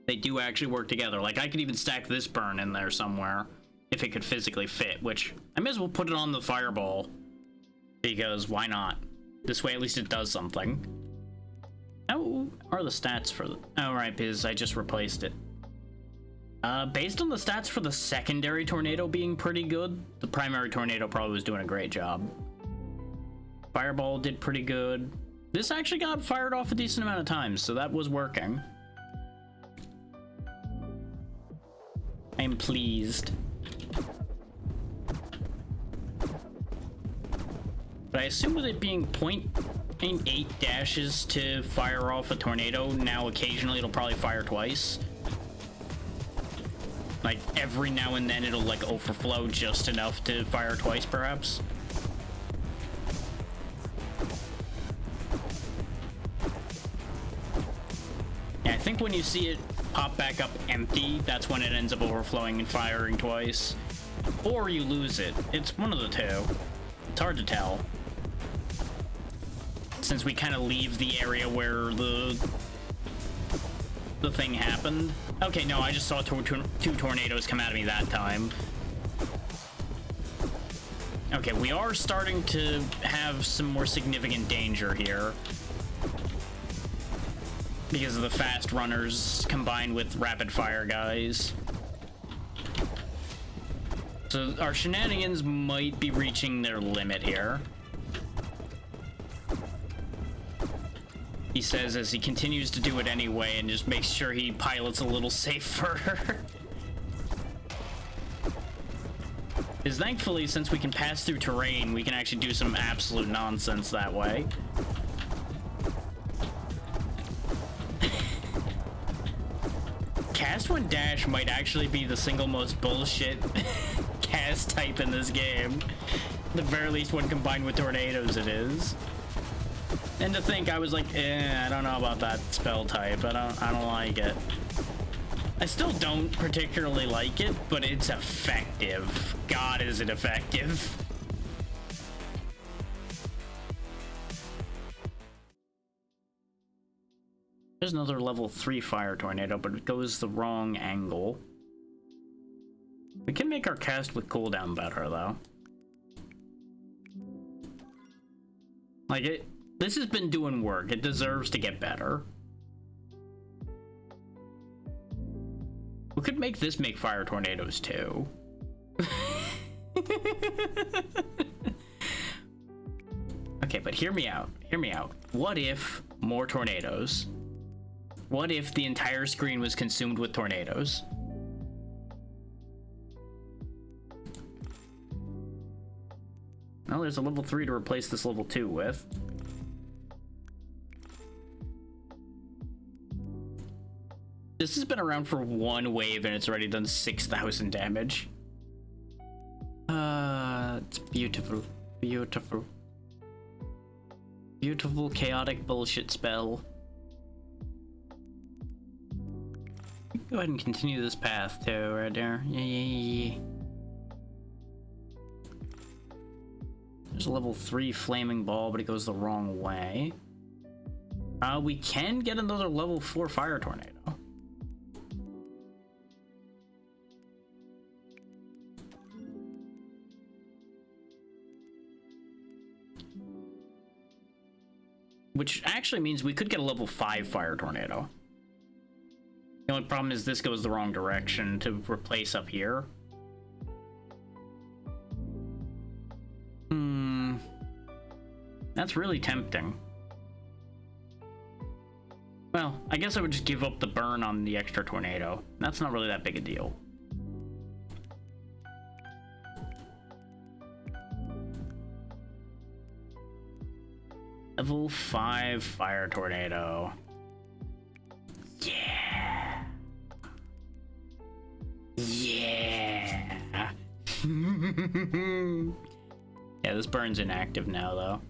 S1: They do actually work together. Like, I could even stack this burn in there somewhere, if it could physically fit, which I may as well put it on the fireball, because why not? This way at least it does something. How are the stats for the... Oh, right, because I just replaced it. Based on the stats for the secondary tornado being pretty good, the primary tornado probably was doing a great job. Fireball did pretty good. This actually got fired off a decent amount of times, so that was working. I am pleased. But I assume with it being 0.8 dashes to fire off a tornado, now occasionally it'll probably fire twice. Like, every now and then it'll, like, overflow just enough to fire twice, perhaps. Yeah, I think when you see it pop back up empty, that's when it ends up overflowing and firing twice. Or you lose it. It's one of the two. It's hard to tell, since we kind of leave the area where the thing happened. Okay, no, I just saw two tornadoes come at me that time. Okay, we are starting to have some more significant danger here, because of the fast runners combined with rapid fire guys. So our shenanigans might be reaching their limit here. He says as he continues to do it anyway and just makes sure he pilots a little safer. Because thankfully, since we can pass through terrain, we can actually do some absolute nonsense that way. Cast when dash might actually be the single most bullshit cast type in this game. At the very least, when combined with tornadoes, it is. And to think, I was like, I don't know about that spell type. I don't like it. I still don't particularly like it, but it's effective. God, is it effective. There's another level 3 fire tornado, but it goes the wrong angle. We can make our cast with cooldown better, though. Like, this has been doing work. It deserves to get better. We could make this make fire tornadoes, too. Okay, but hear me out. Hear me out. What if more tornadoes? What if the entire screen was consumed with tornadoes? Well, there's a level 3 to replace this level 2 with. This has been around for one wave and it's already done 6,000 damage. It's beautiful. Beautiful. Beautiful, chaotic bullshit spell. Go ahead and continue this path too, right there. Yeah. There's a level 3 flaming ball, but it goes the wrong way. We can get another level 4 fire tornado. Which actually means we could get a level 5 fire tornado. The only problem is this goes the wrong direction to replace up here. That's really tempting. Well, I guess I would just give up the burn on the extra tornado. That's not really that big a deal. Level 5 fire tornado. Yeah. Yeah. Yeah, this burn's inactive now, though,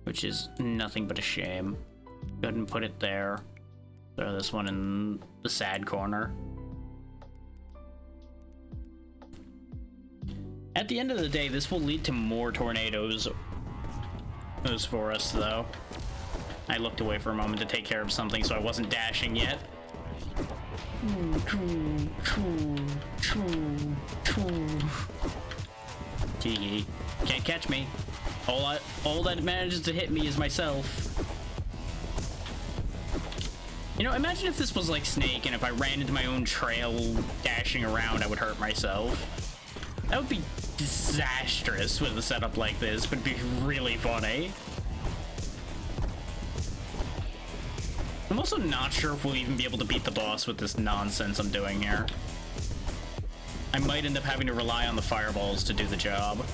S1: which is nothing but a shame. Go ahead and put it there. Throw this one in the sad corner. At the end of the day, this will lead to more tornadoes for us, though. I looked away for a moment to take care of something, so I wasn't dashing yet. Tee. Can't catch me. All that manages to hit me is myself. You know, imagine if this was like Snake, and if I ran into my own trail dashing around, I would hurt myself. That would be disastrous with a setup like this, but it'd be really funny. I'm also not sure if we'll even be able to beat the boss with this nonsense I'm doing here. I might end up having to rely on the fireballs to do the job.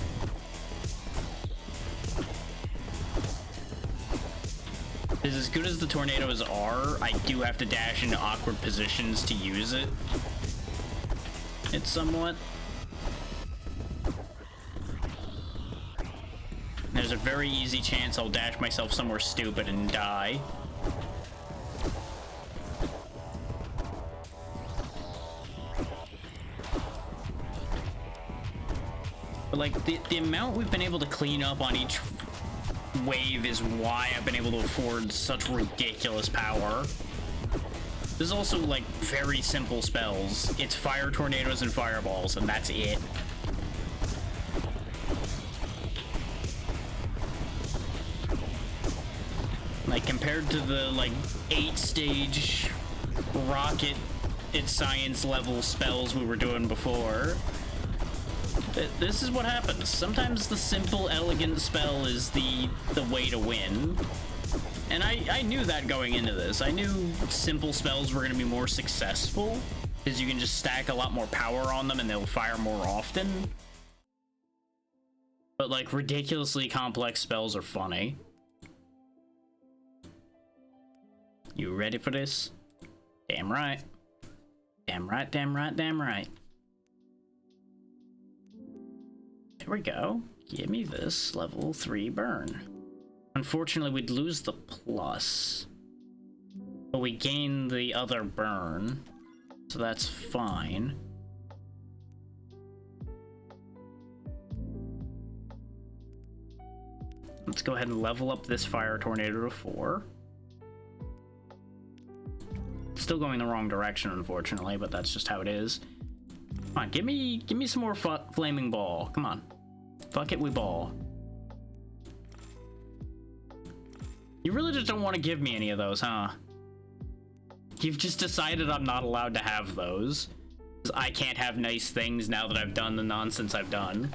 S1: As good as the tornadoes are, I do have to dash into awkward positions to use it. It's somewhat. There's a very easy chance I'll dash myself somewhere stupid and die. But like the amount we've been able to clean up on each wave is why I've been able to afford such ridiculous power. There's also like very simple spells. It's fire, tornadoes, and fireballs, and that's it. Like compared to the like 8-stage rocket at science level spells we were doing before. This is what happens. Sometimes the simple, elegant spell is the way to win. And I knew that going into this. I knew simple spells were going to be more successful, because you can just stack a lot more power on them and they'll fire more often. But like ridiculously complex spells are funny. You ready for this? Damn right. Damn right, damn right, damn right. There we go. Give me this level 3 burn. Unfortunately, we'd lose the plus, but we gain the other burn, so that's fine. Let's go ahead and level up this fire tornado to 4. Still going the wrong direction, unfortunately, but that's just how it is. Come on, give me some more flaming ball. Come on. Fuck it, we ball. You really just don't want to give me any of those, huh? You've just decided I'm not allowed to have those. I can't have nice things now that I've done the nonsense I've done.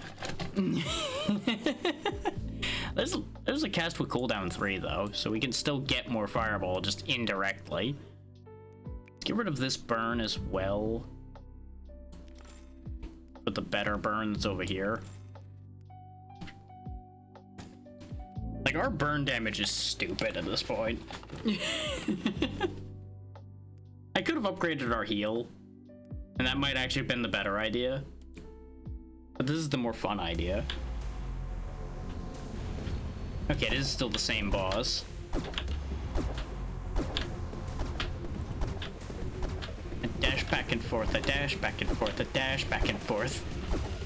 S1: There's a cast with cooldown 3, though, so we can still get more fireball, just indirectly. Let's get rid of this burn as well. With the better burn that's over here. Like, our burn damage is stupid at this point. I could have upgraded our heal, and that might actually have been the better idea. But this is the more fun idea. Okay, it is still the same boss. I dash back and forth, I dash back and forth, I dash back and forth.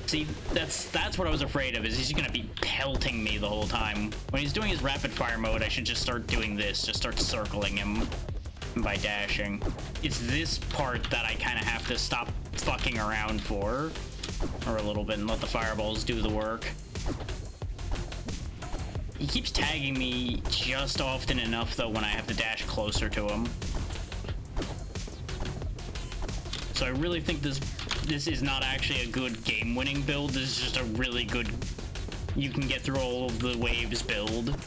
S1: See, that's what I was afraid of, is he's gonna be pelting me the whole time. When he's doing his rapid fire mode, I should just start doing this, just start circling him by dashing. It's this part that I kind of have to stop fucking around for a little bit and let the fireballs do the work. He keeps tagging me just often enough, though, when I have to dash closer to him. So I really think this is not actually a good game-winning build. This is just a really good, you can get through all of the waves build.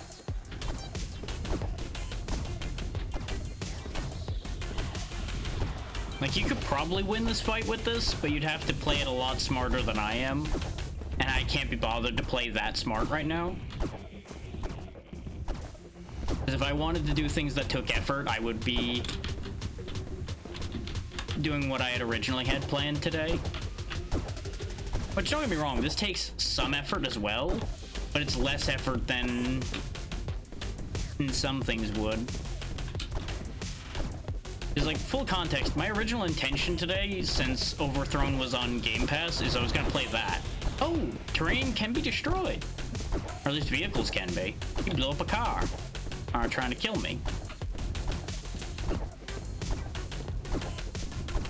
S1: Like, you could probably win this fight with this, but you'd have to play it a lot smarter than I am. And I can't be bothered to play that smart right now. Because if I wanted to do things that took effort, I would be doing what I had originally had planned today. But don't get me wrong, this takes some effort as well, but it's less effort than some things would. Because, like, full context, my original intention today, since Overthrown was on Game Pass, is I was gonna play that. Oh, terrain can be destroyed. Or at least vehicles can be. You blew up a car. Are trying to kill me.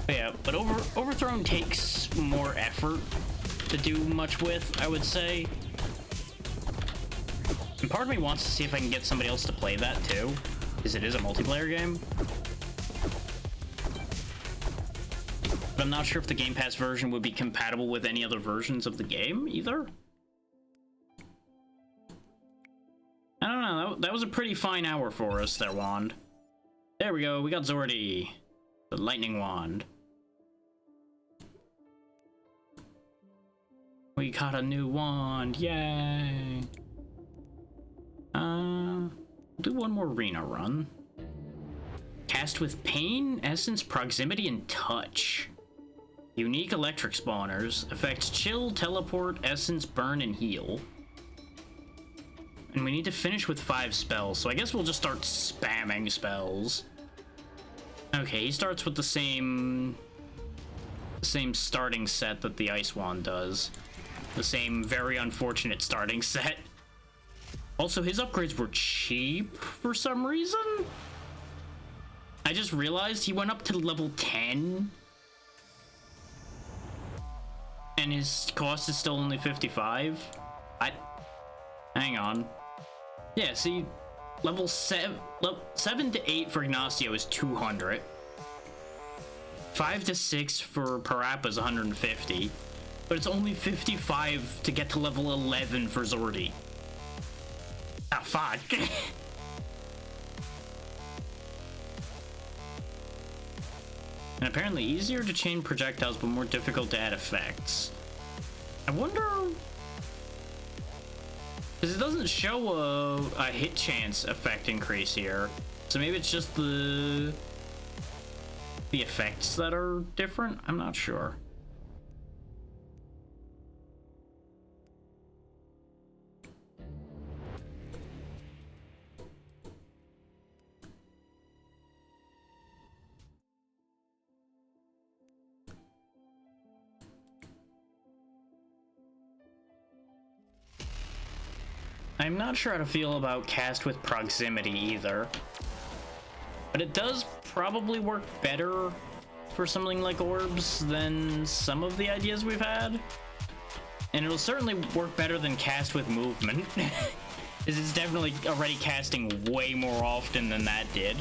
S1: Yeah, but Overthrown takes more effort to do much with, I would say. And part of me wants to see if I can get somebody else to play that too, because it is a multiplayer game. But I'm not sure if the Game Pass version would be compatible with any other versions of the game either. I don't know, that was a pretty fine hour for us there, Wand. There we go, we got Zordy, the lightning wand. We got a new wand, yay! Do one more arena run. Cast with Pain, Essence, Proximity, and Touch. Unique electric spawners. Affects Chill, Teleport, Essence, Burn, and Heal. And we need to finish with 5 spells, so I guess we'll just start spamming spells. Okay, he starts with the same starting set that the Ice Wand does. The same very unfortunate starting set. Also, his upgrades were cheap for some reason. I just realized he went up to level 10. And his cost is still only 55. Hang on. Yeah, see, level 7 to 8 for Ignacio is 200. 5 to 6 for Parappa is 150. But it's only 55 to get to level 11 for Zordy. Ah, fuck. And apparently easier to chain projectiles, but more difficult to add effects. I wonder... because it doesn't show a hit chance effect increase here. So maybe it's just the effects that are different? I'm not sure. I'm not sure how to feel about Cast with Proximity either. But it does probably work better for something like orbs than some of the ideas we've had. And it'll certainly work better than Cast with Movement. Because it's definitely already casting way more often than that did.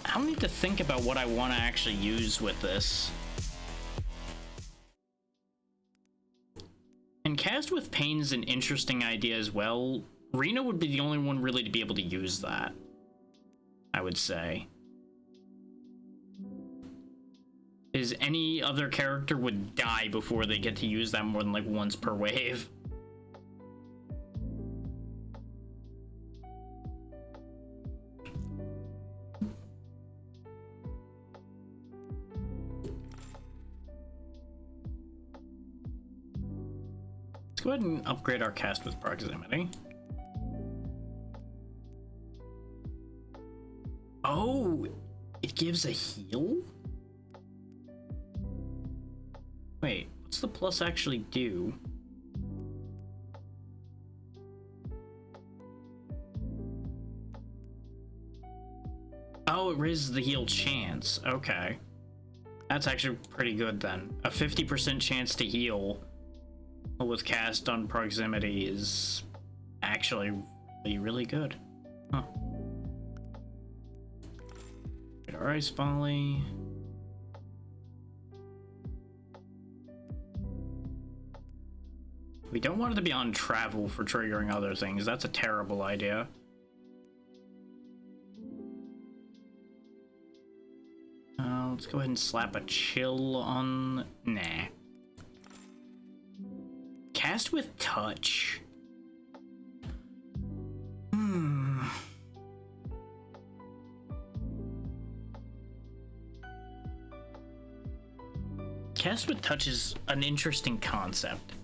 S1: I'll need to think about what I want to actually use with this. And Cast with Pain is an interesting idea as well. Rena would be the only one really to be able to use that, I would say. Is any other character would die before they get to use that more than like once per wave. Go ahead and upgrade our Cast with Proximity. Oh, it gives a heal? Wait, what's the plus actually do? Oh, it raises the heal chance. Okay. That's actually pretty good then. A 50% chance to heal with Cast on Proximity is actually really good. Huh. Our Ice Volley. We don't want it to be on travel for triggering other things. That's a terrible idea. Let's go ahead and slap a Chill on... Nah. Cast with Touch. Cast with Touch is an interesting concept.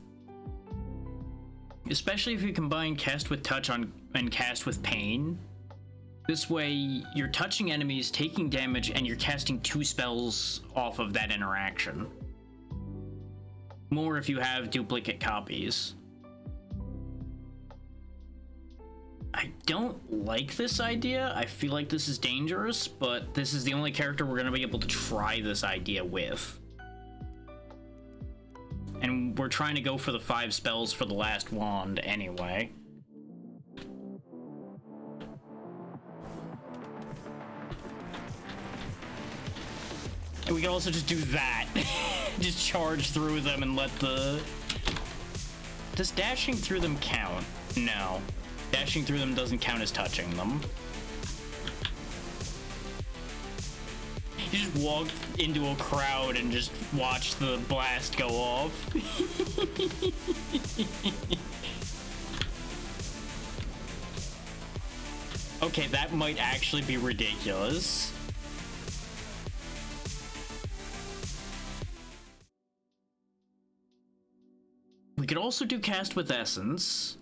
S1: Especially if you combine Cast with Touch and Cast with Pain. This way, you're touching enemies, taking damage, and you're casting 2 spells off of that interaction. More if you have duplicate copies. don't like this idea. I feel like this is dangerous, but this is the only character we're gonna be able to try this idea with. And we're trying to go for the 5 spells for the last wand anyway. And we can also just do that. Just charge through them and let the... Does dashing through them count? No. Dashing through them doesn't count as touching them. You just walk into a crowd and just watch the blast go off. Okay, that might actually be ridiculous. We could also do cast with essence.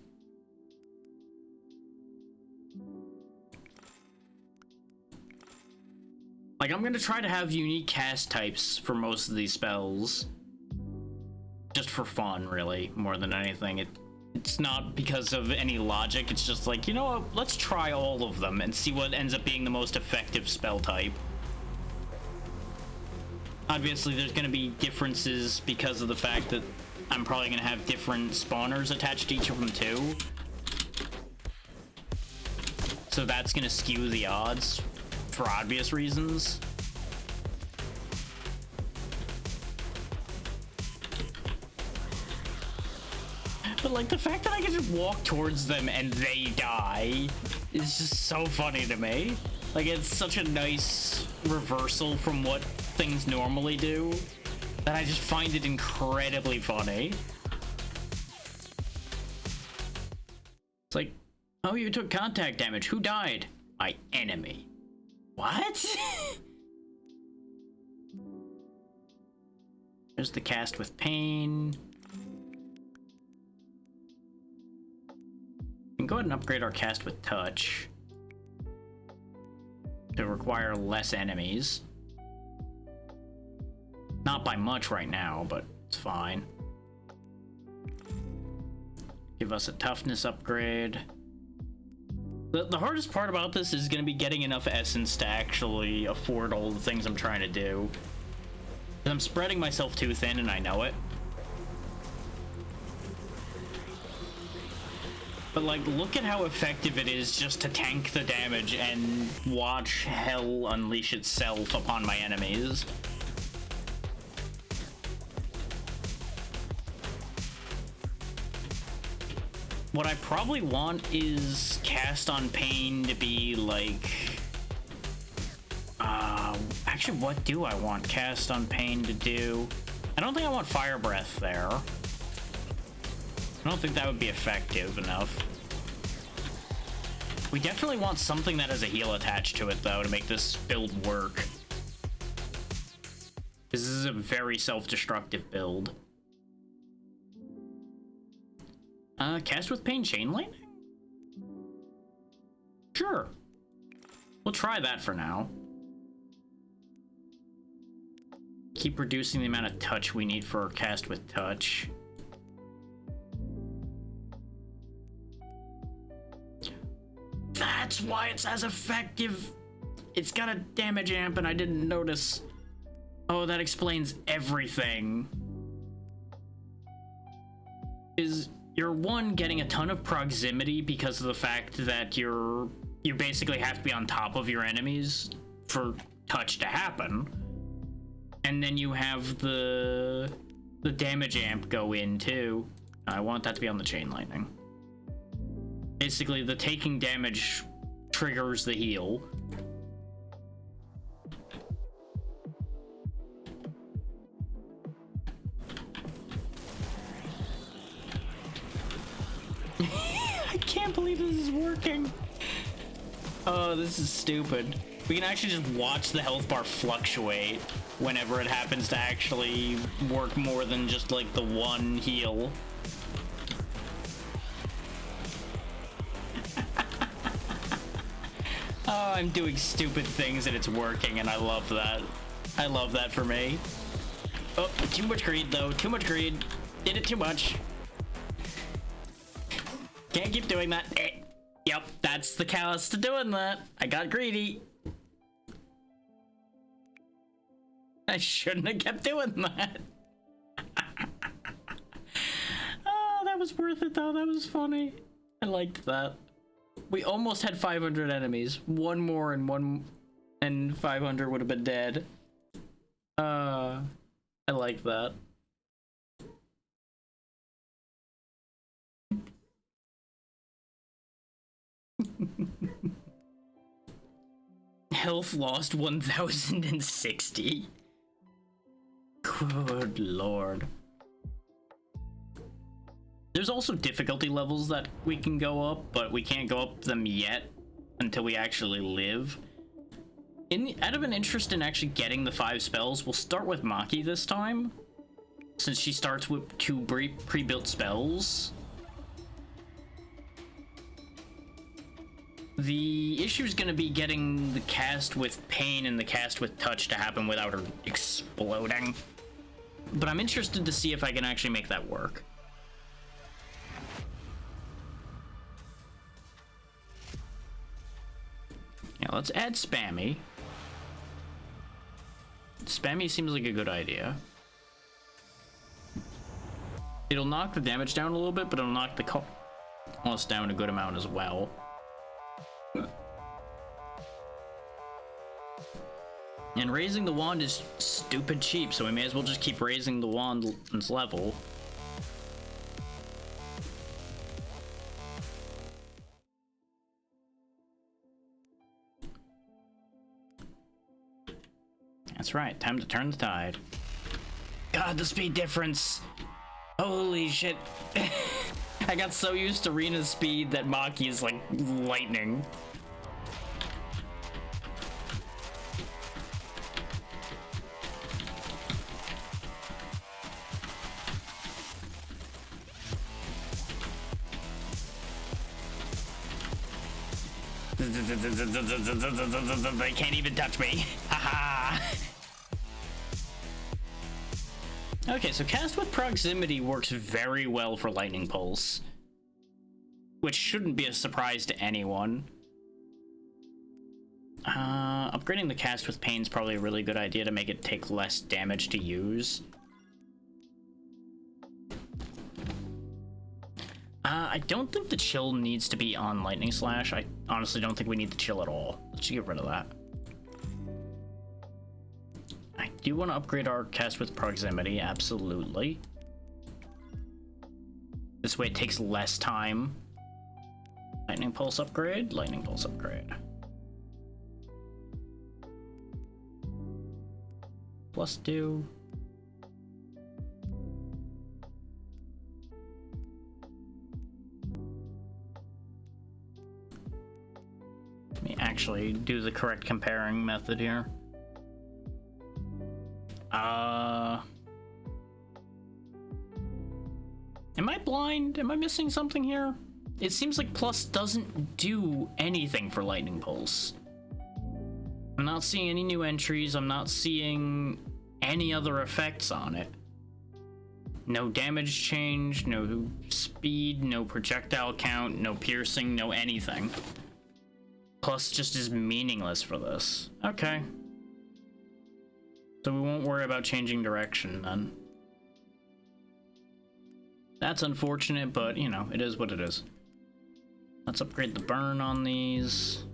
S1: Like, I'm gonna try to have unique cast types for most of these spells. Just for fun, really, more than anything. It's not because of any logic, it's just like, you know what, let's try all of them and see what ends up being the most effective spell type. Obviously, there's gonna be differences because of the fact that I'm probably gonna have different spawners attached to each of them too. So that's gonna skew the odds for obvious reasons. But like the fact that I can just walk towards them and they die is just so funny to me. Like, it's such a nice reversal from what things normally do that I just find it incredibly funny. It's like, oh, you took contact damage. Who died? My enemy. What? There's the cast with pain. We can go ahead and upgrade our cast with touch to require less enemies. Not by much right now, but it's fine. Give us a toughness upgrade. The hardest part about this is going to be getting enough essence to actually afford all the things I'm trying to do. I'm spreading myself too thin and I know it. But like, look at how effective it is just to tank the damage and watch hell unleash itself upon my enemies. What I probably want is cast on pain to be like... actually, what do I want cast on pain to do? I don't think I want fire breath there. I don't think that would be effective enough. We definitely want something that has a heal attached to it, though, to make this build work. This is a very self-destructive build. Cast with pain chain lightning? Sure. We'll try that for now. Keep reducing the amount of touch we need for our cast with touch. That's why it's as effective. It's got a damage amp and I didn't notice. Oh, that explains everything. You're one, getting a ton of proximity because of the fact that you basically have to be on top of your enemies for touch to happen. And then you have the damage amp go in too. I want that to be on the chain lightning. Basically, the taking damage triggers the heal. I can't believe this is working. Oh, this is stupid. We can actually just watch the health bar fluctuate whenever it happens to actually work more than just like the one heal. Oh, I'm doing stupid things and it's working, and I love that. I love that for me. Oh, too much greed though, too much greed. Did it too much. Can't keep doing that. Yep, that's the callous to doing that. I got greedy. I shouldn't have kept doing that. Oh, that was worth it though. That was funny. I liked that. We almost had 500 enemies. One more and 500 would have been dead. I like that. Health lost 1060. Good lord. There's also difficulty levels that we can go up, but we can't go up them yet until we actually live. Out of an interest in actually getting the 5 spells, we'll start with Maki this time, since she starts with 2 pre-built spells. The issue is going to be getting the cast with Pain and the cast with Touch to happen without her exploding. But I'm interested to see if I can actually make that work. Yeah, let's add Spammy. Spammy seems like a good idea. It'll knock the damage down a little bit, but it'll knock the cost down a good amount as well. And raising the wand is stupid cheap, so we may as well just keep raising the wand's level. That's right, time to turn the tide. God, the speed difference! Holy shit. I got so used to Rena's speed that Maki is like lightning. They can't even touch me. Haha. Okay, so cast with proximity works very well for lightning pulse, which shouldn't be a surprise to anyone. Upgrading the cast with pain is probably a really good idea to make it take less damage to use. I don't think the chill needs to be on Lightning Slash. I honestly don't think we need the chill at all. Let's get rid of that. I do want to upgrade our cast with proximity, absolutely. This way it takes less time. Lightning Pulse upgrade, Lightning Pulse upgrade. +2. Let me actually do the correct comparing method here. Am I blind? Am I missing something here? It seems like plus doesn't do anything for Lightning Pulse. I'm not seeing any new entries. I'm not seeing any other effects on it. No damage change, no speed, no projectile count, no piercing, no anything. Plus just is meaningless for this. Okay. So we won't worry about changing direction then. That's unfortunate, but you know, it is what it is. Let's upgrade the burn on these.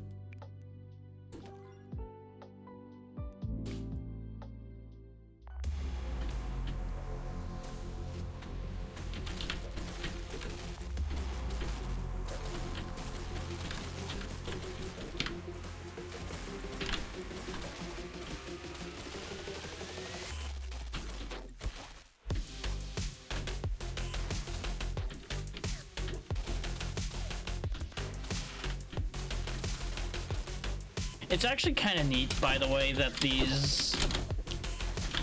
S1: It's actually kind of neat, by the way, that these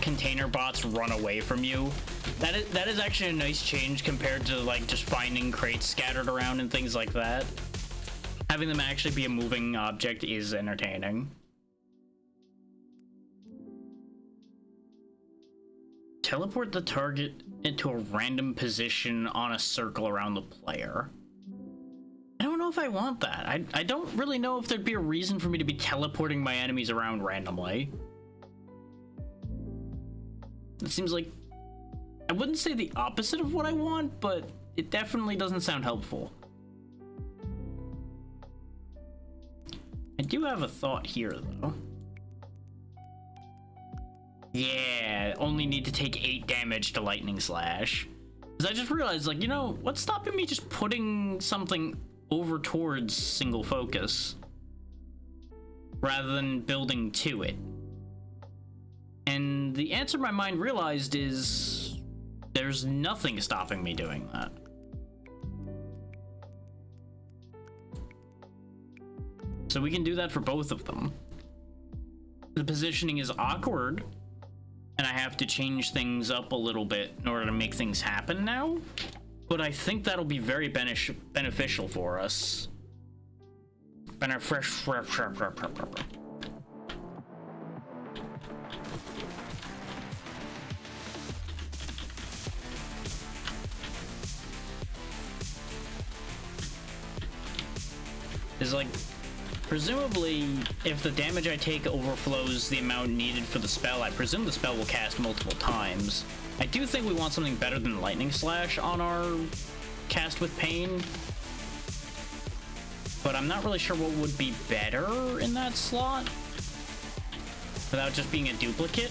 S1: container bots run away from you. That is actually a nice change compared to like just finding crates scattered around and things like that. Having them actually be a moving object is entertaining. Teleport the target into a random position on a circle around the player. I don't know if I want that. I don't really know if there'd be a reason for me to be teleporting my enemies around randomly. It seems like, I wouldn't say the opposite of what I want, but it definitely doesn't sound helpful. I do have a thought here, though. Yeah, only need to take 8 damage to Lightning Slash. Because I just realized, like, you know, what's stopping me just putting something over towards single focus rather than building to it? And the answer my mind realized is there's nothing stopping me doing that. So we can do that for both of them. The positioning is awkward, and I have to change things up a little bit in order to make things happen now, but I think that'll be very beneficial for us. Is like, presumably, if the damage I take overflows the amount needed for the spell, I presume the spell will cast multiple times. I do think we want something better than Lightning Slash on our cast with pain, but I'm not really sure what would be better in that slot without just being a duplicate.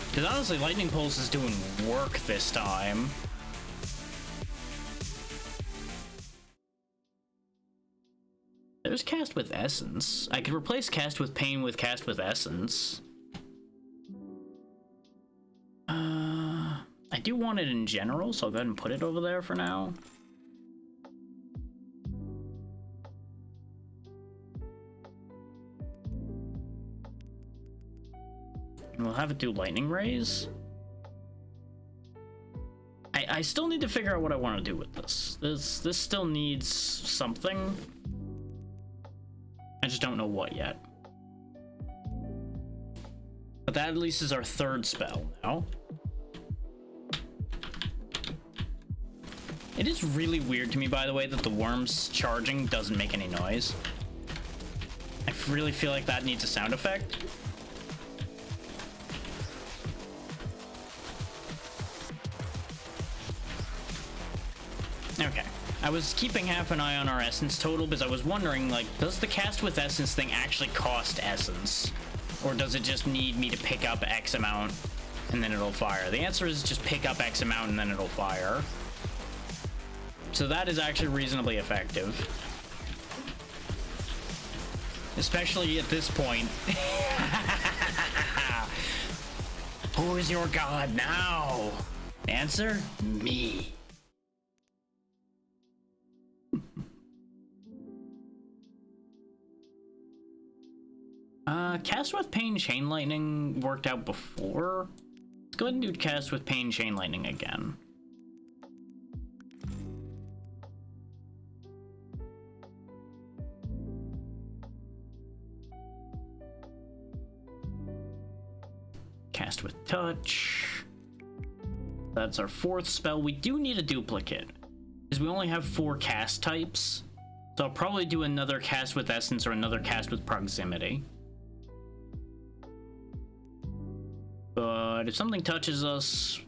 S1: Because honestly, Lightning Pulse is doing work this time. There's Cast with Essence. I could replace Cast with Pain with Cast with Essence. I do want it in general, so I'll go ahead and put it over there for now. And we'll have it do Lightning Rays. I still need to figure out what I want to do with this. This still needs something. I just don't know what yet. But that at least is our 3rd spell now. It is really weird to me, by the way, that the worms charging doesn't make any noise. I really feel like that needs a sound effect. Okay. I was keeping half an eye on our essence total because I was wondering, like, does the cast with essence thing actually cost essence? Or does it just need me to pick up X amount and then it'll fire? The answer is just pick up X amount and then it'll fire. So that is actually reasonably effective. Especially at this point. Who is your god now? Answer, me. Cast with Pain Chain Lightning worked out before. Let's go ahead and do Cast with Pain Chain Lightning again. Cast with Touch. That's our 4th spell. We do need a duplicate, because we only have 4 cast types. So I'll probably do another Cast with Essence or another Cast with Proximity. But if something touches us...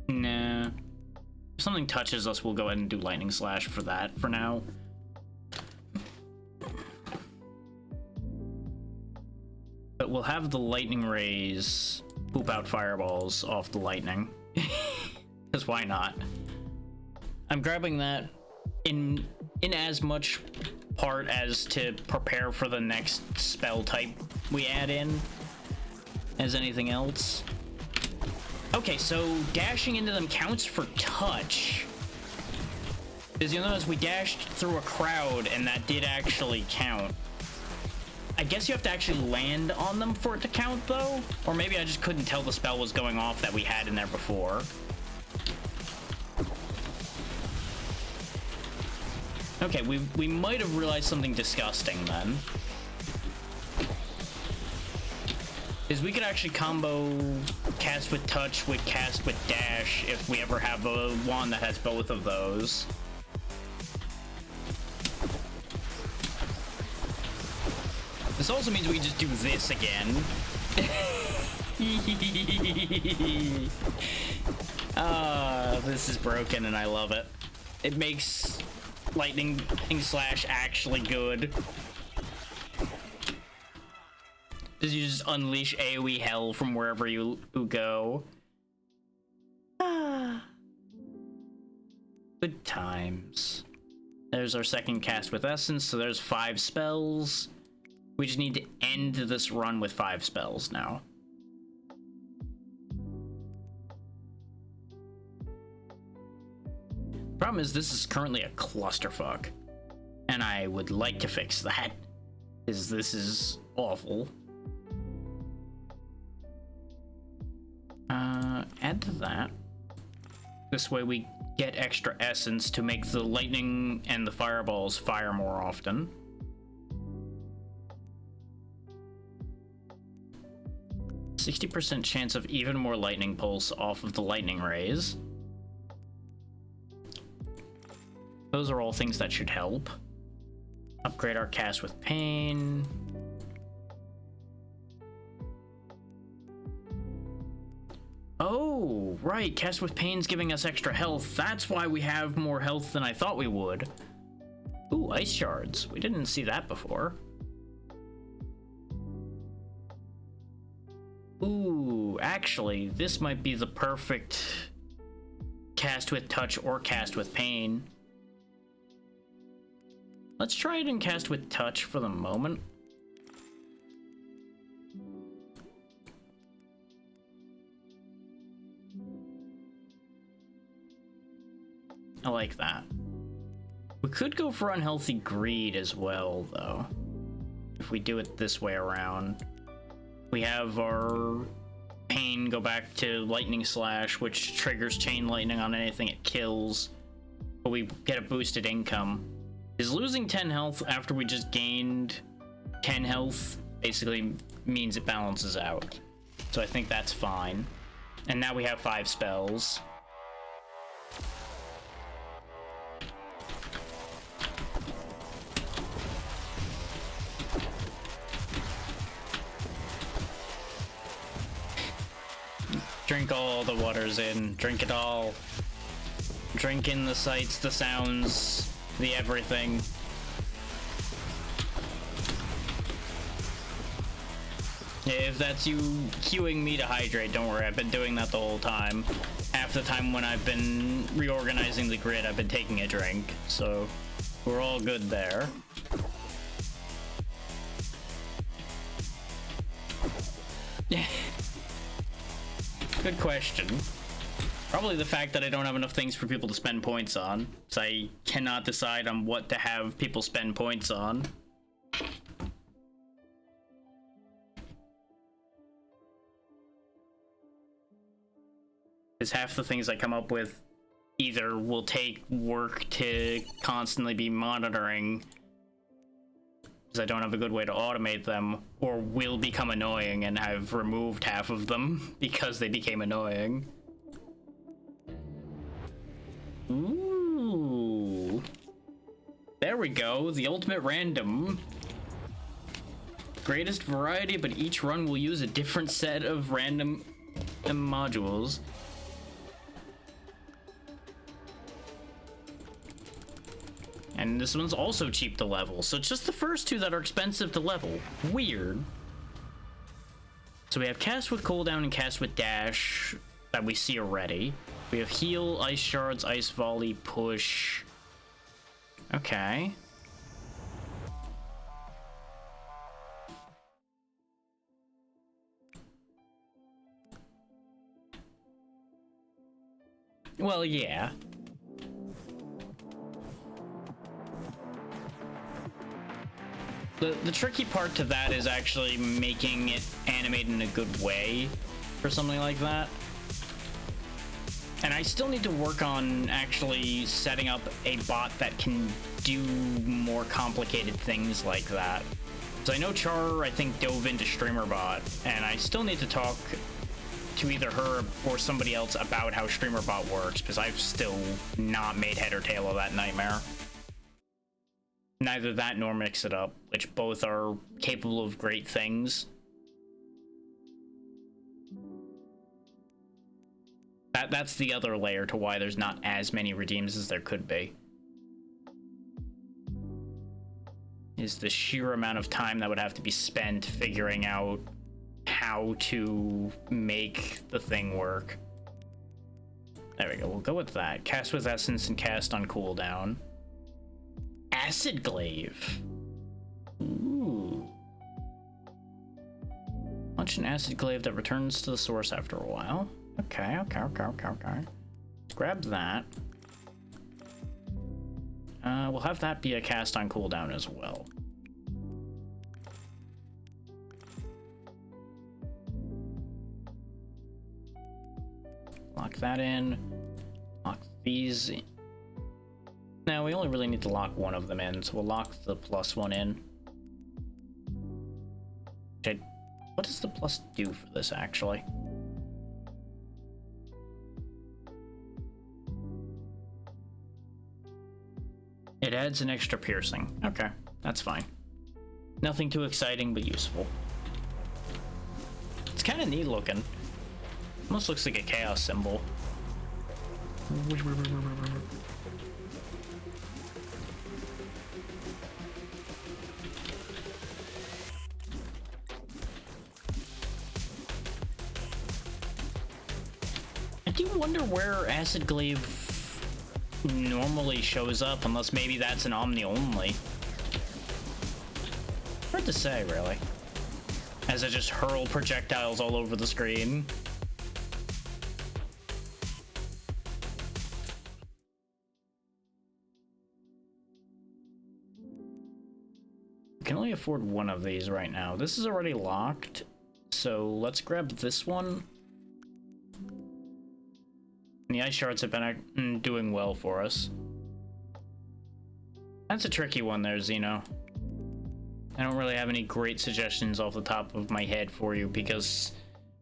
S1: Nah. If something touches us, we'll go ahead and do Lightning Slash for that for now. But we'll have the Lightning Rays poop out fireballs off the lightning. Because why not? I'm grabbing that in as much part as to prepare for the next spell type we add in as anything else. Okay, so dashing into them counts for touch. Because you'll notice we dashed through a crowd and that did actually count. I guess you have to actually land on them for it to count, though? Or maybe I just couldn't tell the spell was going off that we had in there before. Okay, we might have realized something disgusting then. Is we could actually combo Cast with Touch with Cast with Dash if we ever have a wand that has both of those. This also means we just do this again. This is broken and I love it. It makes lightning slash actually good. Because you just unleash AoE hell from wherever you go. Good times. There's our second cast with Essence, so there's 5 spells. We just need to end this run with 5 spells now. Problem is, this is currently a clusterfuck. And I would like to fix that. Because this is awful. Add to that. This way we get extra essence to make the lightning and the fireballs fire more often. %60 chance of even more lightning pulse off of the lightning rays. Those are all things that should help. Upgrade our cast with pain. Oh, right. Cast with pain's giving us extra health. That's why we have more health than I thought we would. Ooh, ice shards. We didn't see that before. Ooh, actually, this might be the perfect cast with touch or cast with pain. Let's try it and cast with touch for the moment. I like that. We could go for unhealthy greed as well, though. If we do it this way around. We have our pain go back to lightning slash, which triggers chain lightning on anything it kills. But we get a boosted income. Is losing 10 health after we just gained 10 health basically means it balances out. So I think that's fine. And now we have 5 spells. Drink all the waters in. Drink it all. Drink in the sights, the sounds, the everything. Yeah, if that's you cueing me to hydrate, don't worry. I've been doing that the whole time. Half the time when I've been reorganizing the grid, I've been taking a drink. So we're all good there. Good question. Probably the fact that I don't have enough things for people to spend points on, so I cannot decide on what to have people spend points on. Because half the things I come up with either will take work to constantly be monitoring, because I don't have a good way to automate them, or will become annoying and have removed half of them because they became annoying. Ooh. There we go, the ultimate random. Greatest variety, but each run will use a different set of random modules. And this one's also cheap to level, so it's just the first 2 that are expensive to level. Weird. So we have cast with cooldown and cast with dash that we see already. We have heal, ice shards, ice volley, push. Okay. Well, yeah. The tricky part to that is actually making it animate in a good way for something like that. And I still need to work on actually setting up a bot that can do more complicated things like that. So I know Char, I think, dove into StreamerBot, and I still need to talk to either her or somebody else about how StreamerBot works, because I've still not made head or tail of that nightmare. Neither that nor mix it up. which both are capable of great things. That's the other layer to why there's not as many redeems as there could be. Is the sheer amount of time that would have to be spent figuring out how to make the thing work. There we go, we'll go with that. Cast with Essence and cast on cooldown. Acid Glaive. Ooh. Launch an Acid Glaive that returns to the source after a while. Okay. Let's grab that. We'll have that be a cast on cooldown as well. Lock that in. Lock these in. Now we only really need to lock one of them in, so we'll lock the +1 in. What does the plus do for this, actually? It adds an extra piercing. Okay, that's fine. Nothing too exciting, but useful. It's kind of neat looking. Almost looks like a chaos symbol. I do wonder where Acid Glaive normally shows up, unless maybe that's an Omni only. Hard to say, really. As I just hurl projectiles all over the screen. We can only afford one of these right now. This is already locked, so let's grab this one. The ice shards have been doing well for us. That's a tricky one there, Xeno. I don't really have any great suggestions off the top of my head for you because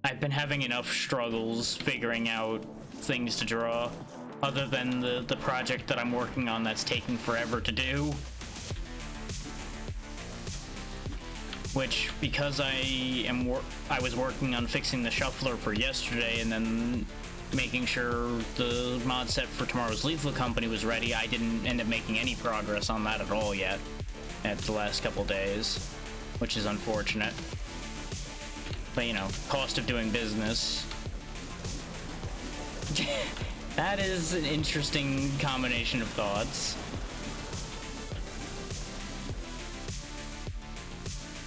S1: I've been having enough struggles figuring out things to draw, other than the project that I'm working on that's taking forever to do. Which, because I was working on fixing the shuffler for yesterday and then making sure the mod set for tomorrow's Lethal Company was ready, I didn't end up making any progress on that at all yet at the last couple days, which is unfortunate. But, you know, cost of doing business. That is an interesting combination of thoughts.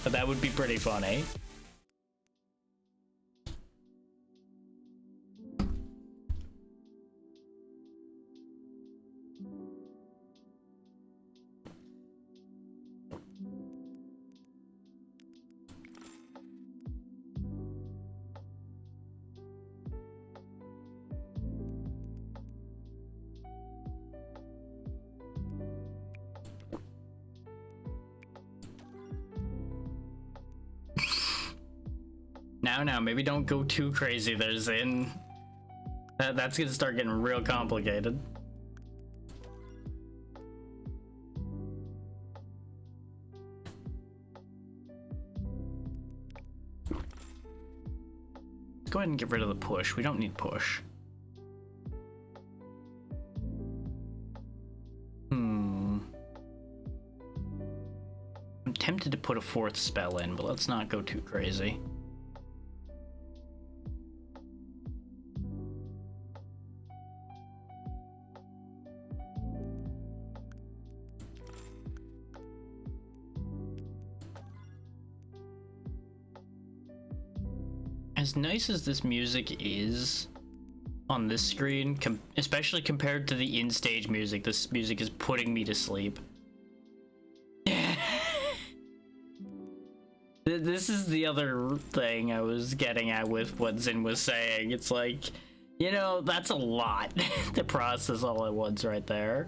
S1: But that would be pretty funny. Now, maybe don't go too crazy there, Zin. That's gonna start getting real complicated. Let's go ahead and get rid of the push. We don't need push. I'm tempted to put a 4th spell in, but let's not go too crazy. As nice as this music is on this screen, especially compared to the in-stage music, this music is putting me to sleep. This is the other thing I was getting at with what Zin was saying. It's like, you know, that's a lot to process all at once right there.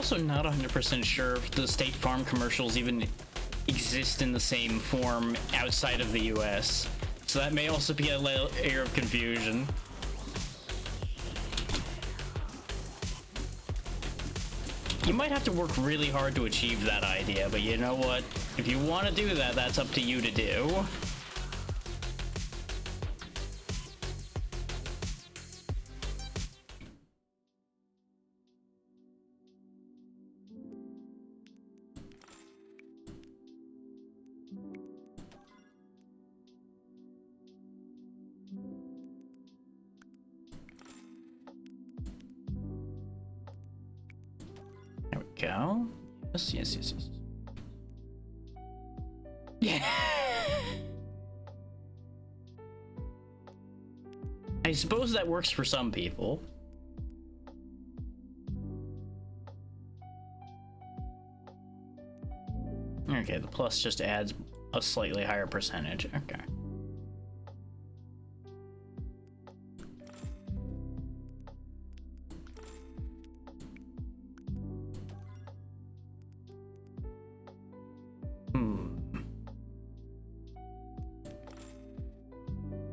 S1: also not 100% sure if the State Farm commercials even exist in the same form outside of the US. So that may also be a layer of confusion. You might have to work really hard to achieve that idea, but you know what? If you want to do that, that's up to you to do. Go. Yes. Yeah. I suppose that works for some people. Okay, the plus just adds a slightly higher percentage. Okay.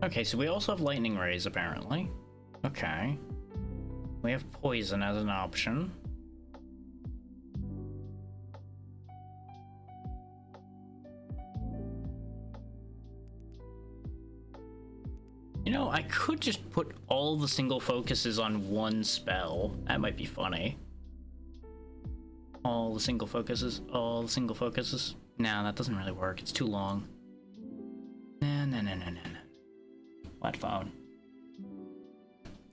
S1: Okay, so we also have lightning rays, apparently. Okay. We have poison as an option. You know, I could just put all the single focuses on one spell. That might be funny. All the single focuses. No, that doesn't really work. It's too long. No. What phone?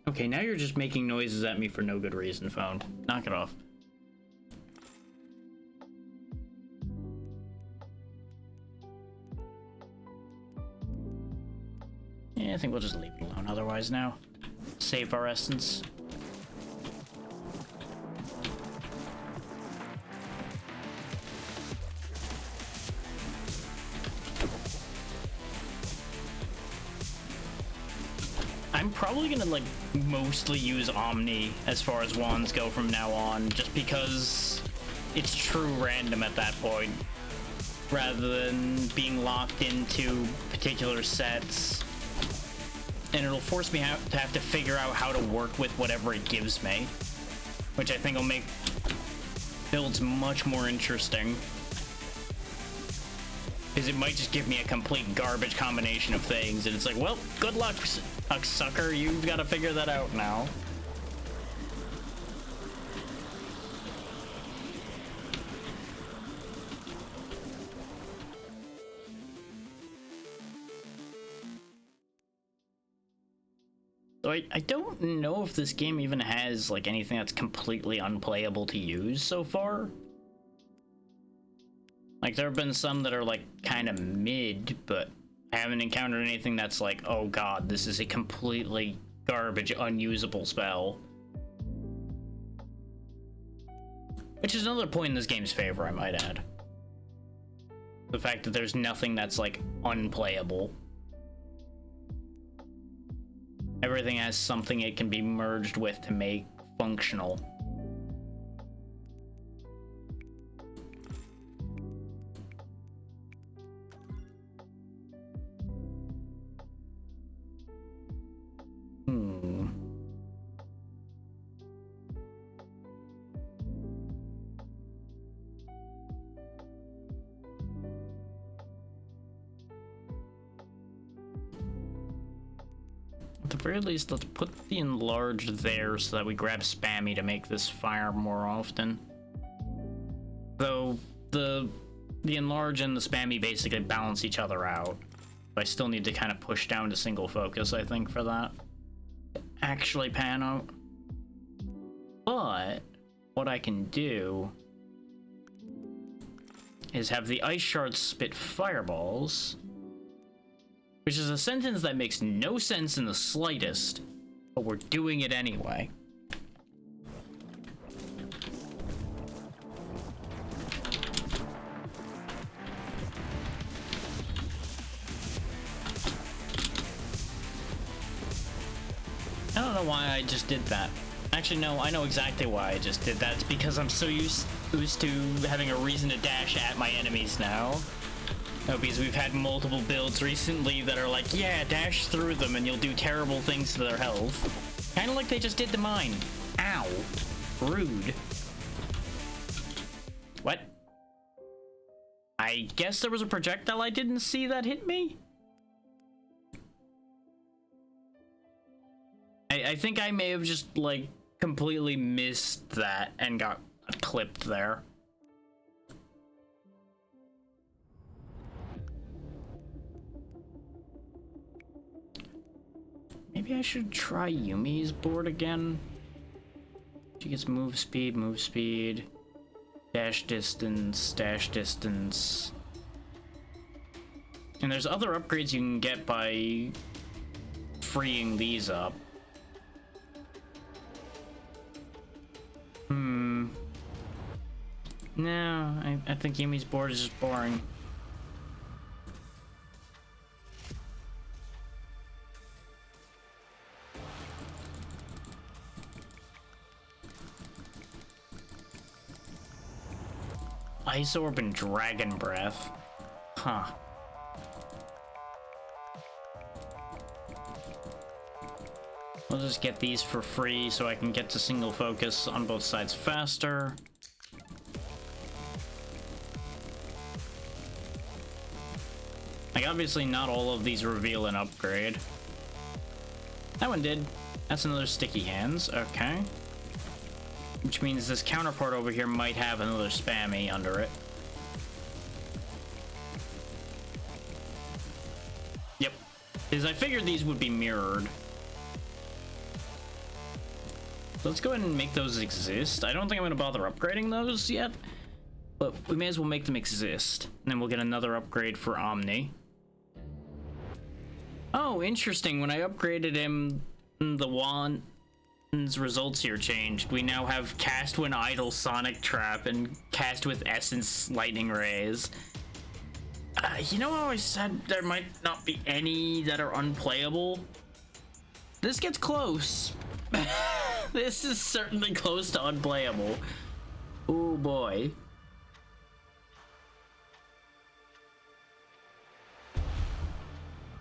S1: Okay, now you're just making noises at me for no good reason, phone. Knock it off. Yeah, I think we'll just leave it alone otherwise now. Save our essence. I'm probably gonna like mostly use Omni as far as wands go from now on, just because it's true random at that point, rather than being locked into particular sets. And it'll force me to have to figure out how to work with whatever it gives me, which I think will make builds much more interesting. Because it might just give me a complete garbage combination of things, and it's like, well, good luck, sucker. You've got to figure that out now. So I don't know if this game even has like anything that's completely unplayable to use so far. Like, there have been some that are like kind of mid, but I haven't encountered anything that's like, oh god, this is a completely garbage, unusable spell. Which is another point in this game's favor, I might add. The fact that there's nothing that's like unplayable. Everything has something it can be merged with to make functional. At the very least, let's put the enlarged there so that we grab spammy to make this fire more often. Though the enlarge and the spammy basically balance each other out. But I still need to kind of push down to single focus, I think, for that. Actually pan out. But what I can do is have the ice shards spit fireballs. Which is a sentence that makes no sense in the slightest, but we're doing it anyway. I don't know why I just did that. Actually, no, I know exactly why I just did that. It's because I'm so used to having a reason to dash at my enemies now. No, because we've had multiple builds recently that are like, yeah, dash through them and you'll do terrible things to their health. Kind of like they just did to mine. Ow. Rude. What? I guess there was a projectile I didn't see that hit me? I think I may have just, like, completely missed that and got clipped there. Maybe I should try Yumi's board again. She gets move speed, dash distance. And there's other upgrades you can get by freeing these up. No, I think Yumi's board is just boring. Ice Orb and Dragon Breath. Huh. I'll just get these for free so I can get to single focus on both sides faster. Like, obviously not all of these reveal an upgrade. That one did. That's another Sticky Hands, okay. Which means this counterpart over here might have another spammy under it. Yep. Because I figured these would be mirrored. So let's go ahead and make those exist. I don't think I'm going to bother upgrading those yet. But we may as well make them exist. And then we'll get another upgrade for Omni. Oh, interesting. When I upgraded him, the W.a.n.d's results here changed. We now have Cast When Idle Sonic Trap and Cast with Essence Lightning Rays. You know how I said there might not be any that are unplayable? This gets close. This is certainly close to unplayable. Oh boy.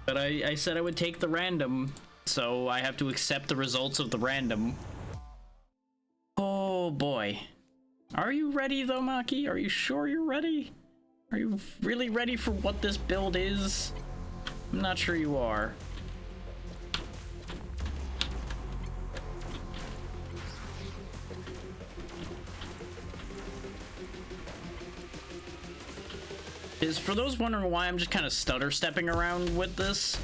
S1: But I said I would take the random, so I have to accept the results of the random. Oh boy. Are you ready though, Maki? Are you sure you're ready? Are you really ready for what this build is? I'm not sure you are. Is for those wondering why I'm just kind of stutter stepping around with this,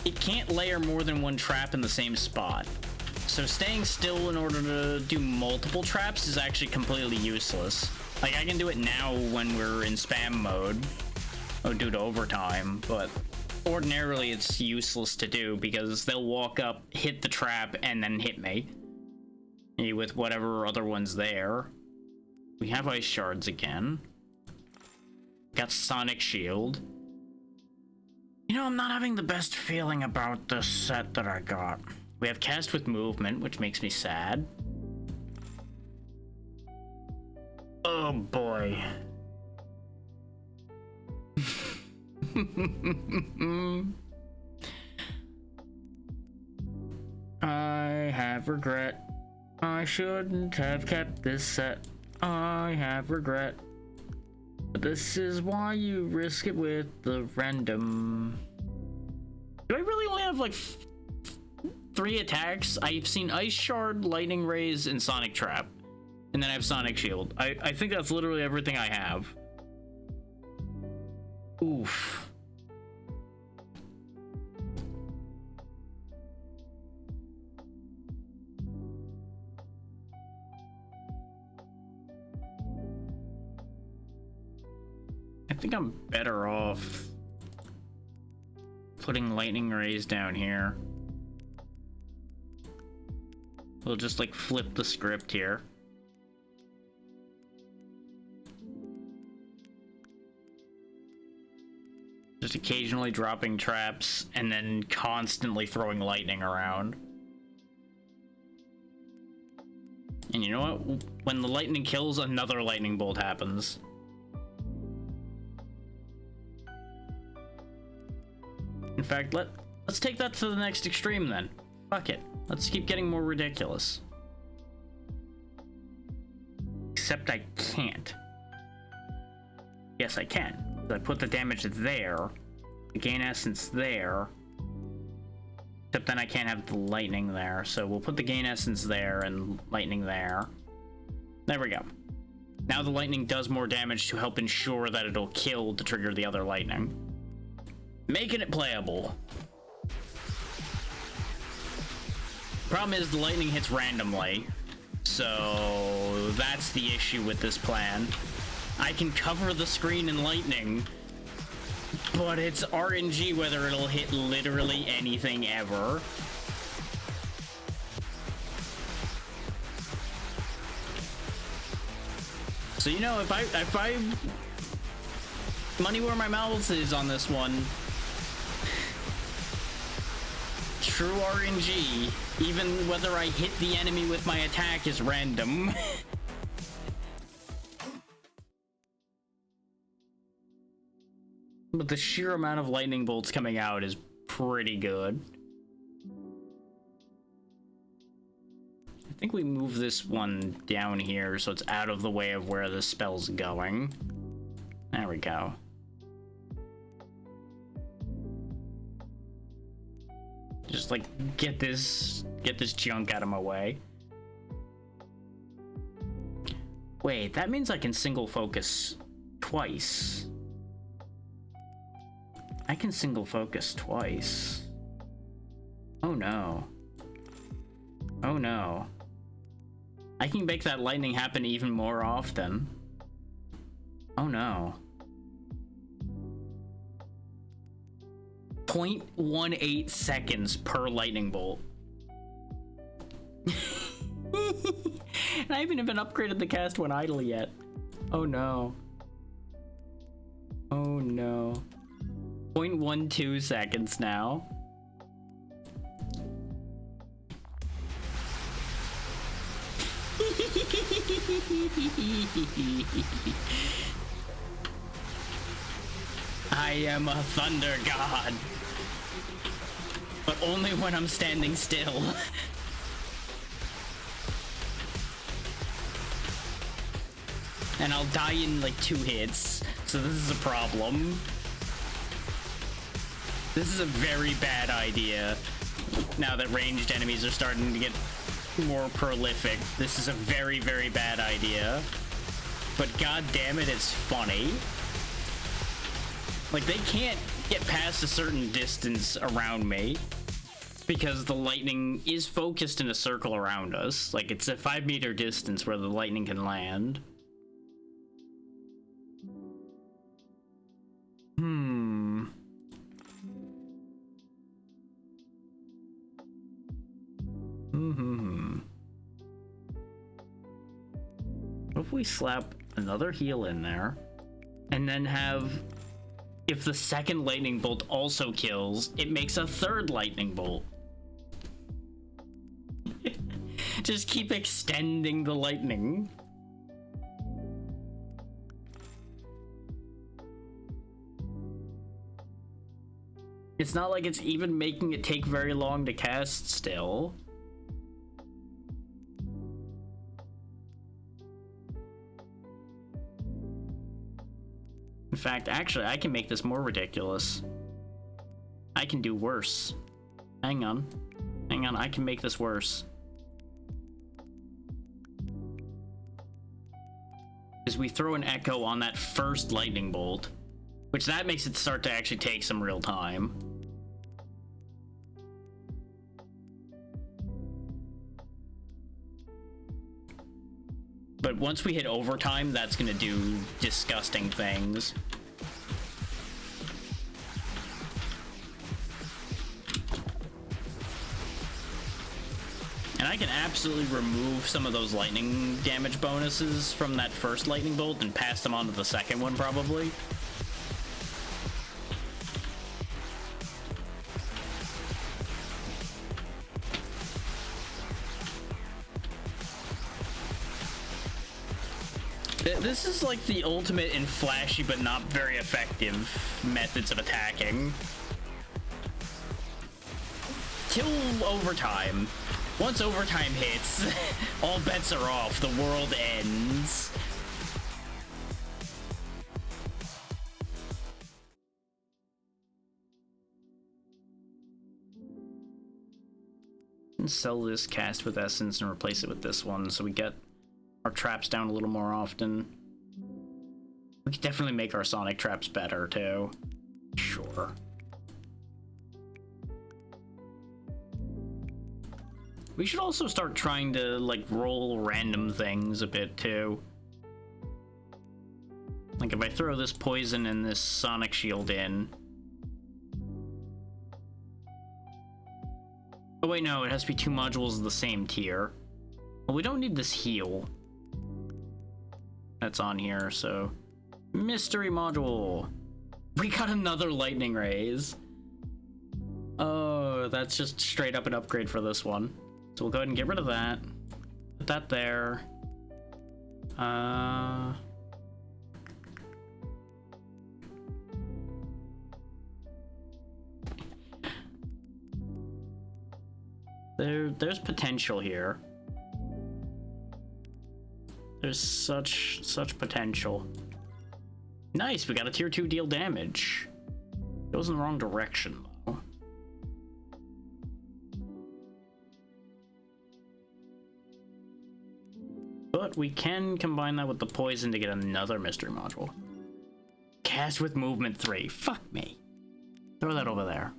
S1: it can't layer more than one trap in the same spot. So staying still in order to do multiple traps is actually completely useless. Like, I can do it now when we're in spam mode, due to overtime, but ordinarily it's useless to do because they'll walk up, hit the trap, and then hit me with whatever other one's there. We have ice shards again. Got Sonic Shield. You know, I'm not having the best feeling about this set that I got. We have Cast with Movement, which makes me sad. Oh boy. I have regret. I shouldn't have kept this set. I have regret. But this is why you risk it with the random. Do I really only have like 3 attacks? I've seen Ice Shard, Lightning Rays, and Sonic Trap. And then I have Sonic Shield. I think that's literally everything I have. Oof. I think I'm better off putting Lightning Rays down here. We'll just like flip the script here. Just occasionally dropping traps and then constantly throwing lightning around. And you know what? When the lightning kills, another lightning bolt happens. In fact, let's take that to the next extreme then. Fuck it. Let's keep getting more ridiculous. Except I can't. Yes, I can. So I put the damage there, the gain essence there. Except then I can't have the lightning there, so we'll put the gain essence there and lightning there. There we go. Now the lightning does more damage to help ensure that it'll kill to trigger the other lightning. Making it playable. Problem is the lightning hits randomly, so that's the issue with this plan. I can cover the screen in lightning, but it's RNG whether it'll hit literally anything ever. So, you know, if I money where my mouth is on this one, true RNG, even whether I hit the enemy with my attack is random. But the sheer amount of lightning bolts coming out is pretty good. I think we move this one down here so it's out of the way of where the spell's going. There we go. Just like get this junk out of my way. Wait, that means I can single focus twice. I can single focus twice. Oh no. Oh no. I can make that lightning happen even more often. Oh no. 0.18 seconds per lightning bolt. And I haven't even upgraded the cast when idle yet. Oh no. Oh no. 0.12 seconds now. I am a thunder god. But only when I'm standing still. And I'll die in like 2 hits, so this is a problem. This is a very bad idea. Now that ranged enemies are starting to get more prolific, this is a very, very bad idea. But god damn it, it's funny. Like, they can't get past a certain distance around me because the lightning is focused in a circle around us. Like, it's a 5-meter distance where the lightning can land. What if we slap another heal in there and then have, if the second lightning bolt also kills, it makes a third lightning bolt. Just keep extending the lightning. It's not like it's even making it take very long to cast still. In fact, actually, I can make this more ridiculous. I can do worse. Hang on. Hang on, I can make this worse. Is we throw an echo on that first lightning bolt, which that makes it start to actually take some real time. But once we hit overtime, that's gonna do disgusting things. And I can absolutely remove some of those lightning damage bonuses from that first lightning bolt and pass them on to the second one, probably. This is like the ultimate in flashy but not very effective methods of attacking. Till overtime. Once overtime hits, all bets are off. The world ends. And sell this cast with essence and replace it with this one so we get our traps down a little more often. We could definitely make our sonic traps better too. Sure. We should also start trying to like roll random things a bit too. Like if I throw this poison and this sonic shield in. Oh wait, no, it has to be 2 modules of the same tier. Well, we don't need this heal. That's on here, so... Mystery module! We got another lightning rays! Oh, that's just straight up an upgrade for this one. So we'll go ahead and get rid of that. Put that there. There's potential here. There's such potential. Nice, we got a tier 2 deal damage. Goes in the wrong direction though. But we can combine that with the poison to get another mystery module. Cast with movement 3. Fuck me. Throw that over there.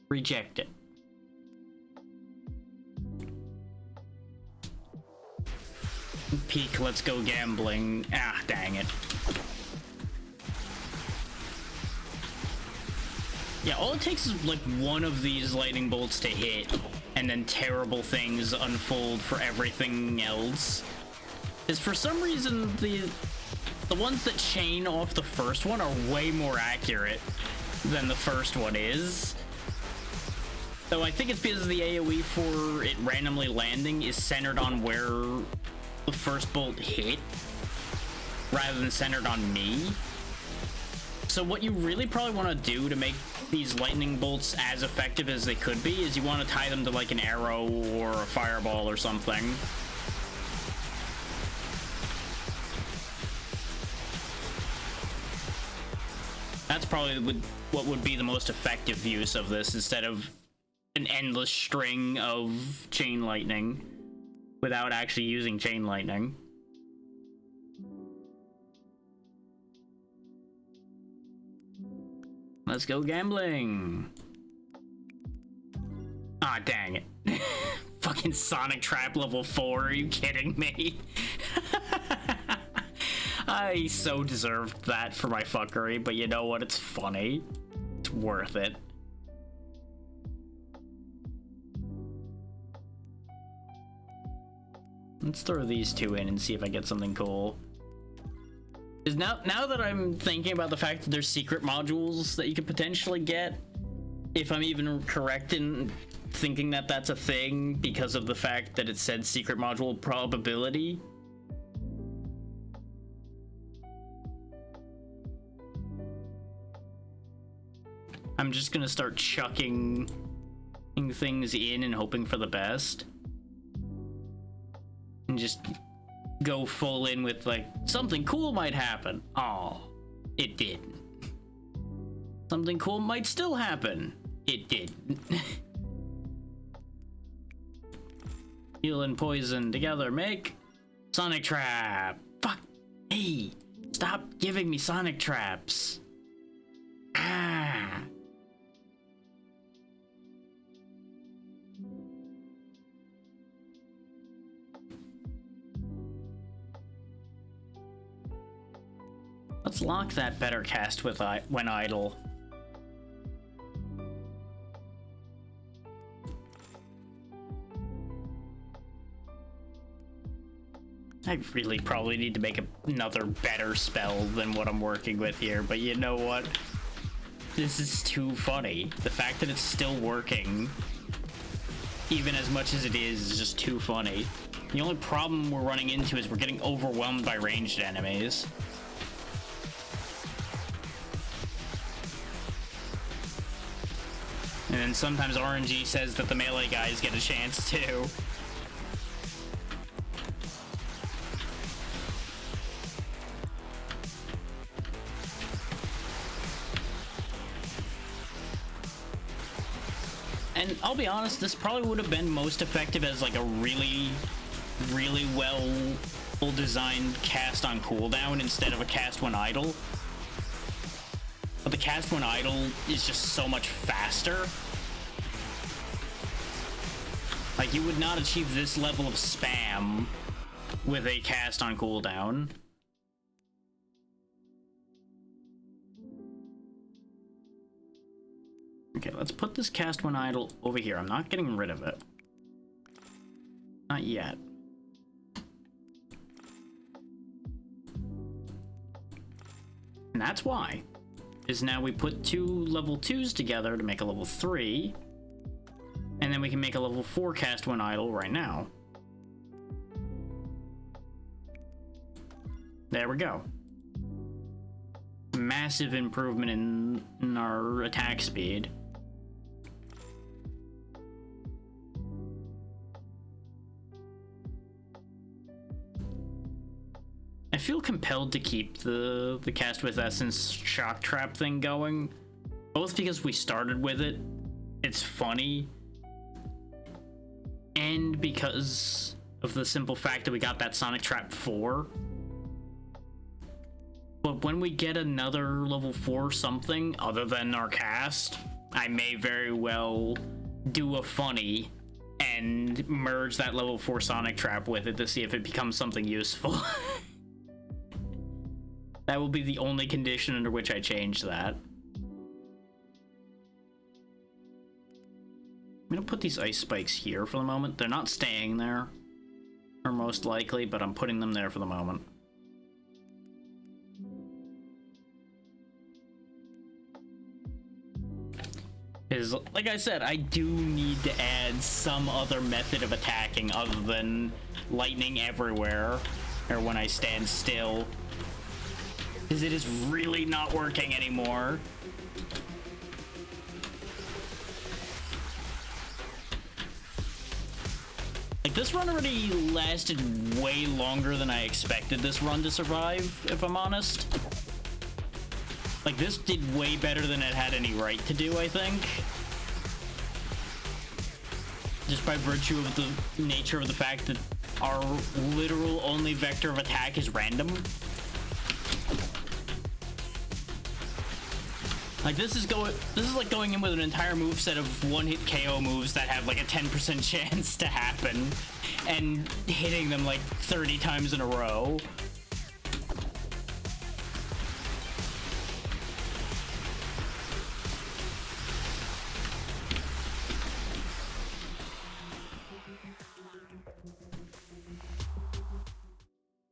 S1: Reject it. Peak, let's go gambling. Ah, dang it. Yeah, all it takes is like one of these lightning bolts to hit, and then terrible things unfold for everything else. Is for some reason the ones that chain off the first one are way more accurate than the first one is. So I think it's because the AoE for it randomly landing is centered on where the first bolt hit rather than centered on me. So what you really probably want to do to make these lightning bolts as effective as they could be is you want to tie them to like an arrow or a fireball or something. That's probably what would be the most effective use of this instead of an endless string of chain lightning without actually using chain lightning. Let's go gambling. Ah, dang it. Fucking Sonic Trap level 4, are you kidding me? I so deserved that for my fuckery, but you know what? It's funny. It's worth it. Let's throw these 2 in and see if I get something cool. Because now that I'm thinking about the fact that there's secret modules that you could potentially get, if I'm even correct in thinking that that's a thing because of the fact that it said secret module probability. I'm just gonna start chucking things in and hoping for the best. And just go full in with like, something cool might happen. Oh, it didn't. Something cool might still happen. It didn't. Heal and poison together make Sonic Trap. Fuck. Hey, stop giving me Sonic Traps. Ah. Let's lock that better cast with when idle. I really probably need to make another better spell than what I'm working with here, but you know what? This is too funny. The fact that it's still working, even as much as it is just too funny. The only problem we're running into is we're getting overwhelmed by ranged enemies. And then sometimes RNG says that the melee guys get a chance too. And I'll be honest, this probably would have been most effective as like a really well designed cast on cooldown instead of a cast when idle. But the cast when idle is just so much faster. Like, you would not achieve this level of spam with a cast on cooldown. Okay, let's put this cast when idle over here. I'm not getting rid of it. Not yet. And that's why. Is now we put two level 2s together to make a level 3. And then we can make a level 4 cast when idle right now. There we go. Massive improvement in our attack speed. I feel compelled to keep the cast with essence shock trap thing going, both because we started with it, it's funny, and because of the simple fact that we got that Sonic Trap 4. But when we get another level 4 something other than our cast, I may very well do a funny and merge that level 4 Sonic Trap with it to see if it becomes something useful. That will be the only condition under which I change that. I'm gonna put these ice spikes here for the moment. They're not staying there, or most likely, but I'm putting them there for the moment. Because, like I said, I do need to add some other method of attacking other than lightning everywhere, or when I stand still. Because it is really not working anymore. Like, this run already lasted way longer than I expected this run to survive, if I'm honest. Like, this did way better than it had any right to do, I think. Just by virtue of the nature of the fact that our literal only vector of attack is random. Like, this is like going in with an entire moveset of one-hit KO moves that have like a 10% chance to happen, and hitting them like 30 times in a row.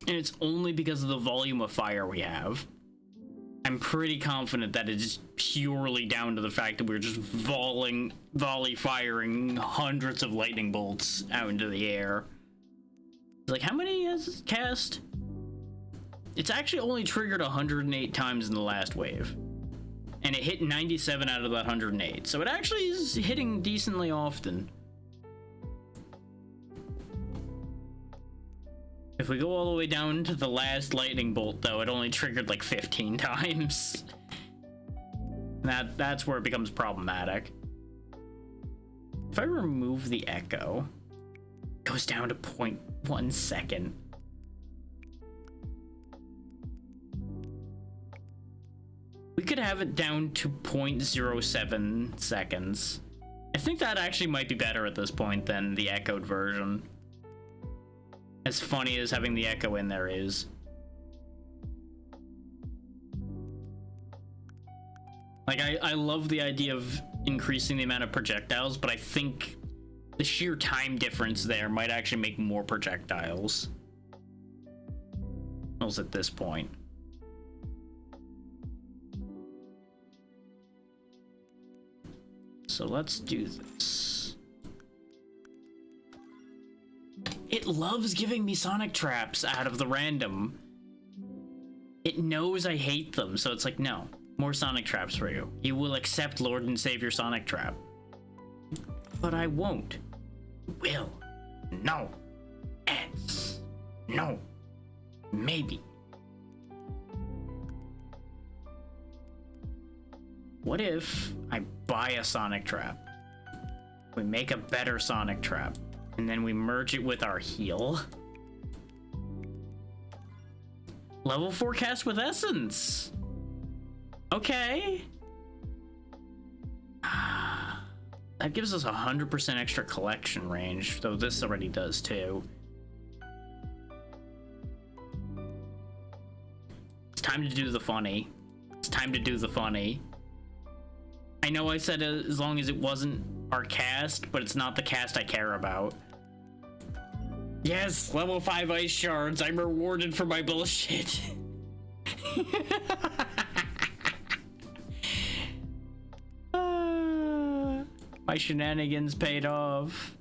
S1: And it's only because of the volume of fire we have. I'm pretty confident that it's purely down to the fact that we're just volley firing hundreds of lightning bolts out into the air. Like, how many has it cast? It's actually only triggered 108 times in the last wave. And it hit 97 out of that 108. So it actually is hitting decently often. If we go all the way down to the last lightning bolt, though, it only triggered like 15 times. That's where it becomes problematic. If I remove the echo, it goes down to 0.1 second. We could have it down to 0.07 seconds. I think that actually might be better at this point than the echoed version. As funny as having the echo in there is. Like, I love the idea of increasing the amount of projectiles, but I think the sheer time difference there might actually make more projectiles. At this point. So let's do this. It loves giving me sonic traps out of the random. It knows I hate them, so it's like, no, more sonic traps for you. You will accept Lord and Savior Sonic Trap. But I won't. Will. No. X. No. Maybe. What if I buy a sonic trap? We make a better sonic trap, and then we merge it with our heal. Level 4 cast with essence. Okay. That gives us 100% extra collection range, though this already does too. It's time to do the funny. It's time to do the funny. I know I said as long as it wasn't our cast, but it's not the cast I care about. Yes, level 5 ice shards. I'm rewarded for my bullshit. My shenanigans paid off.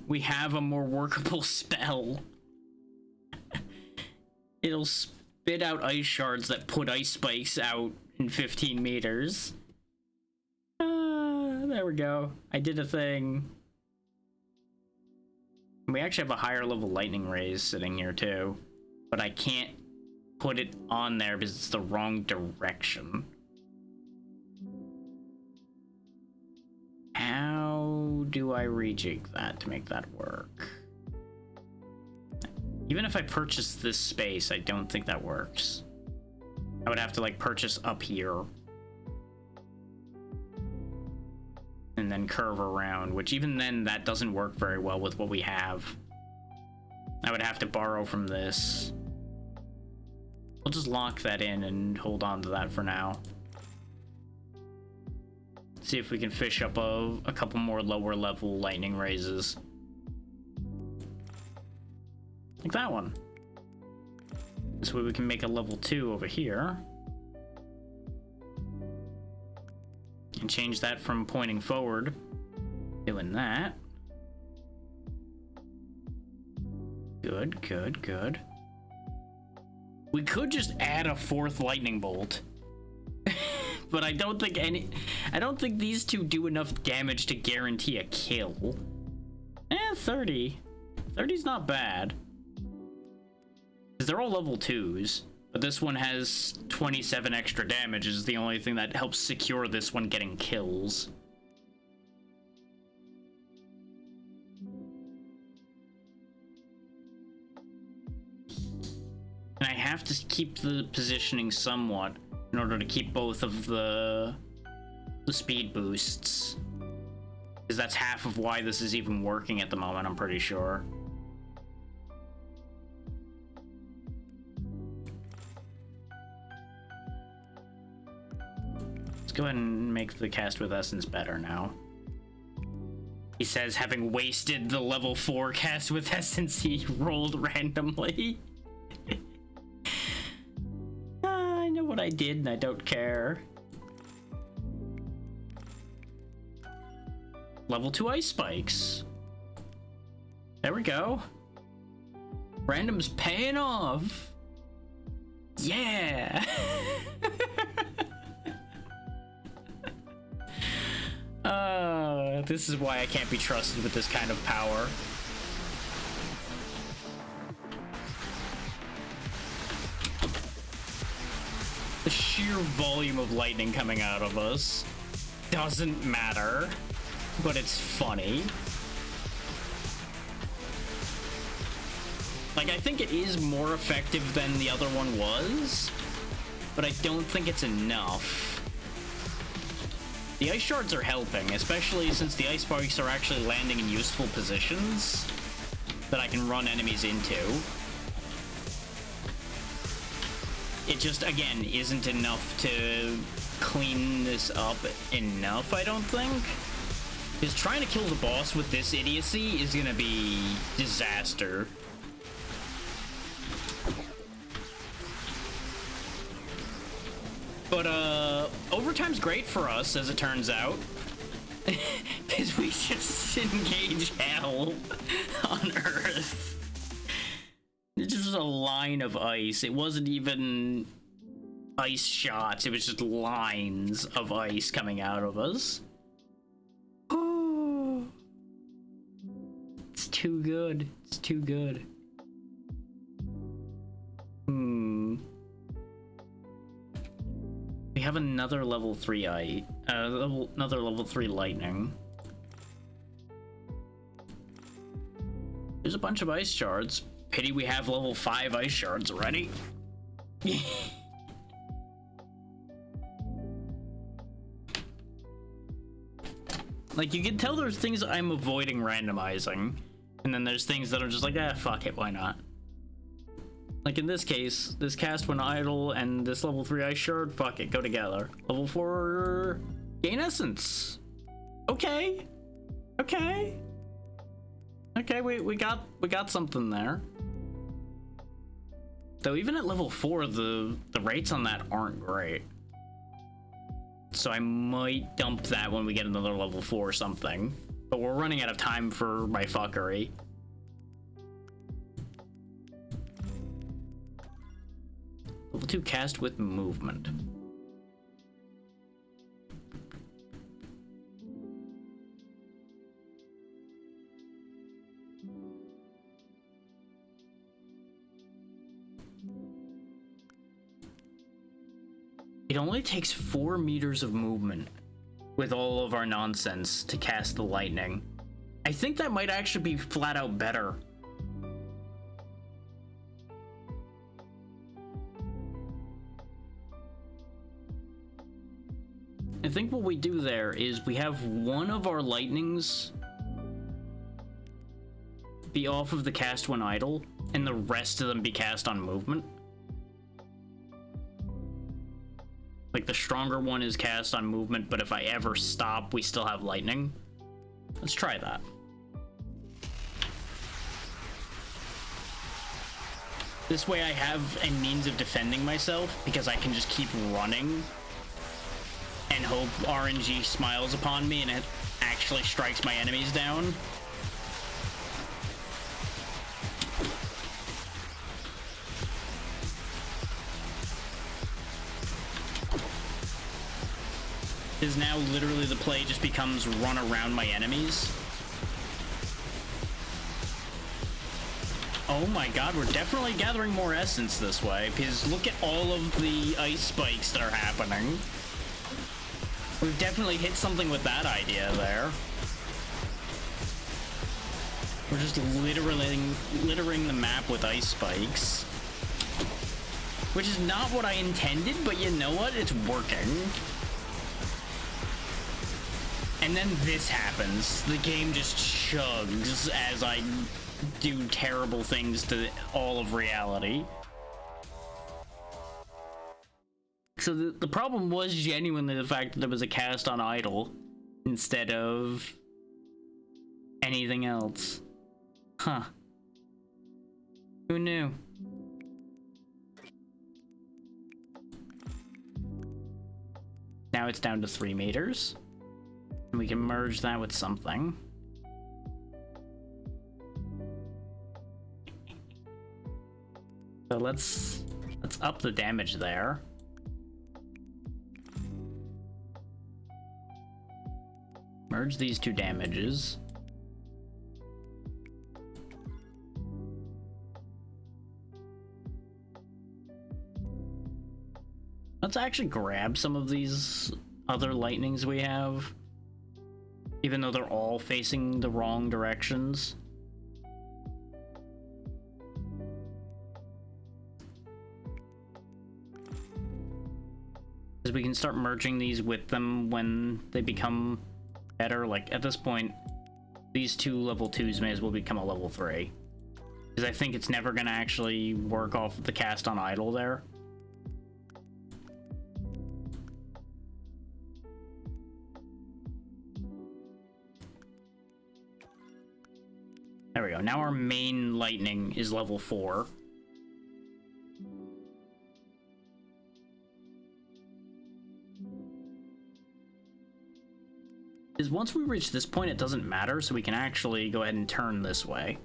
S1: We have a more workable spell. It'll spit out ice shards that put ice spikes out in 15 meters. There we go. I did a thing. We actually have a higher level lightning rays sitting here too, but I can't put it on there because it's the wrong direction. How do I rejig that to make that work? Even if I purchase this space, I don't think that works. I would have to like purchase up here and then curve around, which even then that doesn't work very well with what we have. I would have to borrow from this. We'll just lock that in and hold on to that for now. See if we can fish up a couple more lower level lightning raises. Like that one. This way we can make a level 2 over here. And change that from pointing forward. Doing that. Good, good, good. We could just add a 4th lightning bolt. But I don't think these two do enough damage to guarantee a kill. 30. 30's not bad. Because they're all level 2s. But this one has 27 extra damage, is the only thing that helps secure this one getting kills. And I have to keep the positioning somewhat in order to keep both of the speed boosts. Because that's half of why this is even working at the moment, I'm pretty sure. Let's go ahead and make the cast with essence better now. He says, having wasted the level 4 cast with essence he rolled randomly. I know what I did and I don't care. Level 2 ice spikes. There we go. Random's paying off. Yeah. This is why I can't be trusted with this kind of power. The sheer volume of lightning coming out of us doesn't matter, but it's funny. Like, I think it is more effective than the other one was, but I don't think it's enough. The ice shards are helping, especially since the ice spikes are actually landing in useful positions that I can run enemies into. It just, again, isn't enough to clean this up enough, I don't think. Because trying to kill the boss with this idiocy is gonna be disaster. But, overtime's great for us, as it turns out. Because we just engage hell on Earth. It's just a line of ice. It wasn't even ice shots. It was just lines of ice coming out of us. Oh, it's too good. It's too good. We have another level 3 another level 3 lightning. There's a bunch of ice shards. Pity we have level 5 ice shards already. Like, you can tell there's things I'm avoiding randomizing, and then there's things that are just like, ah, fuck it, why not? Like in this case, this cast when idle and this level 3 ice shard, fuck it, go together. Level 4 gain essence. Okay. Okay. Okay, we got something there. Though even at level 4, the rates on that aren't great. So I might dump that when we get another level 4 or something. But we're running out of time for my fuckery. Level 2 cast with movement. It only takes 4 meters of movement with all of our nonsense to cast the lightning. I think that might actually be flat out better. I think what we do there is we have one of our lightnings be off of the cast when idle, and the rest of them be cast on movement. Like, the stronger one is cast on movement, but if I ever stop, we still have lightning. Let's try that. This way I have a means of defending myself, because I can just keep running and hope RNG smiles upon me and it actually strikes my enemies down. Is now literally the play just becomes run around my enemies. Oh my god, we're definitely gathering more essence this way, because look at all of the ice spikes that are happening. We've definitely hit something with that idea there. We're just littering the map with ice spikes. Which is not what I intended, but you know what? It's working. And then this happens. The game just chugs as I do terrible things to all of reality. So the problem was genuinely the fact that it was a cast on idle instead of anything else. Huh. Who knew? Now it's down to 3 meters. And we can merge that with something. So let's up the damage there. Merge these two damages. Let's actually grab some of these other lightnings we have, even though they're all facing the wrong directions. Because we can start merging these with them when they become better. Like, at this point, these two level 2s may as well become a level 3. Because I think it's never going to actually work off the cast on idle there. There we go. Now our main lightning is level 4. is once we reach this point, it doesn't matter, so we can actually go ahead and turn this way.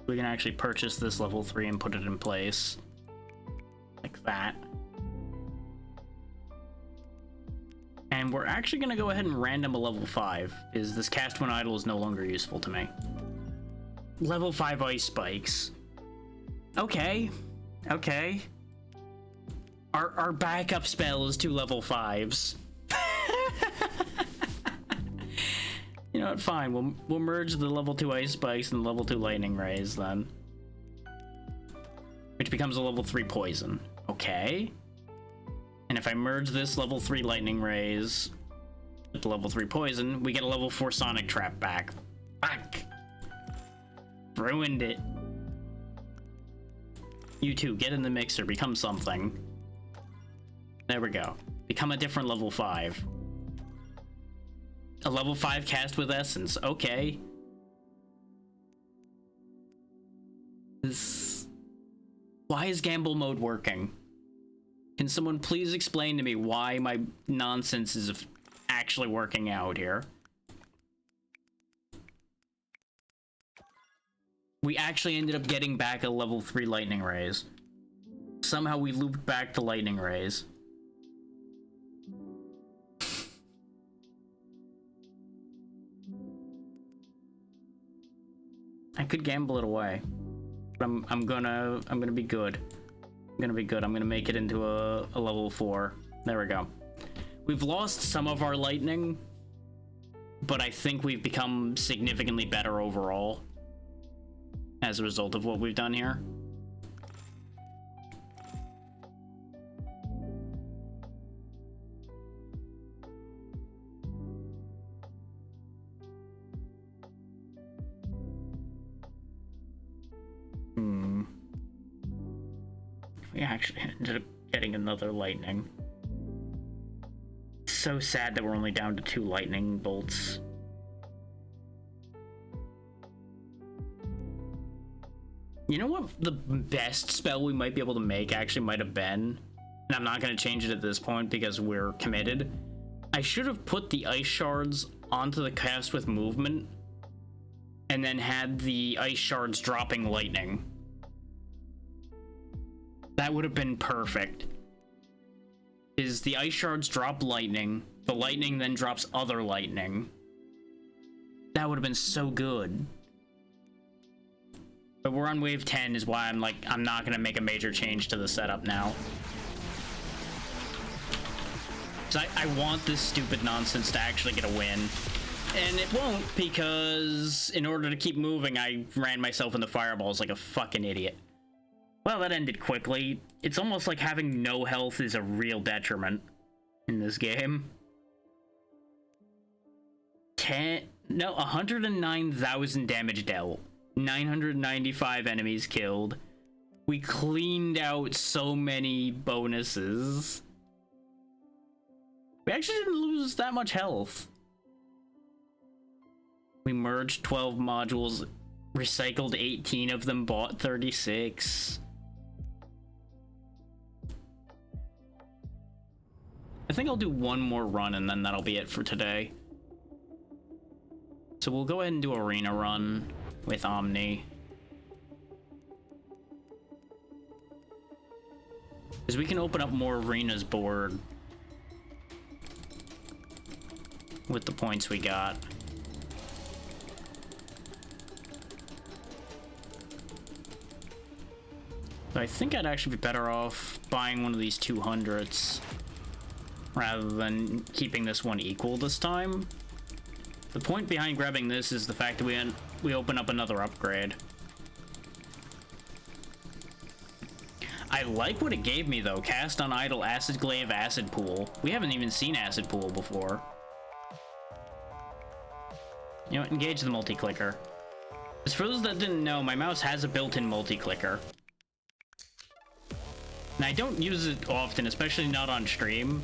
S1: We can actually purchase this level 3 and put it in place. Like that. And we're actually going to go ahead and random a level 5, is this cast when idle is no longer useful to me. Level 5 ice spikes. Okay. Okay. Our backup spell is 2 level 5s. You know what? Fine. We'll merge the level 2 ice spikes and the level 2 lightning rays then, which becomes a level 3 poison. Okay. And if I merge this level 3 lightning rays with the level 3 poison, we get a level 4 sonic trap back. Back. Ruined it. You two, get in the mixer. Become something. There we go. Become a different level 5. A level 5 cast with essence. Okay. Why is gamble mode working? Can someone please explain to me why my nonsense is actually working out here? We actually ended up getting back a level 3 lightning rays. Somehow we looped back the lightning rays. I could gamble it away, but I'm gonna be good. I'm gonna be good. I'm gonna make it into a level 4. There we go. We've lost some of our lightning, but I think we've become significantly better overall as a result of what we've done here. We actually ended up getting another lightning. So sad that we're only down to 2 lightning bolts. You know what the best spell we might be able to make actually might have been? And I'm not going to change it at this point because we're committed. I should have put the ice shards onto the cast with movement and then had the ice shards dropping lightning. That would have been perfect. Is the ice shards drop lightning, the lightning then drops other lightning. That would have been so good. But we're on wave 10 is why I'm not gonna make a major change to the setup now. So I want this stupid nonsense to actually get a win. And it won't, because in order to keep moving, I ran myself into fireballs like a fucking idiot. Well, that ended quickly. It's almost like having no health is a real detriment in this game. 109,000 damage dealt. 995 enemies killed. We cleaned out so many bonuses. We actually didn't lose that much health. We merged 12 modules, recycled 18 of them, bought 36. I think I'll do one more run and then that'll be it for today. So we'll go ahead and do arena run with Omni. Because we can open up more arenas board with the points we got. So I think I'd actually be better off buying one of these 200s rather than keeping this one equal this time. The point behind grabbing this is the fact that we open up another upgrade. I like what it gave me though. Cast on idle, acid glaive, acid pool. We haven't even seen acid pool before. You know, engage the multi-clicker. As for those that didn't know, my mouse has a built-in multi-clicker. And I don't use it often, especially not on stream,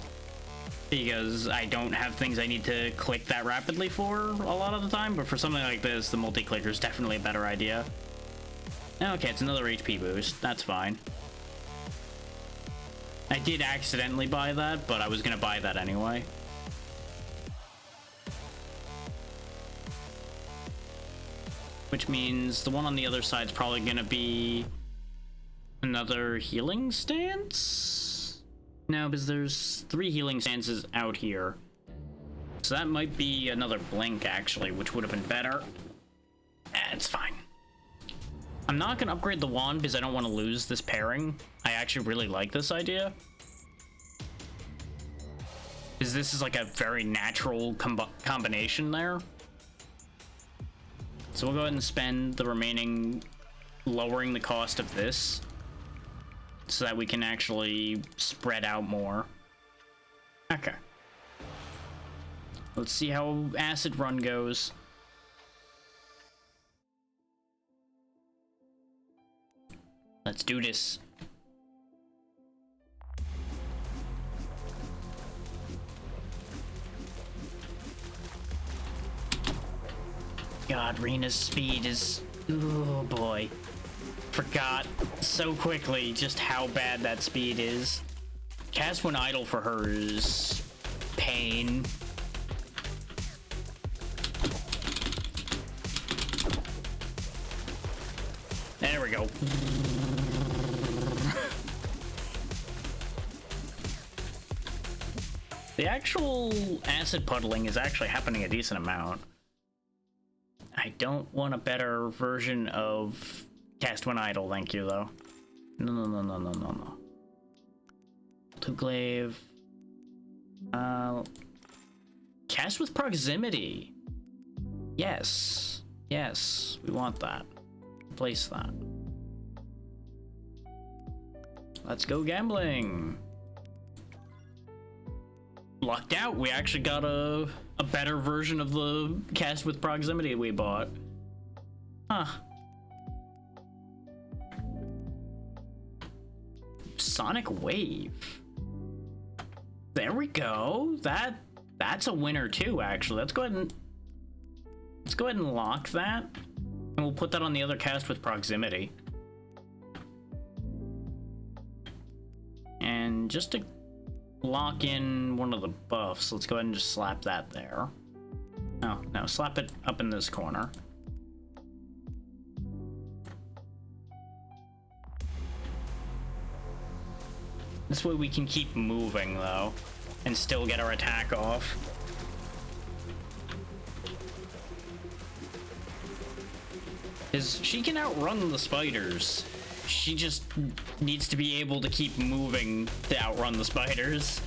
S1: because I don't have things I need to click that rapidly for a lot of the time, but for something like this, the multi-clicker is definitely a better idea. Okay, it's another HP boost. That's fine. I did accidentally buy that, but I was gonna buy that anyway. Which means the one on the other side is probably gonna be another healing stance? No, because there's 3 healing stances out here. So that might be another blink, actually, which would have been better. It's fine. I'm not gonna upgrade the wand because I don't want to lose this pairing. I actually really like this idea. Because this is like a very natural combination there. So we'll go ahead and spend the remaining lowering the cost of this so that we can actually spread out more. Okay. Let's see how Acid Run goes. Let's do this. God, Rena's speed is... Oh boy. Forgot so quickly just how bad that speed is. Cast when idle for her is... pain. There we go. The actual acid puddling is actually happening a decent amount. I don't want a better version of cast when idle, thank you, though. No. To glaive. Cast with proximity. Yes, we want that. Place that. Let's go gambling. Lucked out. We actually got a better version of the cast with proximity we bought. Huh. Sonic Wave. There we go. That's a winner too, actually. Let's go ahead and lock that. And we'll put that on the other cast with proximity. And just to lock in one of the buffs, let's go ahead and just slap that there. No, slap it up in this corner. This way we can keep moving, though, and still get our attack off. Because she can outrun the spiders. She just needs to be able to keep moving to outrun the spiders.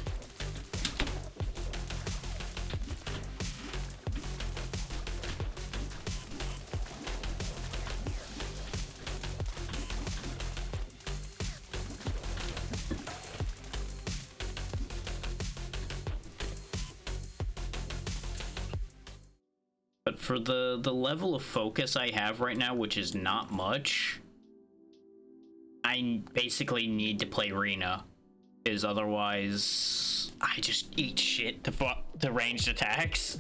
S1: But for the level of focus I have right now, which is not much, I basically need to play Rena, because otherwise I just eat shit to ranged attacks.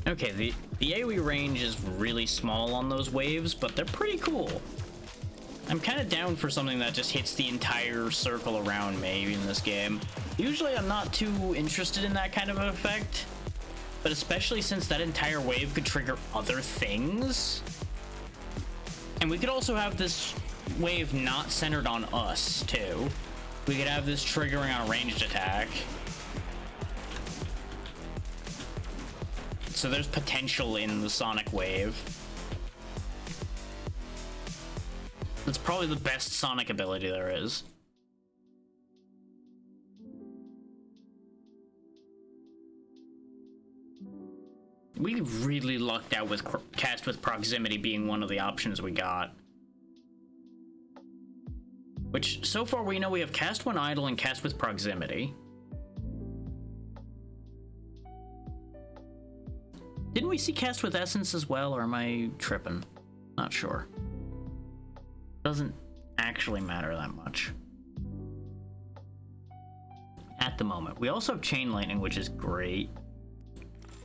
S1: Okay, the AoE range is really small on those waves, but they're pretty cool. I'm kind of down for something that just hits the entire circle around me in this game. Usually I'm not too interested in that kind of an effect, but especially since that entire wave could trigger other things. And we could also have this wave not centered on us, too. We could have this triggering on a ranged attack. So there's potential in the Sonic Wave. It's probably the best Sonic ability there is. We really lucked out with cast with proximity being one of the options we got. Which, so far we know we have cast when idle and cast with proximity. Didn't we see cast with essence as well, or am I tripping? Not sure. Doesn't actually matter that much. At the moment. We also have chain lightning, which is great.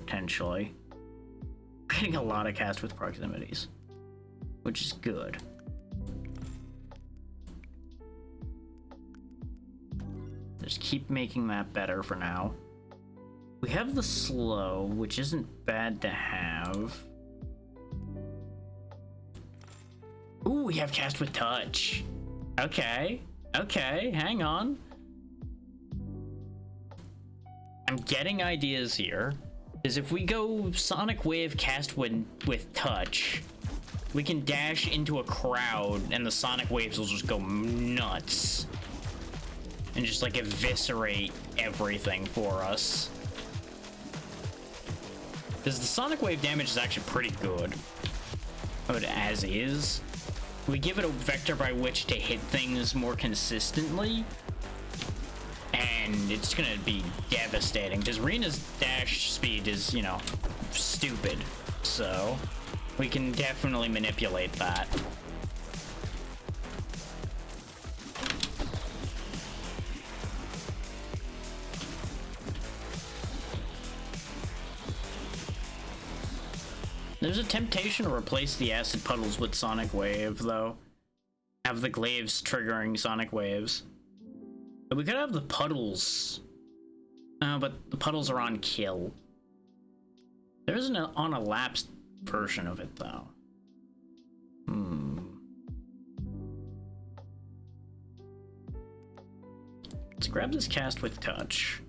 S1: Potentially. We're getting a lot of cast with proximities. which is good. Just keep making that better for now. We have the slow, which isn't bad to have. Ooh, we have cast with touch. Okay, okay, hang on. I'm getting ideas here. Is if we go Sonic Wave cast with touch, we can dash into a crowd and the Sonic Waves will just go nuts. And just like eviscerate everything for us. Because the Sonic Wave damage is actually pretty good. But as is. We give it a vector by which to hit things more consistently. And it's gonna be devastating. Because Rena's dash speed is, you know, stupid. So we can definitely manipulate that. There's a temptation to replace the acid puddles with Sonic Wave, though. Have the glaives triggering Sonic Waves. But we could have the puddles. But the puddles are on kill. There isn't an on a lapsed version of it, though. Let's grab this cast with touch.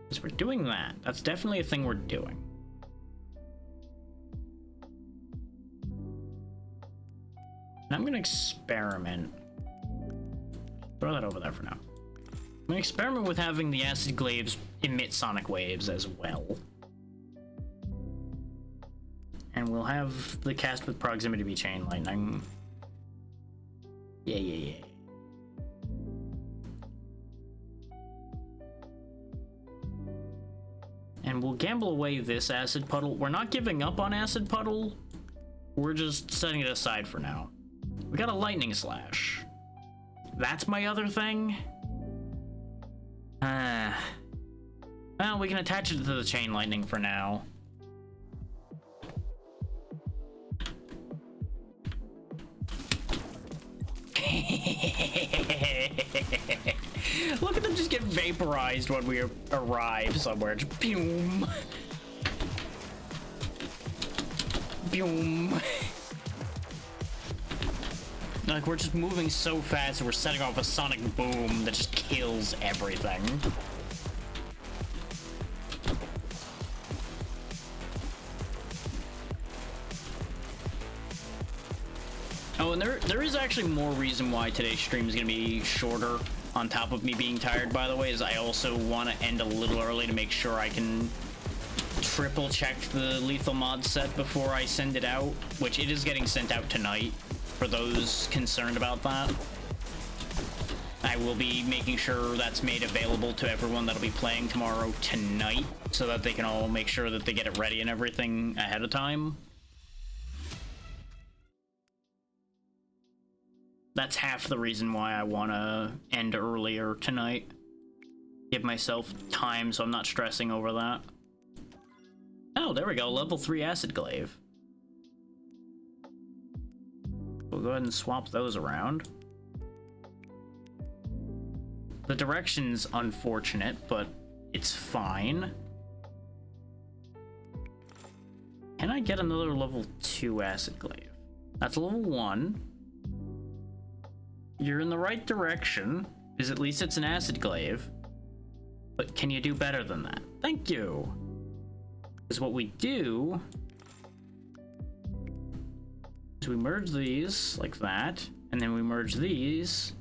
S1: Because we're doing that. That's definitely a thing we're doing. And I'm gonna experiment. Throw that over there for now. I'm gonna experiment with having the acid glaives emit Sonic Waves as well. And we'll have the cast with proximity be Chain Lightning. Yeah. And we'll gamble away this acid puddle. We're not giving up on acid puddle. We're just setting it aside for now. We got a lightning slash. That's my other thing. Well, we can attach it to the chain lightning for now. Look at them just get vaporized when we arrive somewhere. Just boom. Boom. Like, we're just moving so fast and we're setting off a sonic boom that just kills everything. Oh, and there is actually more reason why today's stream is going to be shorter, on top of me being tired, by the way, is I also want to end a little early to make sure I can triple check the lethal mod set before I send it out, which it is getting sent out tonight, for those concerned about that. I will be making sure that's made available to everyone that'll be playing tomorrow tonight, so that they can all make sure that they get it ready and everything ahead of time. That's half the reason why I want to end earlier tonight. Give myself time so I'm not stressing over that. Oh, there we go. Level 3 Acid Glaive. We'll go ahead and swap those around. The direction's unfortunate, but it's fine. Can I get another level 2 Acid Glaive? That's level 1. You're in the right direction, because at least it's an Acid Glaive. But can you do better than that? Thank you! Because what we do is we merge these like that, and then we merge these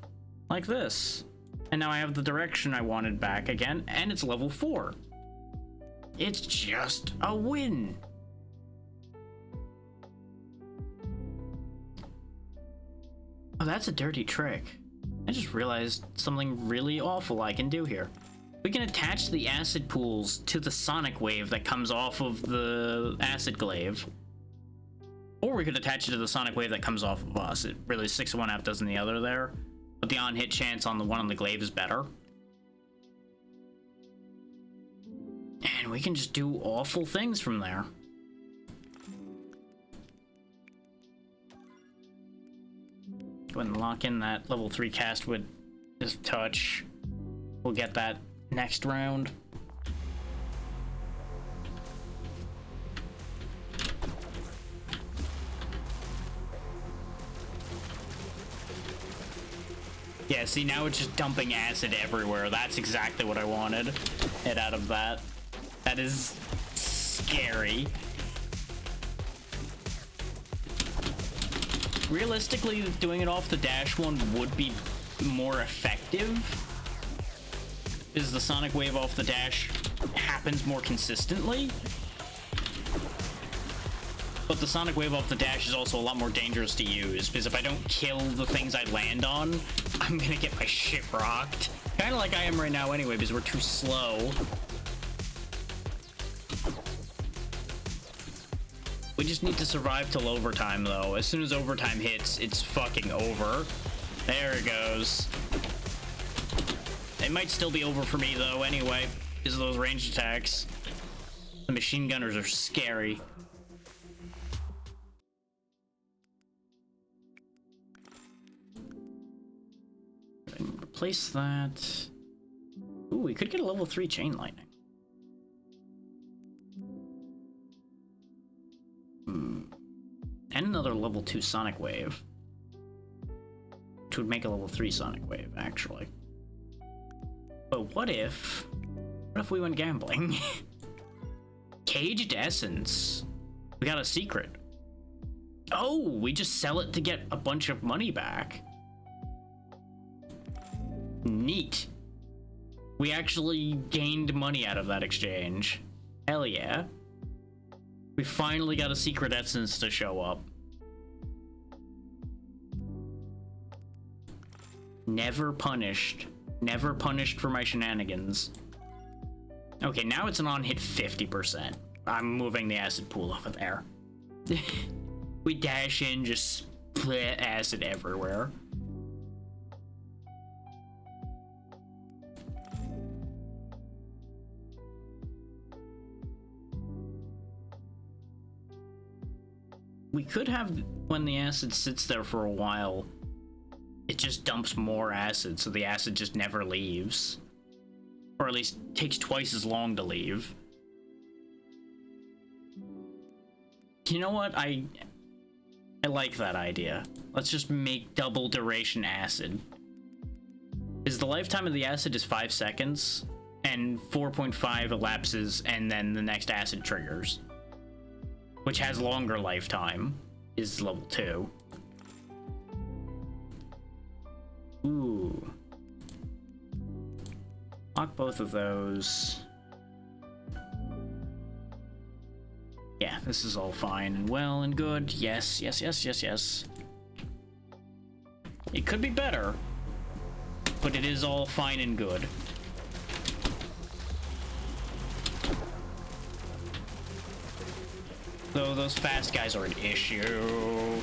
S1: like this. And now I have the direction I wanted back again, and it's level 4. It's just a win! Oh, that's a dirty trick. I just realized something really awful I can do here. We can attach the acid pools to the sonic wave that comes off of the acid glaive. Or we could attach it to the sonic wave that comes off of us. It really 6 of one, half dozen the other there. But the on-hit chance on the one on the glaive is better. And we can just do awful things from there. Go ahead and lock in that level 3 cast with his touch. We'll get that next round. Yeah, see, now it's just dumping acid everywhere. That's exactly what I wanted. Get out of that. That is scary. Realistically, doing it off the dash one would be more effective, because the sonic wave off the dash happens more consistently. But the sonic wave off the dash is also a lot more dangerous to use, because if I don't kill the things I land on, I'm gonna get my shit rocked. Kind of like I am right now anyway, because we're too slow. We just need to survive till overtime, though. As soon as overtime hits, it's fucking over. There it goes. It might still be over for me, though, anyway, because of those ranged attacks. The machine gunners are scary. Replace that. Ooh, we could get a level 3 chain lightning. And another level 2 sonic wave, which would make a level 3 sonic wave, actually. But what if we went gambling? Caged essence. We got a secret. Oh, we just sell it to get a bunch of money back. Neat. We actually gained money out of that exchange. Hell yeah. We finally got a secret essence to show up. Never punished. Never punished for my shenanigans. Okay, now it's an on-hit 50%. I'm moving the acid pool over there. We dash in, just split acid everywhere. We could have, when the acid sits there for a while, it just dumps more acid, so the acid just never leaves. Or at least takes twice as long to leave. You know what? I like that idea. Let's just make double duration acid. Because the lifetime of the acid is 5 seconds, and 4.5 elapses, and then the next acid triggers. Which has longer lifetime, is level 2. Ooh. Lock both of those. Yeah, this is all fine and well and good. Yes, yes, yes, yes, yes. It could be better, but it is all fine and good. Though those fast guys are an issue.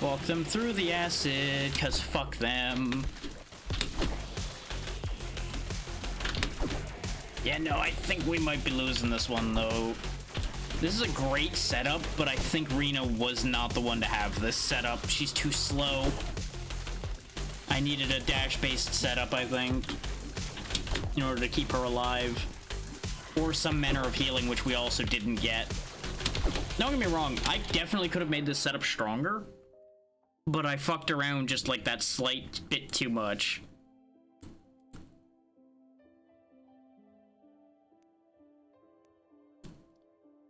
S1: Walk them through the acid, cause fuck them. Yeah, no, I think we might be losing this one, though. This is a great setup, but I think Rena was not the one to have this setup. She's too slow. I needed a dash-based setup, I think, in order to keep her alive. Or some manner of healing, which we also didn't get. Don't get me wrong, I definitely could have made this setup stronger, but I fucked around just like that slight bit too much.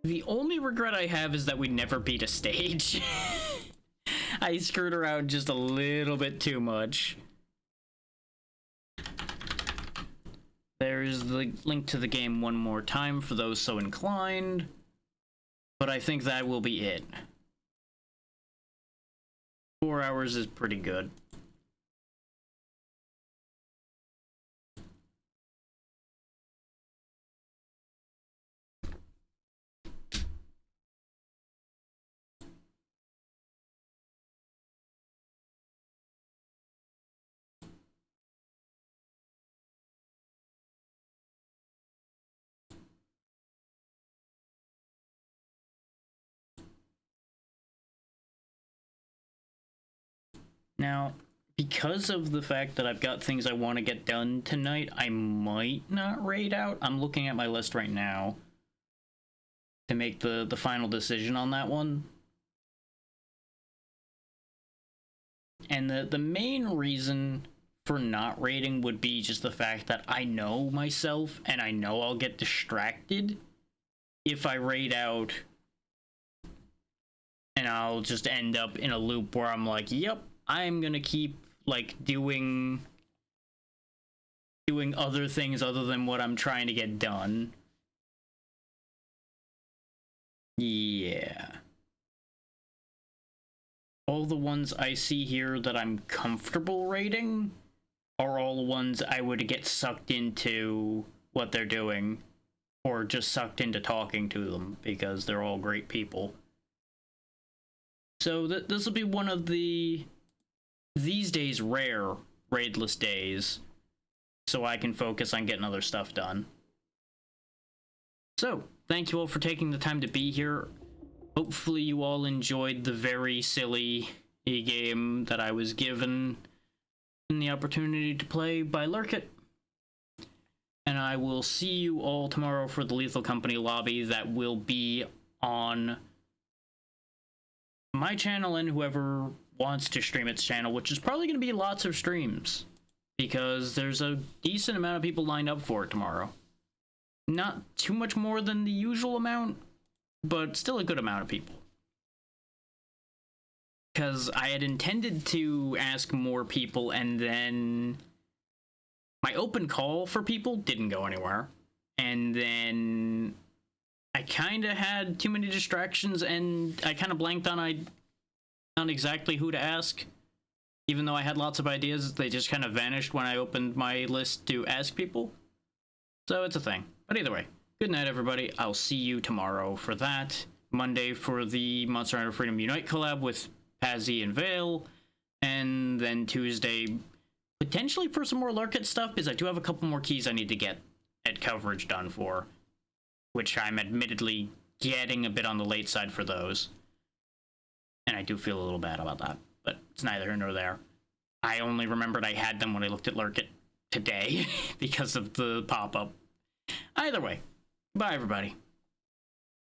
S1: The only regret I have is that we never beat a stage. I screwed around just a little bit too much. There's the link to the game one more time for those so inclined. But I think that will be it. 4 hours is pretty good. Now, because of the fact that I've got things I want to get done tonight, I might not raid out. I'm looking at my list right now to make the final decision on that one. And the main reason for not raiding would be just the fact that I know myself and I know I'll get distracted if I raid out, and I'll just end up in a loop where I'm like, yep, I'm gonna keep like doing other things other than what I'm trying to get done. Yeah. All the ones I see here that I'm comfortable rating are all the ones I would get sucked into what they're doing, or just sucked into talking to them, because they're all great people. So this will be one of the, these days, rare raidless days, so I can focus on getting other stuff done. So, thank you all for taking the time to be here. Hopefully you all enjoyed the very silly game that I was given and the opportunity to play by Lurkit. And I will see you all tomorrow for the Lethal Company lobby that will be on my channel and whoever wants to stream its channel, which is probably going to be lots of streams, because there's a decent amount of people lined up for it tomorrow. Not too much more than the usual amount, but still a good amount of people. Because I had intended to ask more people, and then my open call for people didn't go anywhere. And then I kind of had too many distractions, and I kind of blanked on exactly who to ask. Even though I had lots of ideas, they just kind of vanished when I opened my list to ask people. So it's a thing. But either way, good night, everybody. I'll see you tomorrow for that. Monday for the Monster Hunter Freedom Unite collab with Pazzy and Vale. And then Tuesday, potentially for some more Lurkit stuff, because I do have a couple more keys I need to get at coverage done for, which I'm admittedly getting a bit on the late side for those. And I do feel a little bad about that, but it's neither here nor there. I only remembered I had them when I looked at Lurkit today because of the pop-up. Either way, bye everybody.